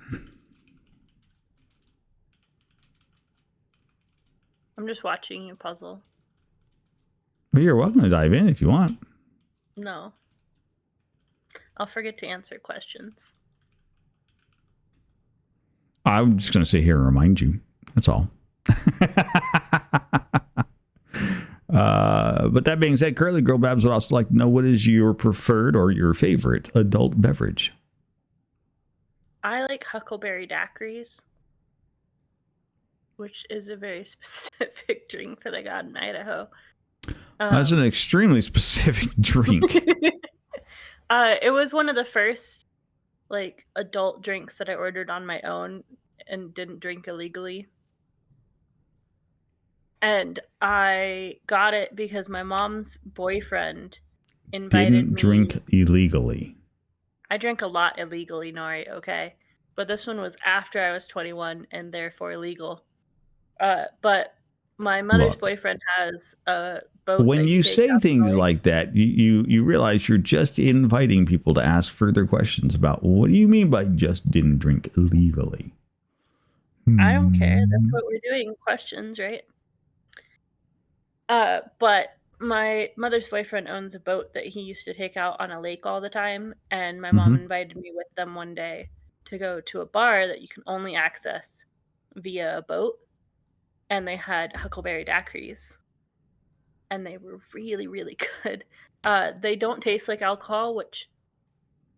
I'm just watching you puzzle. Well, you're welcome to dive in if you want. No. I'll forget to answer questions. I'm just going to sit here and remind you. That's all. But that being said, Curly Girl Babs would also like to know, what is your preferred or your favorite adult beverage? I like Huckleberry Daiquiris, which is a very specific drink that I got in Idaho. That's an extremely specific drink. It was one of the first like adult drinks that I ordered on my own and didn't drink illegally. And I got it because my mom's boyfriend invited me. Didn't drink illegally. I drank a lot illegally, Nori, okay? But this one was after I was 21 and therefore legal. But my mother's boyfriend has a boat. When you say things like that, you realize you're just inviting people to ask further questions about, what do you mean by just didn't drink illegally? I don't care. That's what we're doing. Questions, right? But my mother's boyfriend owns a boat that he used to take out on a lake all the time, and my mom invited me with them one day to go to a bar that you can only access via a boat, and they had Huckleberry Daiquiris, and they were really, really good. They don't taste like alcohol, which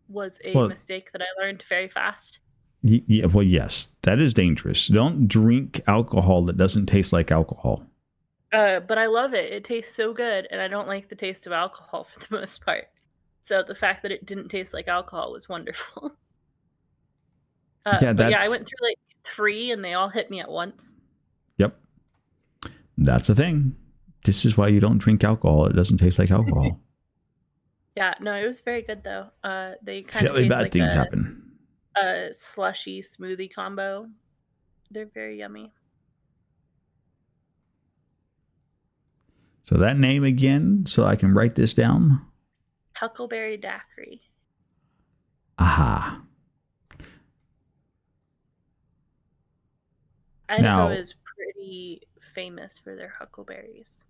was a mistake that I learned very fast. Yeah, well, yes, that is dangerous. Don't drink alcohol that doesn't taste like alcohol. But I love it. It tastes so good, and I don't like the taste of alcohol for the most part. So the fact that it didn't taste like alcohol was wonderful. I went through like 3, and they all hit me at once. Yep. That's the thing. This is why you don't drink alcohol. It doesn't taste like alcohol. Yeah, no, it was very good though. They kind of taste bad like things happen. A slushy smoothie combo. They're very yummy. So that name again, so I can write this down. Huckleberry Daiquiri. Aha. Idaho is pretty famous for their huckleberries.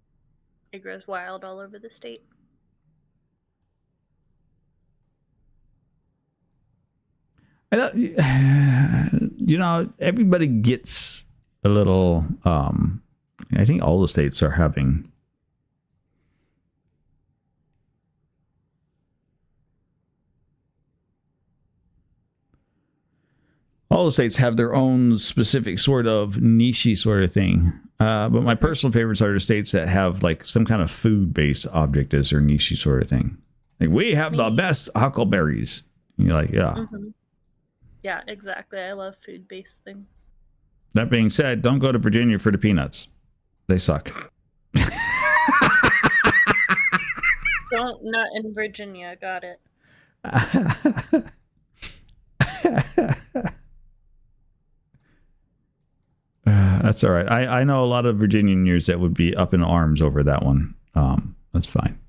It grows wild all over the state. You know, everybody gets a little. I think all the states are having. all the states have their own specific sort of niche sort of thing. But my personal favorites are the states that have like some kind of food-based object as their niche sort of thing. Like, we have the best huckleberries. And you're like, yeah. Mm-hmm. Yeah, exactly. I love food-based things. That being said, don't go to Virginia for the peanuts. They suck. Don't nut in Virginia. Got it. That's all right. I know a lot of Virginians that would be up in arms over that one. That's fine.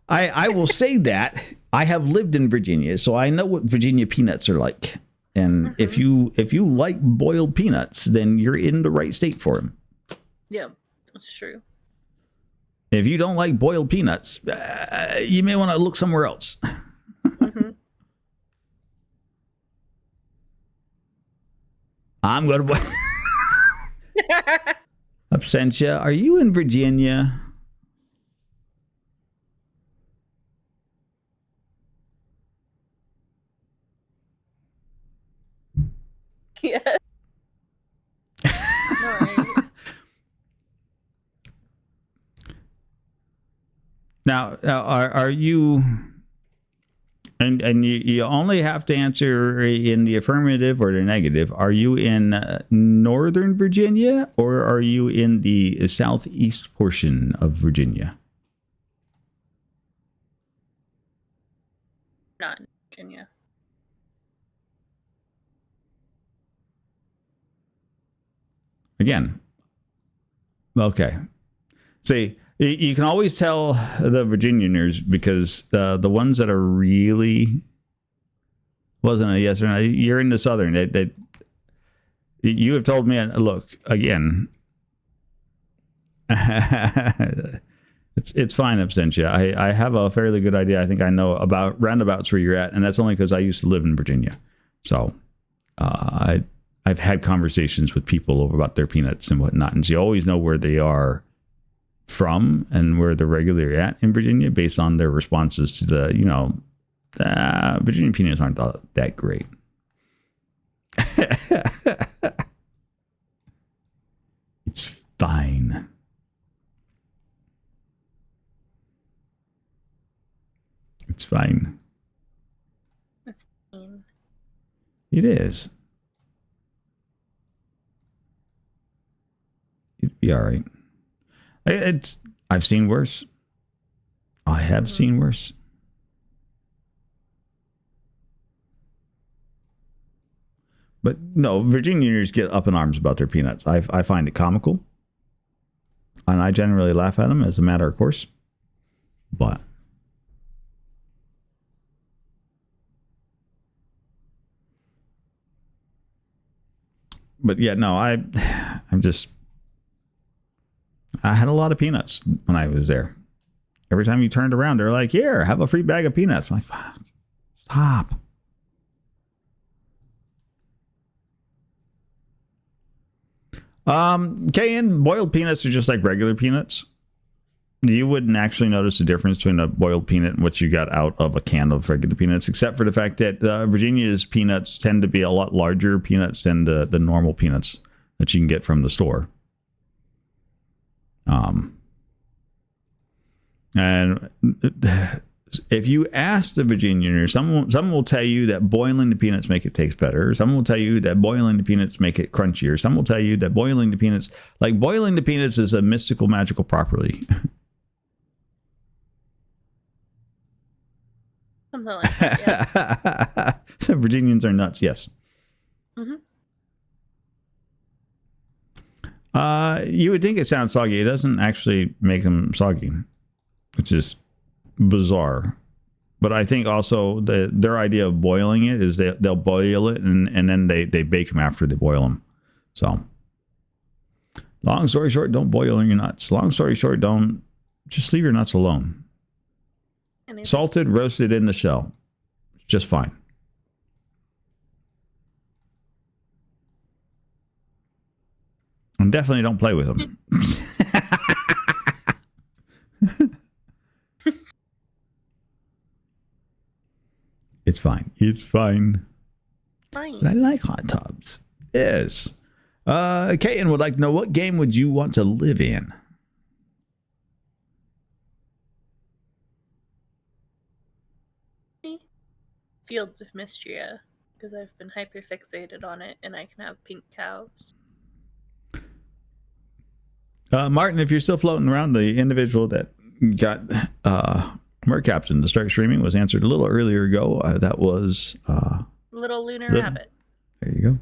I will say that I have lived in Virginia, so I know what Virginia peanuts are like. And if you like boiled peanuts, then you're in the right state for them. Yeah, that's true. If you don't like boiled peanuts, you may want to look somewhere else. Mm-hmm. I'm going to Absentia, are you in Virginia? Yes. Right. Now, are you? And you only have to answer in the affirmative or the negative. Are you in Northern Virginia, or are you in the southeast portion of Virginia? Not in Virginia. Again, okay. See, you can always tell the Virginianers because the ones that are really wasn't a yes or no. You're in the Southern. That you have told me. Look again. It's fine, Absentia. I have a fairly good idea. I think I know about roundabouts where you're at, and that's only because I used to live in Virginia. So I've had conversations with people about their peanuts and whatnot, and so you always know where they are from and where they're regularly at in Virginia based on their responses to the, Virginia peanuts aren't that great. It's fine. It's fine. That's mean. It is. It'd be all right. I've seen worse. I have seen worse. But no, Virginians get up in arms about their peanuts. I find it comical. And I generally laugh at them as a matter of course. But yeah, no, I had a lot of peanuts when I was there. Every time you turned around, they're like, here, have a free bag of peanuts. I'm like, stop. Cayenne, boiled peanuts are just like regular peanuts. You wouldn't actually notice the difference between a boiled peanut and what you got out of a can of regular peanuts, except for the fact that Virginia's peanuts tend to be a lot larger peanuts than the normal peanuts that you can get from the store. And if you ask the Virginian, someone will tell you that boiling the peanuts make it taste better. Someone will tell you that boiling the peanuts make it crunchier. Some will tell you that boiling the peanuts is a mystical, magical property. Something like that, yeah. The Virginians are nuts, yes. Mm-hmm. You would think it sounds soggy. It doesn't actually make them soggy, which is bizarre. But I think also their idea of boiling it is they'll boil it and then they bake them after they boil them. So, long story short, don't boil your nuts. Long story short, just leave your nuts alone. Salted, roasted in the shell, just fine. And definitely don't play with them. It's fine. It's fine. Fine. But I like hot tubs. Yes. Kaiten would like to know, what game would you want to live in? Fields of Mystria, because I've been hyper fixated on it, and I can have pink cows. Martin, if you're still floating around, the individual that got Mer Captain to start streaming was answered a little earlier ago. That was Little Lunar Rabbit. There you go.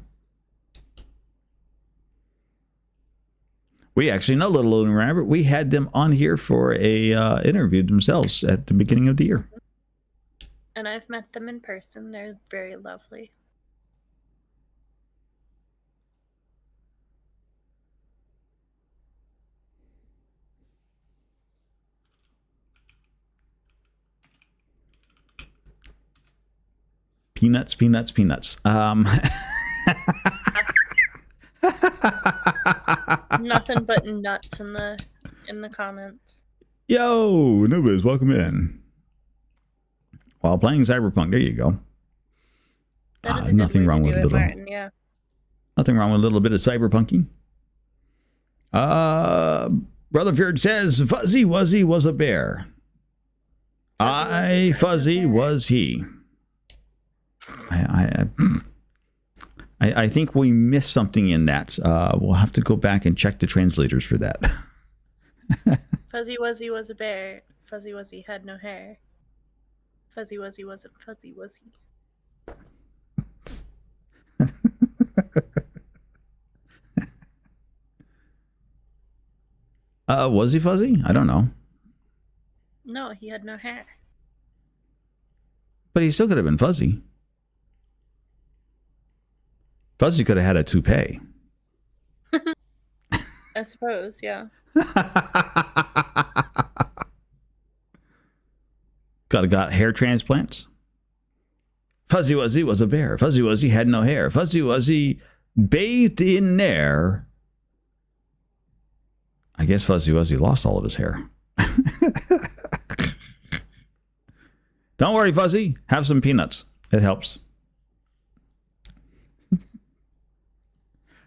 We actually know Little Lunar Rabbit. We had them on here for a interview themselves at the beginning of the year. And I've met them in person. They're very lovely. Peanuts, peanuts, peanuts. Nothing but nuts in the comments. Yo, Nubis, welcome in. While playing Cyberpunk, there you go. Nothing wrong with little. Martin, yeah. Nothing wrong with a little bit of cyberpunking. Brother Feared says, Fuzzy Wuzzy was a bear. Fuzzy was he. I think we missed something in that. We'll have to go back and check the translators for that. Fuzzy Wuzzy was a bear. Fuzzy Wuzzy had no hair. Fuzzy Wuzzy wasn't fuzzy, was he? Was he fuzzy? I don't know. No, he had no hair. But he still could have been fuzzy. Fuzzy could have had a toupee. I suppose, yeah. Got hair transplants. Fuzzy Wuzzy was a bear. Fuzzy Wuzzy had no hair. Fuzzy Wuzzy bathed in air. I guess Fuzzy Wuzzy lost all of his hair. Don't worry, Fuzzy. Have some peanuts. It helps.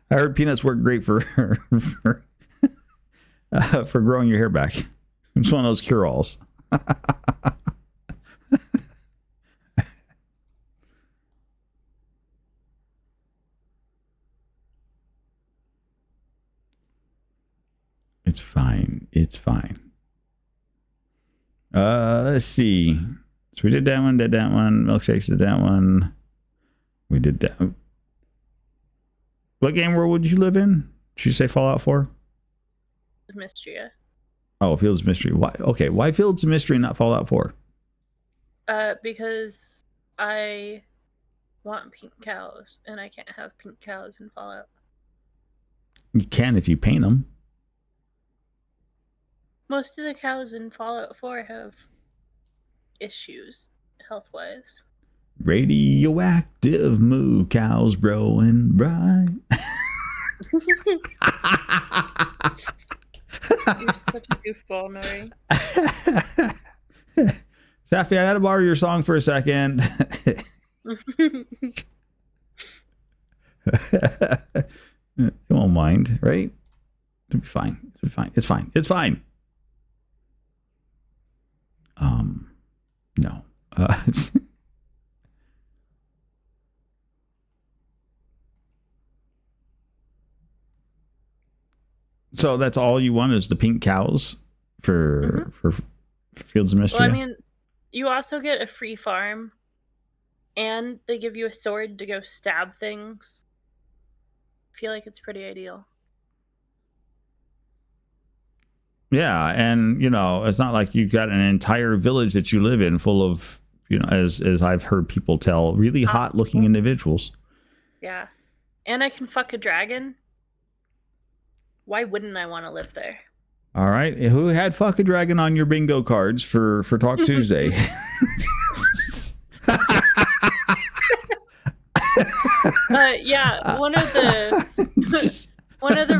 I heard peanuts work great for growing your hair back. It's one of those cure-alls. It's fine. It's fine. Let's see. So we did that one, Milkshakes did that one. We did that. What game world would you live in? Did you say Fallout 4? Mystria. Oh, Fields of Mystery. Why? Okay, why Fields of Mystery, not Fallout 4? Because I want pink cows, and I can't have pink cows in Fallout. You can if you paint them. Most of the cows in Fallout 4 have issues, health-wise. Radioactive moo cows growing bright. You're such a goofball, Nori. Safi, I gotta borrow your song for a second. You won't mind, right? It'll be fine. It'll be fine. It's fine. It's fine. No. So that's all you want is the pink cows for Fields of Mystery? Well, I mean, you also get a free farm, and they give you a sword to go stab things. I feel like it's pretty ideal. Yeah, and it's not like you've got an entire village that you live in full of, as I've heard people tell, really hot looking individuals. Yeah. And I can fuck a dragon. Why wouldn't I want to live there? All right. Who had fuck a dragon on your bingo cards for Talk Tuesday? Yeah, one of the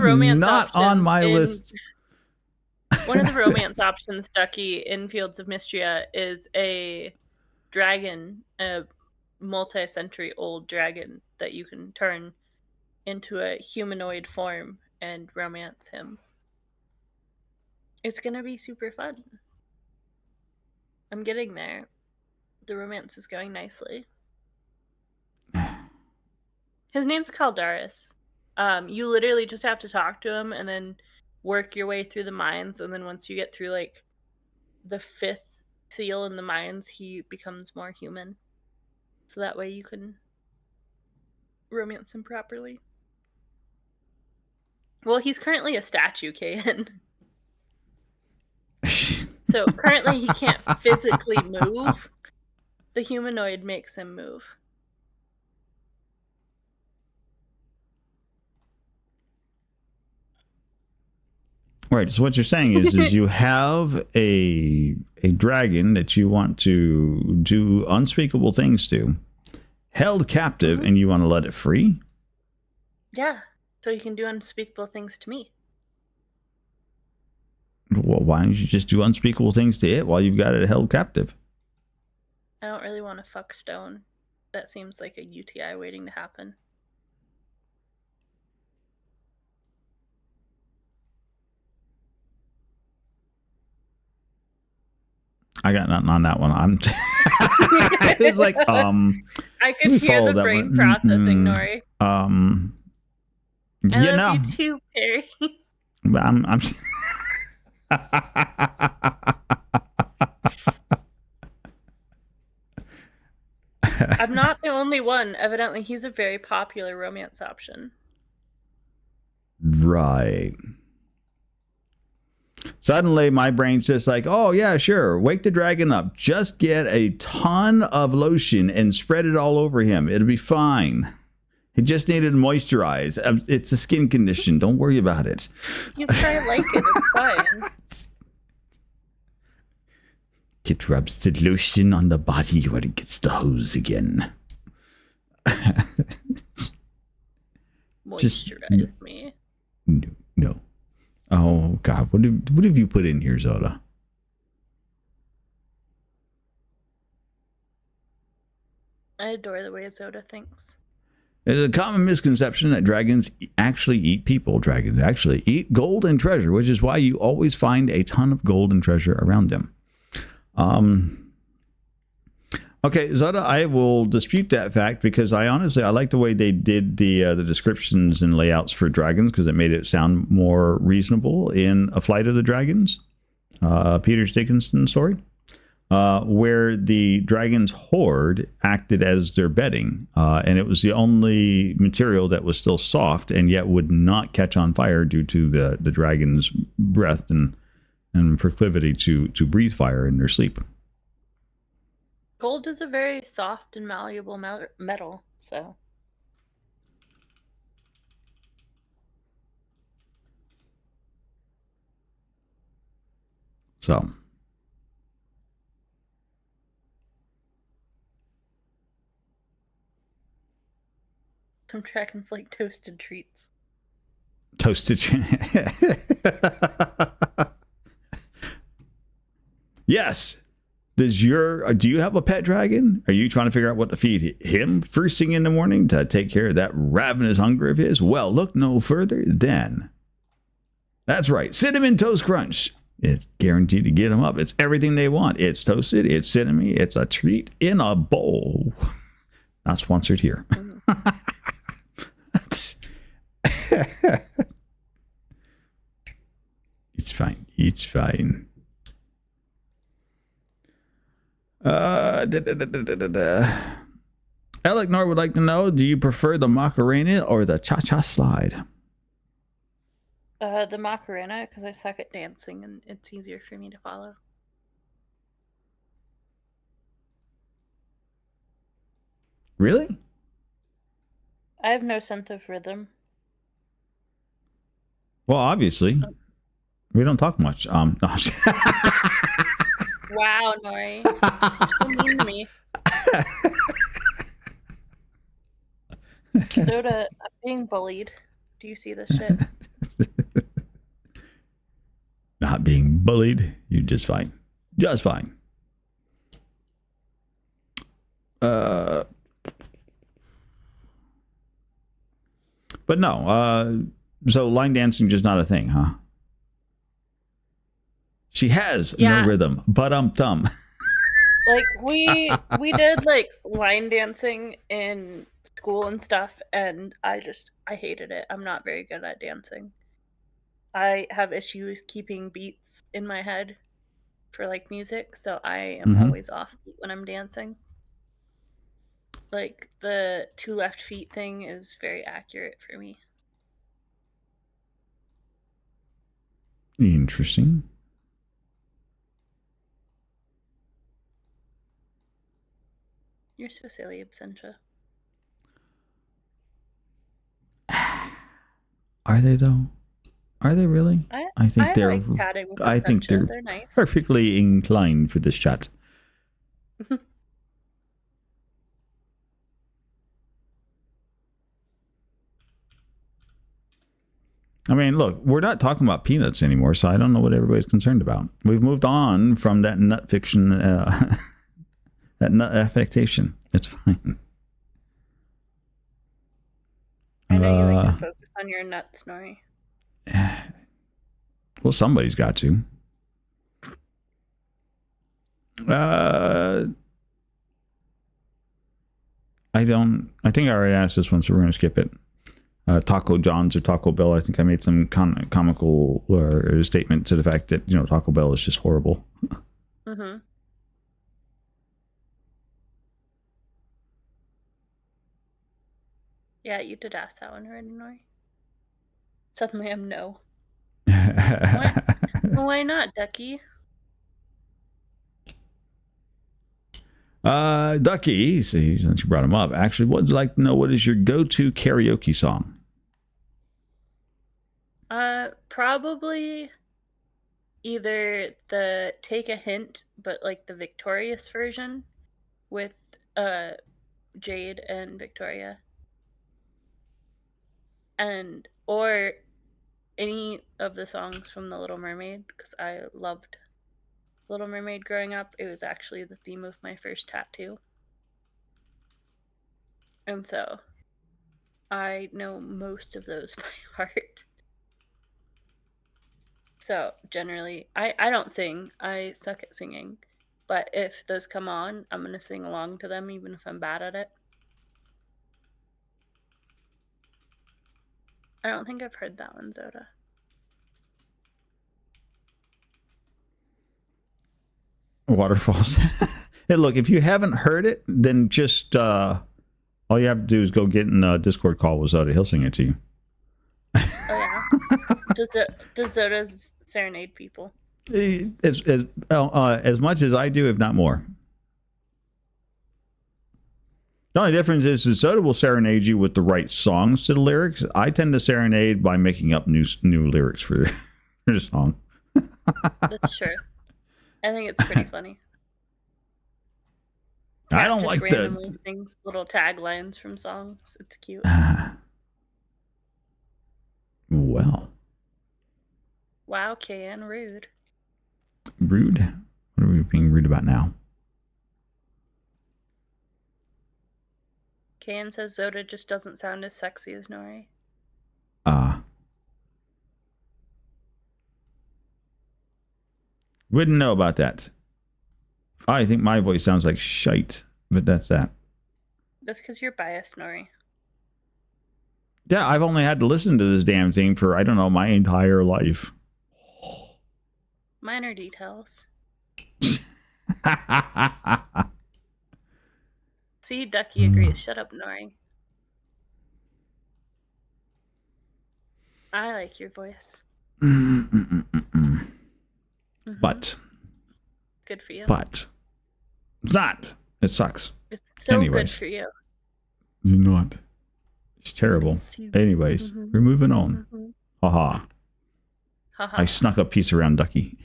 romance not options on my list. One of the romance options, Ducky, in Fields of Mystria is a dragon, a multi-century old dragon that you can turn into a humanoid form and romance him. It's gonna be super fun. I'm getting there. The romance is going nicely. His name's Caldaris. You literally just have to talk to him and then work your way through the mines, and then once you get through like the 5th seal in the mines, he becomes more human. So that way you can romance him properly. Well, he's currently a statue, Kayan. So currently he can't physically move. The humanoid makes him move. Right. So what you're saying is you have a dragon that you want to do unspeakable things to, held captive, and you want to let it free? Yeah. So you can do unspeakable things to me. Well, why don't you just do unspeakable things to it while you've got it held captive? I don't really want to fuck Stone. That seems like a UTI waiting to happen. I got nothing on that one. It's like, I could hear the brain processing, Nori. You know, you too, Perry. I'm I'm not the only one. Evidently, he's a very popular romance option. Right. Suddenly, my brain's just like, oh, yeah, sure. Wake the dragon up. Just get a ton of lotion and spread it all over him. It'll be fine. He just needed to moisturize. It's a skin condition. Don't worry about it. You try like it. It's fine. It rubs the lotion on the body where it gets the hose again. Moisturize me. No. Oh, God. What have you put in here, Zoda? I adore the way Zoda thinks. There's a common misconception that dragons actually eat people. Dragons actually eat gold and treasure, which is why you always find a ton of gold and treasure around them. Okay, Zoda, I will dispute that fact because I like the way they did the descriptions and layouts for dragons because it made it sound more reasonable in A Flight of the Dragons, Peter Dickinson's story, where the dragon's hoard acted as their bedding, and it was the only material that was still soft and yet would not catch on fire due to the dragon's breath and proclivity to breathe fire in their sleep. Gold is a very soft and malleable metal, so. Some dragons like toasted treats. Yes. Do you have a pet dragon? Are you trying to figure out what to feed him first thing in the morning to take care of that ravenous hunger of his? Well, look no further than. That's right. Cinnamon Toast Crunch. It's guaranteed to get them up. It's everything they want. It's toasted. It's cinnamon. It's a treat in a bowl. Not sponsored here. It's fine. It's fine. Elecnor would like to know, do you prefer the Macarena or the Cha-Cha Slide? The Macarena, because I suck at dancing and it's easier for me to follow. Really? I have no sense of rhythm. Well, obviously. We don't talk much. No. Wow, Nori. You're so mean to me. Zoda, I'm being bullied. Do you see this shit? Not being bullied. You're just fine. Just fine. But no, so line dancing just not a thing, huh? She has no rhythm, but dumb. Like we did like line dancing in school and stuff, and I hated it. I'm not very good at dancing. I have issues keeping beats in my head for like music, so I am always off beat when I'm dancing. Like the 2 left feet thing is very accurate for me. Interesting. You're so silly, Absentia. Are they though? Are they really? I think they're. Like chatting with I think they're nice. Perfectly inclined for this chat. I mean, look, we're not talking about peanuts anymore, so I don't know what everybody's concerned about. We've moved on from that nut fiction, that nut affectation. It's fine. I know you like to focus on your nuts, Nori. Well, somebody's got to. I think I already asked this one, so we're going to skip it. Taco John's or Taco Bell. I think I made some comical statement to the fact that, you know, Taco Bell is just horrible. Mm-hmm. Yeah, you did ask that one already, Nori. Suddenly I'm no. Why not, Ducky? Ducky, see, since you brought him up, actually, would like to know, what is your go-to karaoke song? Probably either the Take a Hint, but like the Victorious version with Jade and Victoria, and or any of the songs from The Little Mermaid, because I loved Little Mermaid growing up. It was actually the theme of my first tattoo, and so I know most of those by heart. So generally, I don't sing. I suck at singing. But if those come on, I'm going to sing along to them, even if I'm bad at it. I don't think I've heard that one, Zoda. Waterfalls. Hey, look, if you haven't heard it, then just all you have to do is go get in a Discord call with Zoda. He'll sing it to you. Oh, yeah? Does Zoda serenade people? As much as I do, if not more. The only difference is Zoda will serenade you with the right songs to the lyrics. I tend to serenade by making up new lyrics for the song. That's true. I think it's pretty funny. I don't like randomly sings little taglines from songs. It's cute. Well. Wow, Kian, rude. Rude? What are we being rude about now? Kian says Zoda just doesn't sound as sexy as Nori. Wouldn't know about that. I think my voice sounds like shite, but that's that. That's because you're biased, Nori. Yeah, I've only had to listen to this damn thing for, I don't know, my entire life. Minor details. See, Ducky agrees. Shut up, Nori. I like your voice. But. Good for you. But. It's not. It sucks. It's so good for you. You're not. It's terrible. Anyways, we're moving on. Haha. I snuck a piece around Ducky.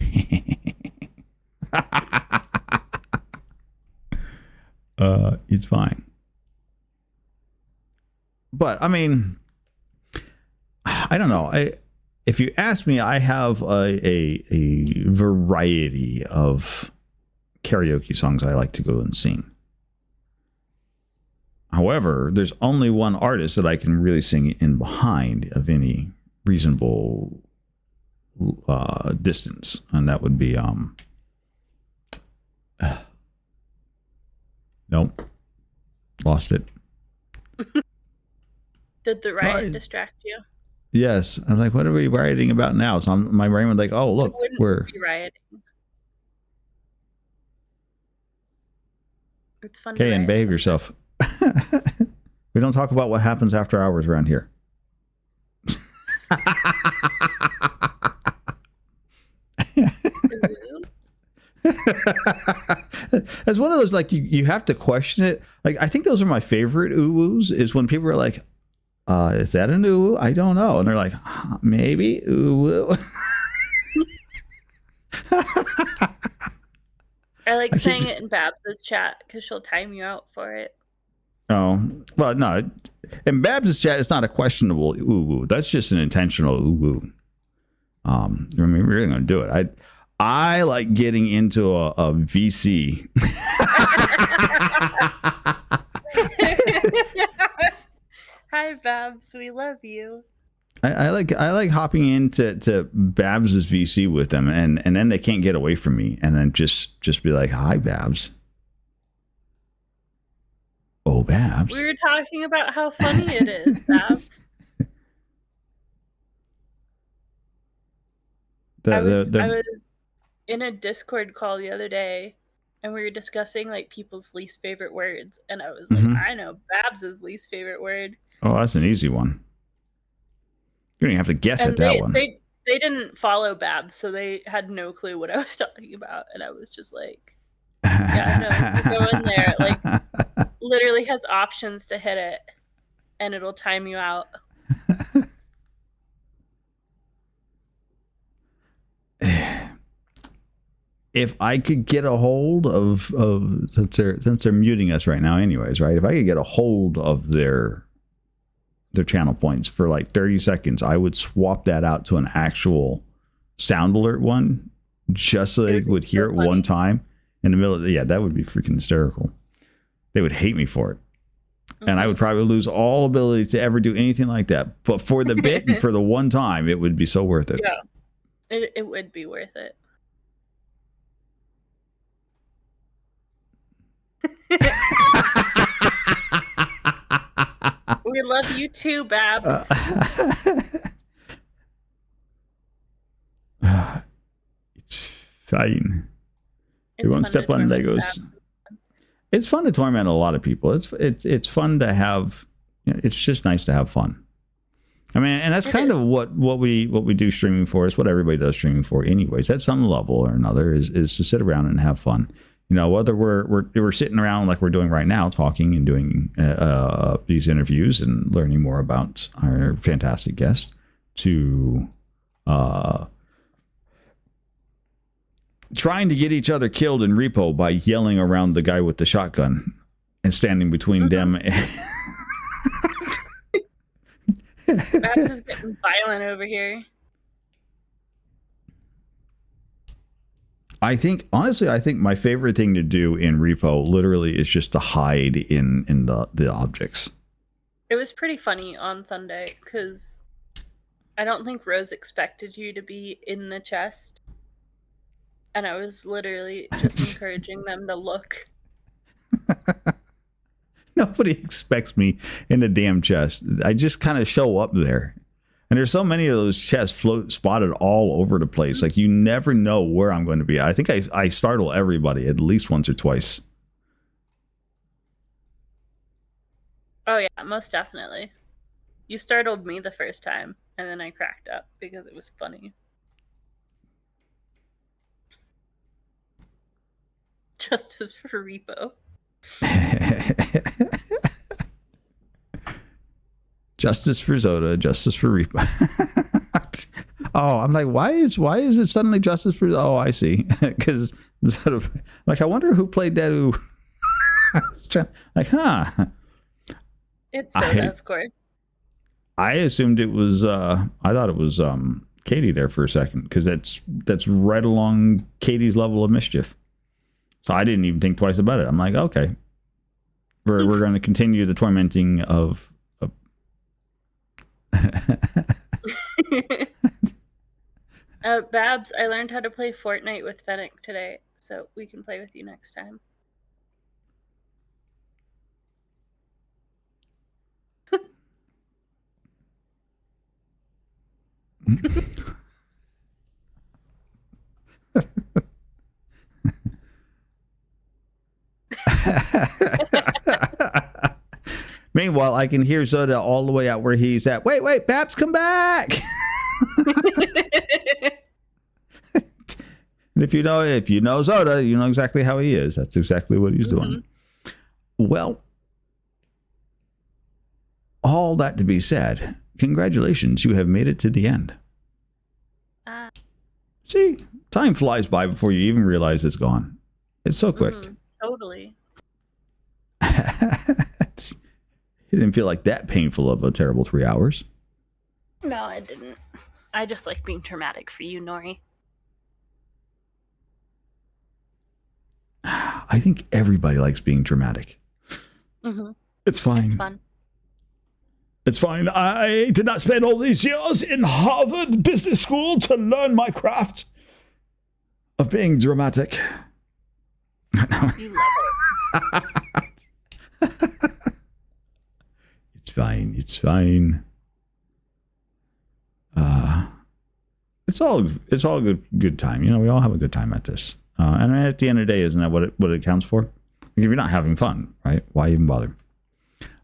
It's fine. But, I mean, I don't know. If you ask me, I have a variety of karaoke songs I like to go and sing. However, there's only one artist that I can really sing in behind of any reasonable distance, and that would be nope, lost it. Did the riot distract you? Yes, I'm like, what are we rioting about now? So my brain was like, oh look, we're be rioting. It's fun. Okay, and behave yourself. We don't talk about what happens after hours around here. It's one of those, like, you have to question it. Like, I think those are my favorite ooh-woos, is when people are like, is that an ooh-woo? I don't know. And they're like, maybe ooh-woo. I like saying it in Babs' chat because she'll time you out for it. Oh, well, no. In Babs' chat, it's not a questionable ooh-woo. That's just an intentional ooh-woo. I mean, we're really going to do it. I like getting into a VC. Hi, Babs. We love you. I like hopping into Babs's VC with them, and then they can't get away from me, and then just be like, "Hi, Babs." Oh, Babs. We were talking about how funny it is, Babs. I was in a Discord call the other day, and we were discussing like people's least favorite words, and I was like, I know Babs's least favorite word. Oh, that's an easy one. You don't even have to guess at that one. They didn't follow Babs, so they had no clue what I was talking about, and I was just like, yeah, no, you go in there, like, literally has options to hit it, and it'll time you out. If I could get a hold of since they're muting us right now anyways, right? If I could get a hold of their channel points for like 30 seconds, I would swap that out to an actual sound alert one, just so they would hear it one time in the middle of that would be freaking hysterical. They would hate me for it. And I would probably lose all ability to ever do anything like that. But for the bit and for the one time, it would be so worth it. Yeah, it would be worth it. We love you too, Babs. It's fine. It's we won't step on Legos. It's fun to torment a lot of people. It's fun to have. It's just nice to have fun. I mean, and that's kind of what we do streaming for. Is what everybody does streaming for, anyways. At some level or another, is to sit around and have fun. Whether we're sitting around like we're doing right now, talking and doing these interviews and learning more about our fantastic guest, to trying to get each other killed in repo by yelling around the guy with the shotgun and standing between them. Babs is getting violent over here. Honestly, I think my favorite thing to do in repo literally is just to hide in the objects. It was pretty funny on Sunday because I don't think Rose expected you to be in the chest. And I was literally just encouraging them to look. Nobody expects me in the damn chest. I just kind of show up there. And there's so many of those chests spotted all over the place. Like, you never know where I'm going to be. I think I startle everybody at least once or twice. Oh, yeah, most definitely. You startled me the first time, and then I cracked up because it was funny. Justice for repo. Justice for Zoda, justice for repo. Oh, I'm like, why is it suddenly justice for? Oh, I see. Because like, I wonder who played that. Who? Like, huh? It's Zoda, of course. I assumed it was. I thought it was Katie there for a second, because that's right along Katie's level of mischief. So I didn't even think twice about it. I'm like, okay. We're going to continue the tormenting of Babs, I learned how to play Fortnite with Fennec today, so we can play with you next time. Meanwhile, I can hear Zoda all the way out where he's at. Wait, Babs, come back! And if you know Zoda, you know exactly how he is. That's exactly what he's doing. Well, all that to be said, congratulations, you have made it to the end. See, time flies by before you even realize it's gone. It's so quick. Totally. It didn't feel like that painful of a terrible 3 hours. No, I didn't. I just like being traumatic for you, Nori. I think everybody likes being dramatic. It's fine. It's fun. It's fine. I did not spend all these years in Harvard Business School to learn my craft of being dramatic. You love it. It's fine. It's fine. It's all good time. You know, we all have a good time at this. And at the end of the day, isn't that what it counts for? Like if you're not having fun, right? Why even bother?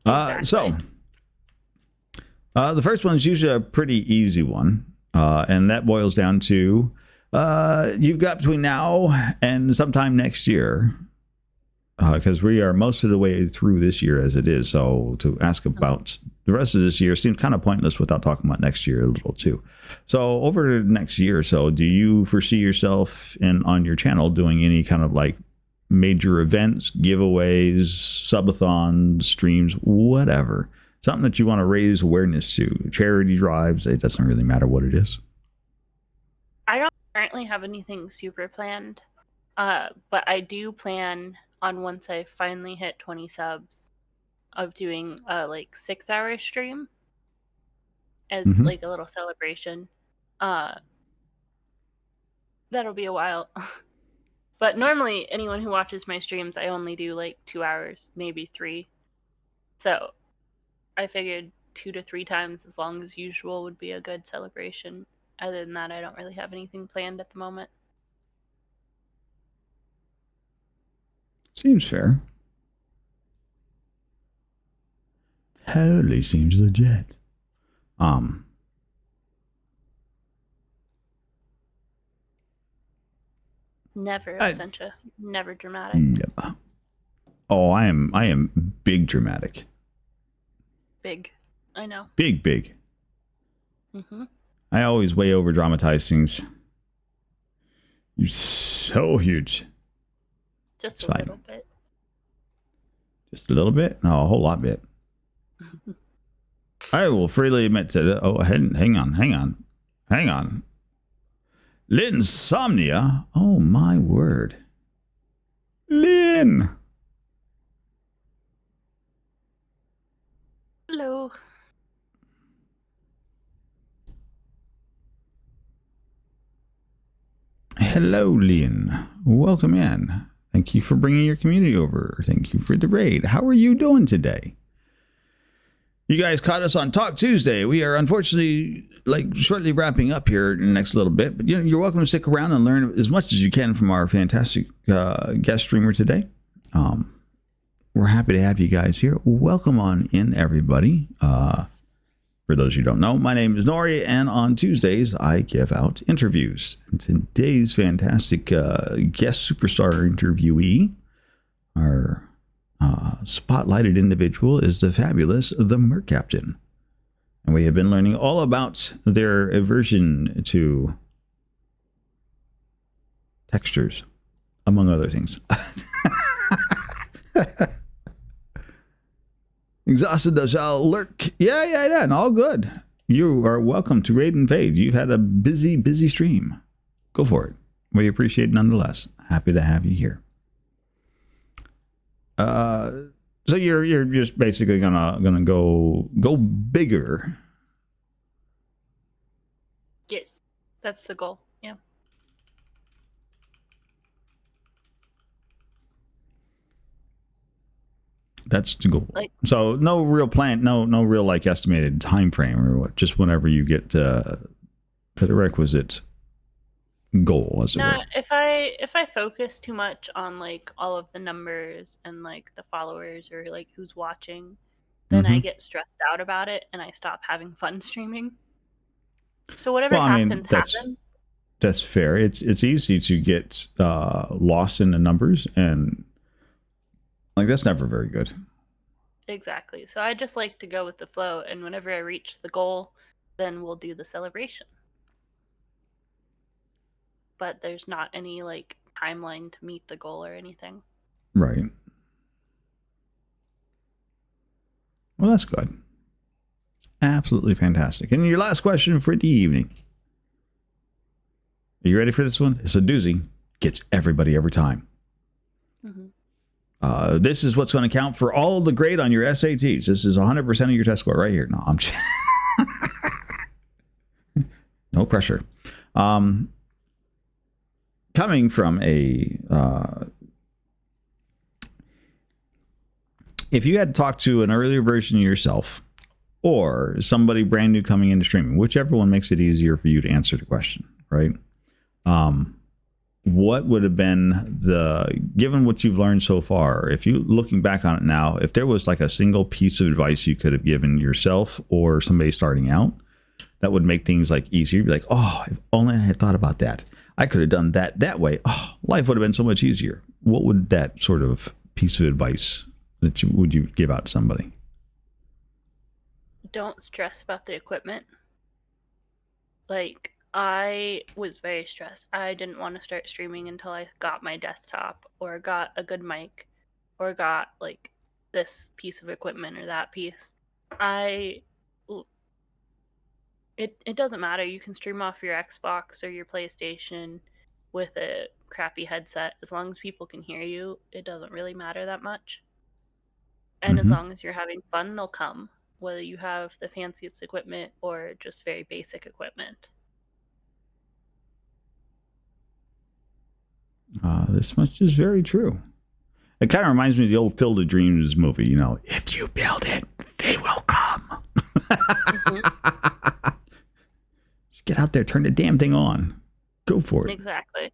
Exactly. So the first one is usually a pretty easy one, and that boils down to you've got between now and sometime next year, because we are most of the way through this year as it is. So to ask about the rest of this year seems kind of pointless without talking about next year a little too. So over the next year or so, do you foresee yourself on your channel doing any kind of like major events, giveaways, subathon, streams, whatever? Something that you want to raise awareness to, charity drives, it doesn't really matter what it is. I don't currently have anything super planned, but I do plan on, once I finally hit 20 subs, of doing a like 6-hour stream as like a little celebration. That'll be a while. But normally anyone who watches my streams, I only do like 2 hours, maybe 3. So I figured 2 to 3 times as long as usual would be a good celebration. Other than that, I don't really have anything planned at the moment. Seems fair. Totally seems legit. Never Absentia. Never dramatic. Yeah. Oh, I am big dramatic. Big. I know. Big. I always way over dramatize things. You're so huge. Just a little bit. Just a little bit? No, a whole lot bit. I will freely admit to that. Oh, hang on. Linsomnia? Oh, my word. Lynn! Hello. Hello, Lynn. Welcome in. Thank you for bringing your community over. Thank you for the raid. How are you doing today? You guys caught us on Talk Tuesday. We are unfortunately shortly wrapping up here in the next little bit, but you're welcome to stick around and learn as much as you can from our fantastic guest streamer today. We're happy to have you guys here. Welcome on in, everybody. For those who don't know, my name is Nori, and on Tuesdays I give out interviews. And today's fantastic guest superstar interviewee, our spotlighted individual, is the fabulous The Merc Captain. And we have been learning all about their aversion to textures, among other things. Exhausted thou shalt lurk. Yeah, and all good. You are welcome to Raid and Fade. You've had a busy stream. Go for it. We appreciate it nonetheless. Happy to have you here. So you're just basically gonna go bigger. Yes, that's the goal. Yeah. That's the goal. Like, So no real plan, no real like estimated time frame or what. Just whenever you get to the requisite goal, as it were. not if I focus too much on like all of the numbers and like the followers or like who's watching, then I Mm-hmm. get stressed out about it and I stop having fun streaming. So whatever Well, I mean happens, happens. that's fair. It's easy to get lost in the numbers, and like that's never very good. Exactly. So I just like to go with the flow, and whenever I reach the goal, then we'll do the celebration. But there's not any like timeline to meet the goal or anything. Right. Well, that's good. Absolutely fantastic. And your last question for the evening. Are you ready for this one? It's a doozy. Gets everybody every time. This is what's going to count for all the grade on your SATs. This is 100% of your test score right here. No, I'm just no pressure. Coming from a if you had to talk to an earlier version of yourself or somebody brand new coming into streaming, whichever one makes it easier for you to answer the question, right? What would have been given what you've learned so far, if you looking back on it now, if there was like a single piece of advice you could have given yourself or somebody starting out that would make things like easier, you'd be like, oh, if only I had thought about that. I could have done that way. Oh, life would have been so much easier. What would that sort of piece of advice that would you give out to somebody? Don't stress about the equipment. Like, I was very stressed. I didn't want to start streaming until I got my desktop or got a good mic or got like this piece of equipment or that piece. It doesn't matter. You can stream off your Xbox or your PlayStation with a crappy headset. As long as people can hear you, it doesn't really matter that much. And as long as you're having fun, they'll come, whether you have the fanciest equipment or just very basic equipment. This much is very true. It kind of reminds me of the old Field of Dreams movie. You know, if you build it, they will come. Just get out there, turn the damn thing on, go for it. Exactly.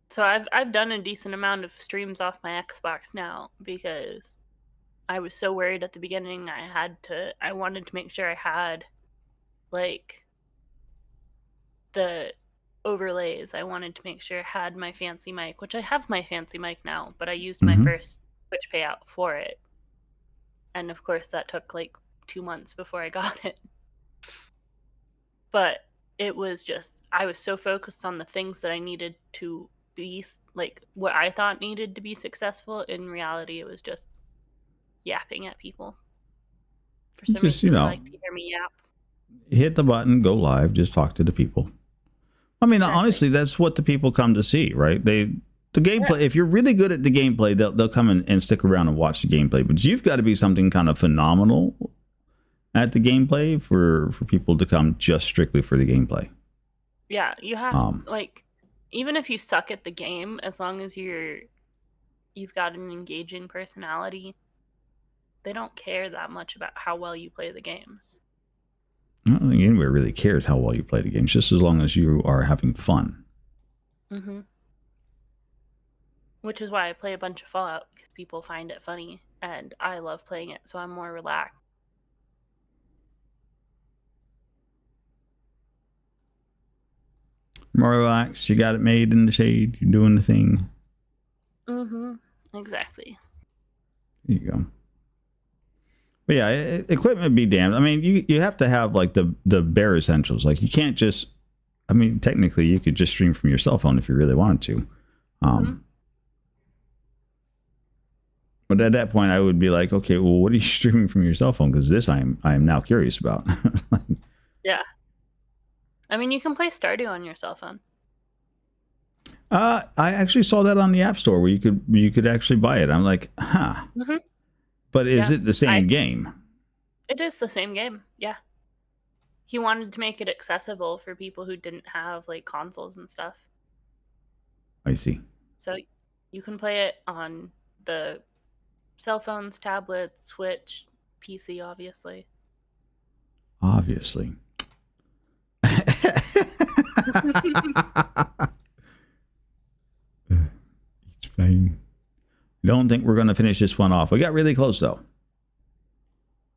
So I've done a decent amount of streams off my Xbox now because I was so worried at the beginning. I wanted to make sure I had like the overlays. I wanted to make sure I had my fancy mic, which I have my fancy mic now, but I used my first Twitch payout for it. And of course that took like 2 months before I got it. But it was just, I was so focused on the things that I needed to be like what I thought needed to be successful. In reality, it was just yapping at people. For some reason, they like to hear me yap. Hit the button, go live, just talk to the people. I mean, exactly. Honestly, that's what the people come to see, right? The gameplay. Yeah. If you're really good at the gameplay, they'll come and stick around and watch the gameplay. But you've got to be something kind of phenomenal at the gameplay for people to come just strictly for the gameplay. Yeah, you have to, like, even if you suck at the game, as long as you've got an engaging personality, they don't care that much about how well you play the games. I don't think anybody really cares how well you play the games, just as long as you are having fun. Which is why I play a bunch of Fallout, because people find it funny, and I love playing it, so I'm more relaxed. More relaxed, you got it made in the shade, you're doing the thing. Exactly. There you go. But yeah, equipment be damned. I mean, you have to have like the bare essentials. Like you can't just, I mean, technically you could just stream from your cell phone if you really wanted to. But at that point I would be like, okay, well, what are you streaming from your cell phone? Because this I am now curious about. Yeah. I mean, you can play Stardew on your cell phone. I actually saw that on the App Store where you could actually buy it. I'm like, huh. Hmm. But is Yeah. it the same game? It is the same game. Yeah. He wanted to make it accessible for people who didn't have like consoles and stuff. I see. So you can play it on the cell phones, tablets, Switch, PC, obviously. Obviously. It's fine. Don't think we're going to finish this one off. We got really close though.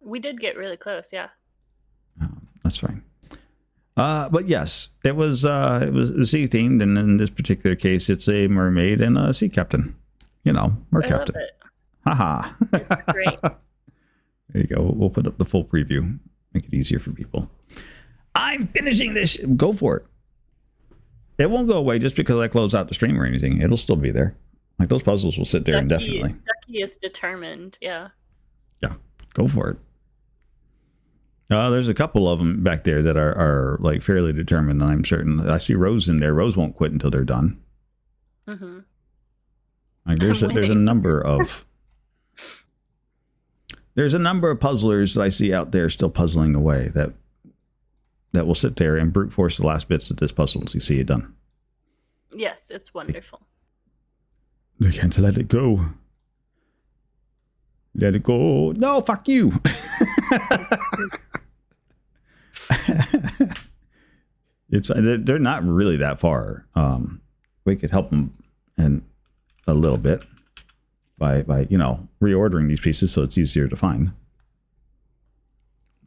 We did get really close, yeah. Oh, that's fine. But yes, it was sea themed, and in this particular case, it's a mermaid and a sea captain. You know, mer I captain. love it. Haha. It's great. There you go. We'll put up the full preview. Make it easier for people. I'm finishing this. Go for it. It won't go away just because I close out the stream or anything. It'll still be there. Like those puzzles will sit there indefinitely. Ducky is determined, yeah. Yeah, go for it. There's a couple of them back there that are like fairly determined, and I'm certain. I see Rose in there. Rose won't quit until they're done. Mm-hmm. Like there's a number of puzzlers that I see out there still puzzling away that will sit there and brute force the last bits of this puzzle to see it done. Yes, it's wonderful. They can't let it go. Let it go. No, fuck you. They're not really that far. We could help them and a little bit by reordering these pieces so it's easier to find.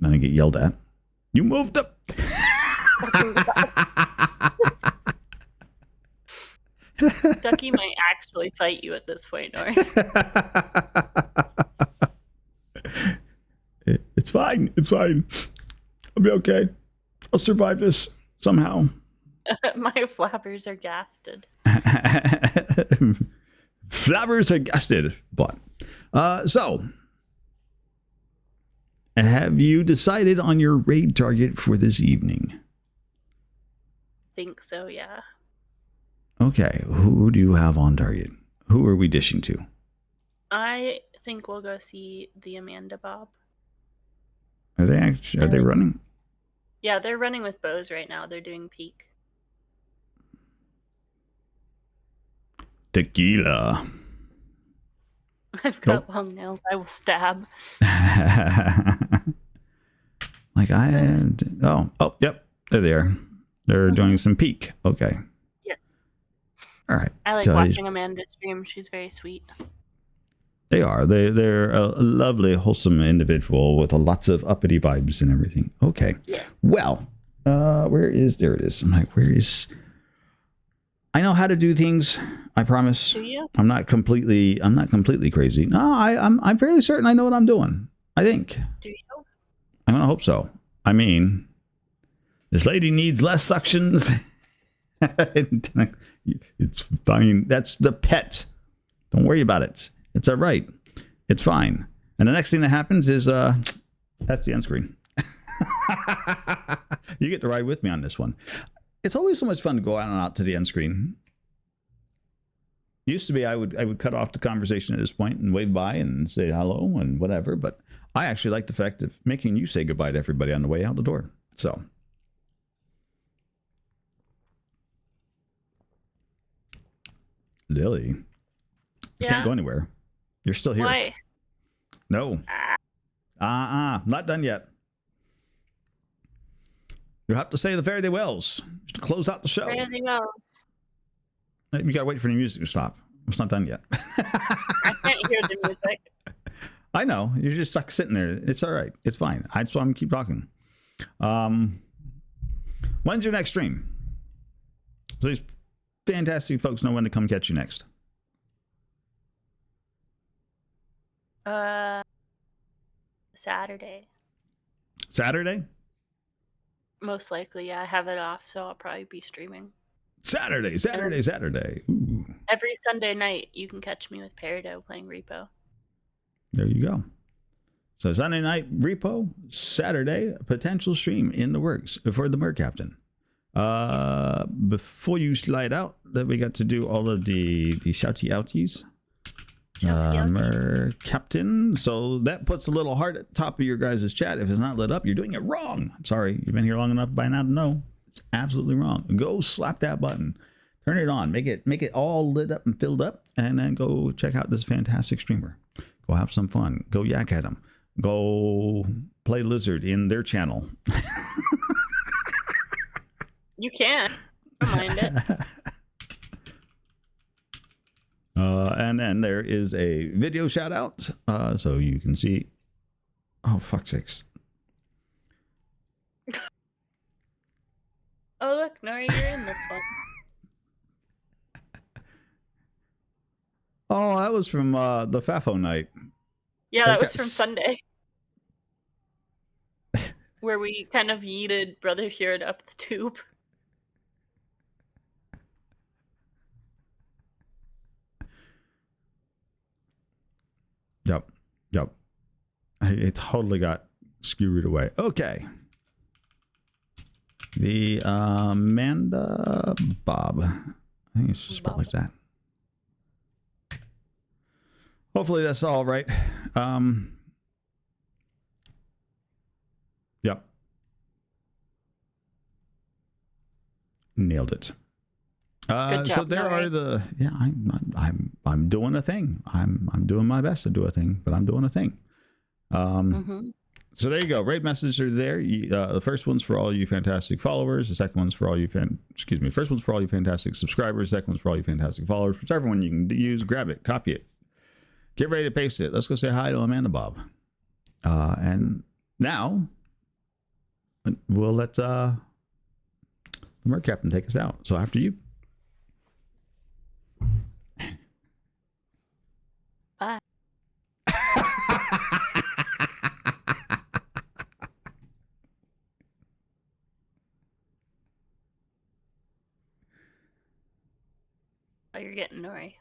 Then I get yelled at. You moved up. Ducky might actually fight you at this point, or It's fine. It's fine. I'll be okay. I'll survive this somehow. my flappers are gasted. Flappers are gasted. But so have you decided on your raid target for this evening? Think so, yeah. Okay, who do you have on target? Who are we dishing to? I think we'll go see the Amanda Bob. Are they running? Yeah, they're running with bows right now. They're doing peak. Tequila. I've got long nails. I will stab. Like yep, there they are. They're doing some peak. Okay. Yes. All right. I like watching Amanda stream. She's very sweet. They are. They're a lovely, wholesome individual with lots of uppity vibes and everything. Okay. Yes. Well, there it is. I'm like, where is? I know how to do things. I promise. Do you? I'm not completely crazy. No, I'm fairly certain I know what I'm doing. I think. Do you? I'm gonna hope so. I mean, this lady needs less suctions. It's fine. That's the pet. Don't worry about it. It's all right. It's fine. And the next thing that happens is that's the end screen. You get to ride with me on this one. It's always so much fun to go out to the end screen. Used to be I would cut off the conversation at this point and wave by and say hello and whatever, but I actually like the fact of making you say goodbye to everybody on the way out the door. So Lily, you can't go anywhere. You're still here. Why? No. Not done yet. You have to say the fare thee wells to close out the show. Fare thee wells. You gotta wait for the music to stop. It's not done yet. I can't hear the music. I know. You're just stuck sitting there. It's all right. It's fine. I just want to keep talking. When's your next stream? So these fantastic folks know when to come catch you next. Saturday. Saturday? Most likely, yeah. I have it off, so I'll probably be streaming. Saturday. Ooh. Every Sunday night, you can catch me with Peridot playing Repo. There you go. So Sunday night Repo, Saturday potential stream in the works for the Mer Captain. Before you slide out, that we got to do all of the shouty outies. Captain. So that puts a little heart at the top of your guys' chat. If it's not lit up, you're doing it wrong. I'm sorry. You've been here long enough by now to know it's absolutely wrong. Go slap that button. Turn it on. Make it all lit up and filled up. And then go check out this fantastic streamer. Go have some fun. Go yak at them. Go play Lizard in their channel. You can. I don't mind it. And then there is a video shout out, so you can see. Oh, fuck sakes. Oh, look, Nori, you're in this one. Oh, that was from the FAFO night. Yeah, that was from Sunday. Where we kind of yeeted Brother Fjord up the tube. Yep. It totally got skewered away. Okay. The Amanda Bob. I think it's just spelled like that. Hopefully that's all right. Yep. Nailed it. Good job, so there Nori. are the I'm doing a thing. I'm doing my best to do a thing, but I'm doing a thing. So there you go. Raid messages are there. The first one's for all you fantastic followers. The second one's for all you first one's for all you fantastic subscribers. Second one's for all you fantastic followers. Whichever one you can use, grab it, copy it, get ready to paste it. Let's go say hi to Amanda Bob. And now we'll let the Merc Captain take us out. So after you. Bye. Oh, you're getting Nori.